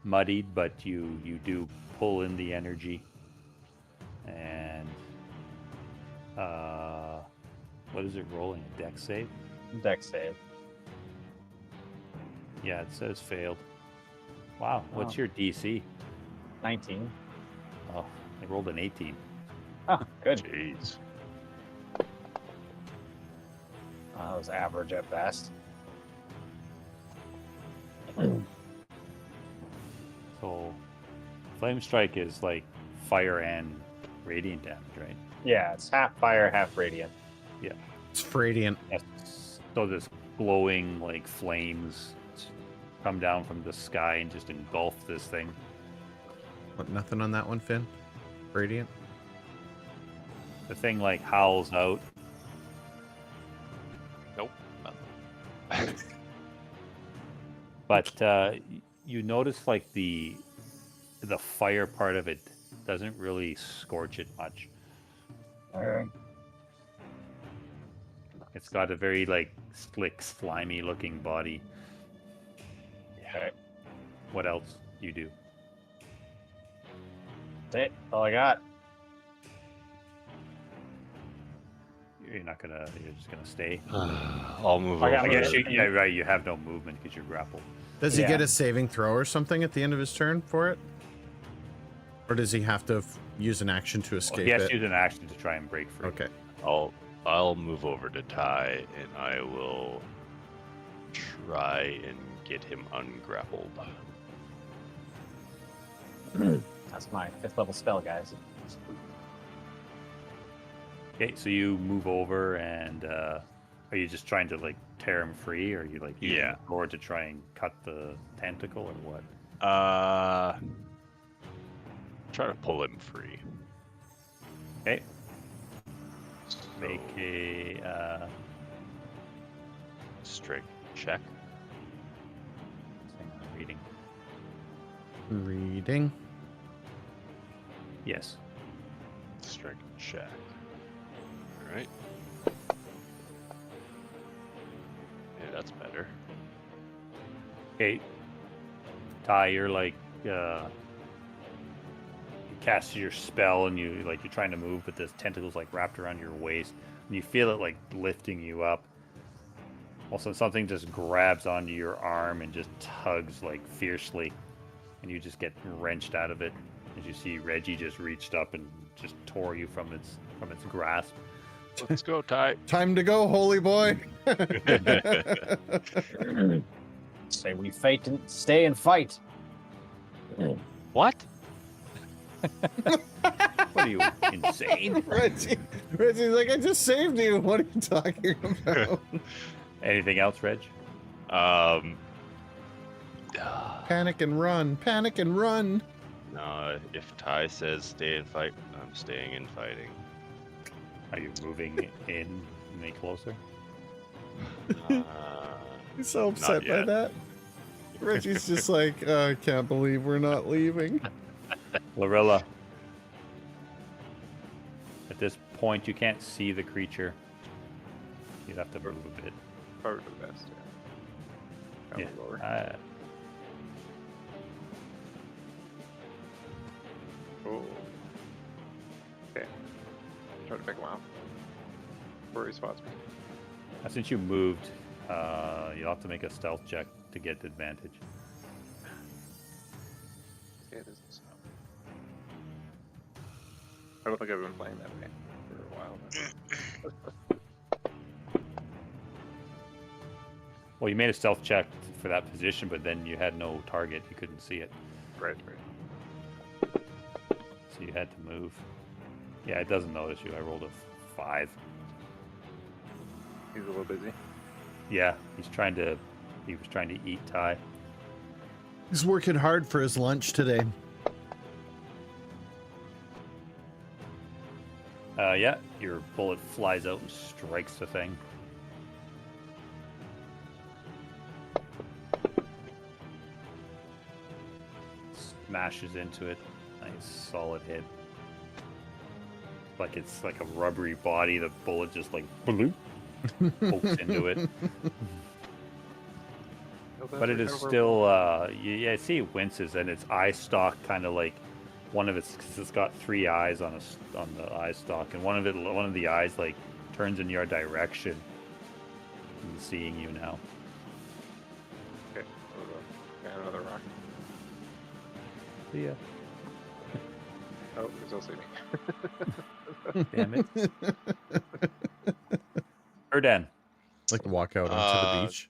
muddied, but you do pull in the energy, and what is it rolling? A dex save? Dex save. Yeah, it says failed. Wow, what's Oh. your DC? 19. Oh, I rolled an 18. Oh, good. Jeez. That was average at best. So, Flame Strike is like fire and radiant damage, right? Yeah, it's half fire, half radiant. It's radiant. Yes. So this glowing like flames come down from the sky and just engulf this thing. What, nothing on that one, Finn? Radiant? The thing like howls out. Nope. Nothing. But you notice like the fire part of it doesn't really scorch it much. It's got a very like slick, slimy looking body. Okay. What else you do? That's it. That's all I got. You're just gonna stay. I'll move I over. gotta I guess get yeah, right. You have no movement because you're grappled. Does he Yeah. get a saving throw or something at the end of his turn for it? Or does he have to use an action to escape He has it? to use an action to try and break free. Okay. I'll move over to Ty and I will try and get him ungrappled. That's my 5th level spell, guys. Okay, so you move over, and are you just trying to like tear him free, or are you like using Yeah. the sword to try and cut the tentacle, or what? Try to pull him free. Okay, So, make a strength check. hang on, reading. Reading. Yes. Strength check. All right. That's better. Okay. Ty, you're like you cast your spell and you're trying to move, but this tentacle's like wrapped around your waist, and you feel it like lifting you up. Also, something just grabs onto your arm and just tugs like fiercely, and you just get wrenched out of it as you see Reggie just reached up and just tore you from its grasp. Let's go, Ty. Time to go, holy boy. Say we fight and stay and fight. What? What are you, insane? Reggie's like, I just saved you. What are you talking about? Anything else, Reg? Panic and run. Panic and run. No, if Ty says stay and fight, I'm staying and fighting. Are you moving in any closer? He's so upset Not by yet. that. Reggie's just like, I can't believe we're not leaving. Lorilla. At this point, you can't see the creature. You'd have to move a bit. Probably for the best, yeah. Yeah. Lower. Oh. Okay. Try to pick him off. Where he spots me. Since you moved, you'll have to make a stealth check to get advantage. Yeah, it is the snow. I don't think I've been playing that way for a while now. Well, you made a stealth check for that position, but then you had no target. You couldn't see it. Right. So you had to move. Yeah, it doesn't notice you. I rolled a 5. He's a little busy. Yeah, he was trying to eat Ty. He's working hard for his lunch today. Yeah, your bullet flies out and strikes the thing. Smashes into it. Nice solid hit. Like it's like a rubbery body. The bullet just like bloop, pokes into it. But it is still, you see it winces, and its eye stalk kind of like it's got 3 eyes on the eye stalk, and one of the eyes like turns in your direction, and seeing you now. Okay, and another rock. See ya. Oh, he's still see me. Damn it. Erdan. Like to walk out onto the beach.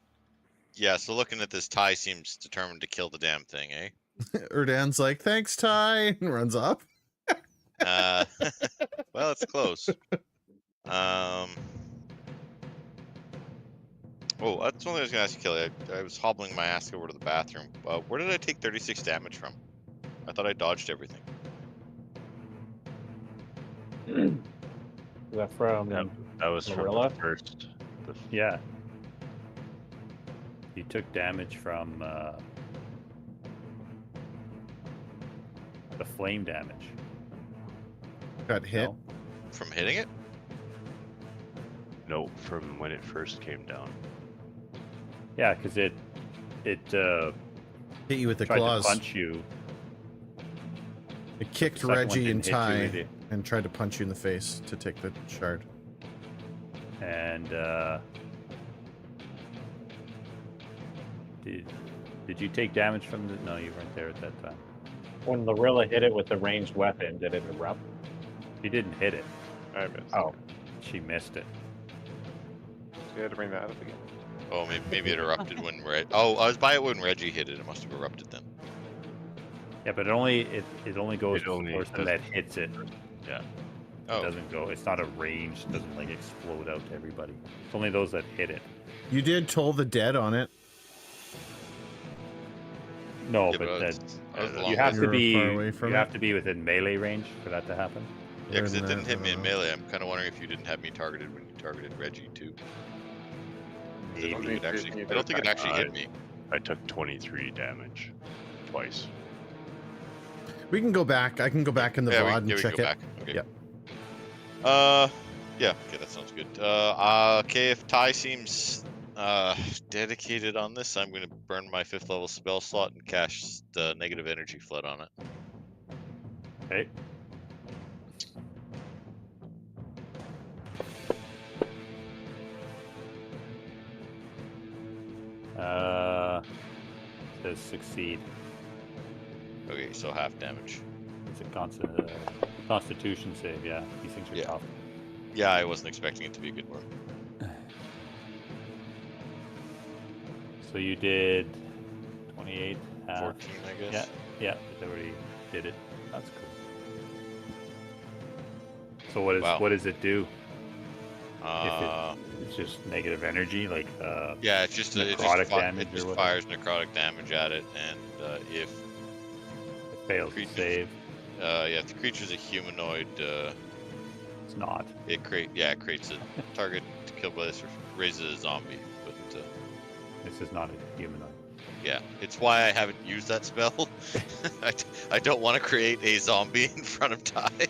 Yeah, so looking at this, Ty seems determined to kill the damn thing, eh? Erdan's like, thanks, Ty, and runs off. Well, it's close. Oh, that's one thing I was gonna ask you, Kelly. I was hobbling my ass over to the bathroom. Where did I take 36 damage from? I thought I dodged everything. Is that from That was from Gorilla? the first. Yeah. You took damage from the flame damage. Got hit. No? From hitting it? Nope, from when it first came down. Yeah, because it Hit you with the tried claws. to punch you. It kicked The second one Reggie and didn't hit you, Ty did it? and tried to punch you in the face to take the shard. And did you take damage from the? No, you weren't there at that time. When Lorilla hit it with the ranged weapon, did it erupt? You didn't hit it. I missed. Oh, She missed it. So you had to bring that up again. Oh, maybe it erupted when Oh, I was by it when Reggie hit it. It must have erupted then. Yeah, but it only goes It to only the person that hits it. Yeah. Oh, It doesn't go. It's not a range. It doesn't like explode out to everybody. It's only those that hit it. You did toll the dead on it. No, yeah, but I that was a long you have way- to You're be far away from you it? have to be within melee range for that to happen. Yeah, because it Wait a didn't hit me in minute, melee. I'm kind of wondering if you didn't have me targeted when you targeted Reggie too. I don't think it actually. I don't think it actually hit me. I took 23 damage twice. We can go back. I can go back in the VOD and we check go it. back. Okay. Yep. Yeah. Okay, that sounds good. Okay, if Ty seems Dedicated on this, I'm gonna burn my 5th level spell slot and cast the negative energy flood on it. Okay. Says succeed. Okay, so half damage. It's a constitution save, yeah. These things are Yeah. tough. Yeah, I wasn't expecting it to be a good one. So you did 28, half. 14, I guess. Yeah, they already did it. That's cool. So what does it do? It's just negative energy, like yeah, it just damage it just or whatever. fires necrotic damage at it, and if It fails to creature- save. yeah, if the creature's a humanoid, It's not. it creates a target to kill by this, or raises a zombie. But This is not a humanoid. yeah, it's why I haven't used that spell. I don't want to create a zombie in front of Ty. That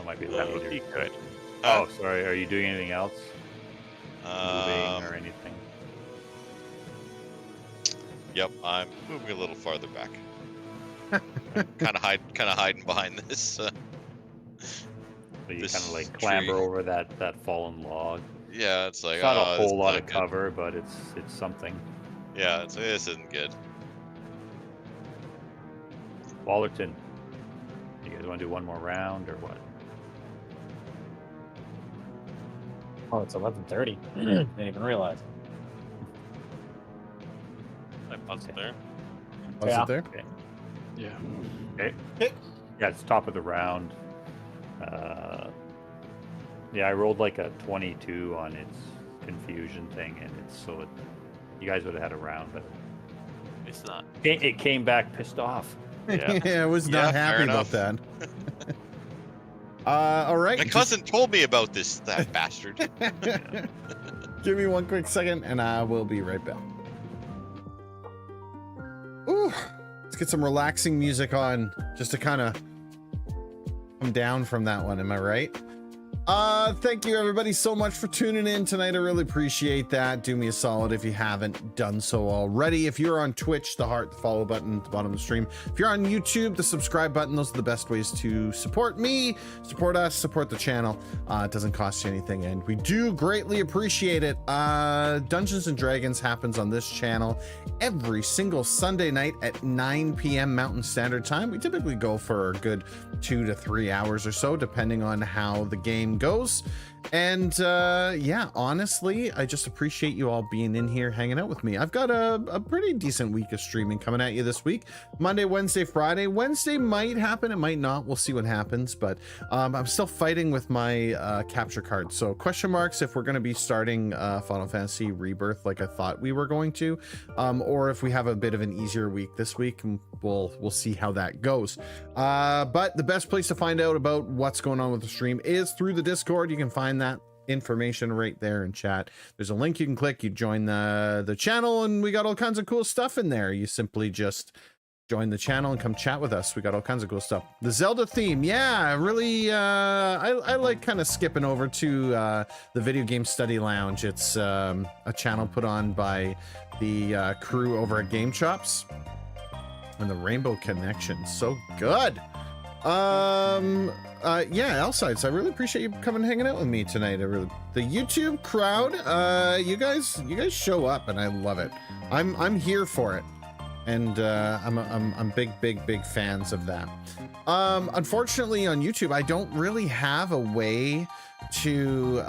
might be That later. would be good. Oh, sorry. Are you doing anything else? Moving or anything? Yep, I'm moving a little farther back. kind of hiding behind this. So you this kind of like tree. clamber over that fallen log. Yeah, it's like It's not a this whole is lot not of good. cover, but it's something. Yeah, this isn't good. Wallerton, you guys want to do one more round or what? Oh, it's 11:30. Didn't even realize. I paused Okay. there. Was Yeah. it there? Yeah. Okay. Yeah, it's top of the round. Yeah, I rolled like a 22 on its confusion thing, and you guys would have had a round, but It's not. it came back pissed off. Yeah. Yeah, I was Yeah, not fair happy about enough. that. All right. My cousin told me about this, that bastard. Give me one quick second, and I will be right back. Ooh, let's get some relaxing music on, just to kind of come down from that one. Am I right? Thank you everybody so much for tuning in tonight. I really appreciate that. Do me a solid if you haven't done so already. If you're on Twitch, the heart, the follow button at the bottom of the stream. If you're on YouTube, the subscribe button. Those are the best ways to support me, support us, support the channel. It doesn't cost you anything, and we do greatly appreciate it. Dungeons and Dragons happens on this channel every single Sunday night at 9 p.m. Mountain Standard Time. We typically go for a good 2 to 3 hours or so, depending on how the game goes. And yeah, honestly, I just appreciate you all being in here hanging out with me. I've got a pretty decent week of streaming coming at you this week. Monday, Wednesday, Friday. Wednesday might happen, it might not. We'll see what happens, but I'm still fighting with my capture card. So question marks if we're going to be starting Final Fantasy Rebirth like I thought we were going to, or if we have a bit of an easier week this week. We'll see how that goes. But the best place to find out about what's going on with the stream is through the Discord. You can find that information right there in chat. There's a link you can click, you join the channel, and we got all kinds of cool stuff in there. You simply just join the channel and come chat with us. We got all kinds of cool stuff. The Zelda theme, yeah, really I like kind of skipping over to the Video Game Study Lounge. It's a channel put on by the crew over at Game Chops, and the Rainbow Connection, so good. Yeah, Elsides, I really appreciate you coming and hanging out with me tonight. The YouTube crowd, you guys show up, and I love it. I'm here for it, and I'm big fans of that. Unfortunately, on YouTube, I don't really have a way to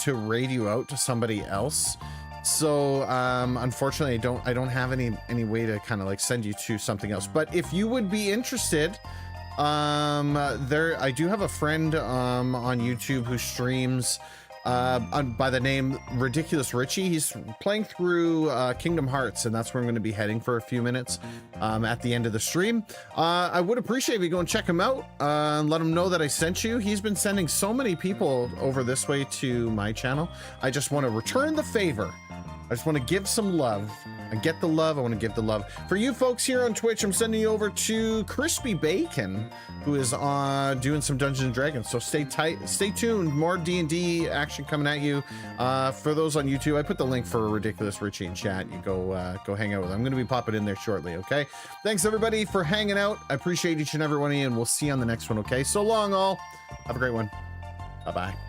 raid you out to somebody else. So unfortunately, I don't have any way to kind of like send you to something else. But if you would be interested, I do have a friend on YouTube who streams by the name Ridiculous Richie. He's playing through Kingdom Hearts, and that's where I'm going to be heading for a few minutes at the end of the stream. I would appreciate if you go and check him out and let him know that I sent you. He's been sending so many people over this way to my channel. I just want to return the favor. I just want to give some love I get the love. I want to give the love. For you folks here on Twitch, I'm sending you over to Crispy Bacon, who is doing some Dungeons and Dragons. So stay tight, stay tuned. More D&D action coming at you. For those on YouTube, I put the link for Ridiculous Richie in chat. You go hang out with him. I'm going to be popping in there shortly, okay? Thanks, everybody, for hanging out. I appreciate each and every one of you, and we'll see you on the next one, okay? So long, all. Have a great one. Bye-bye.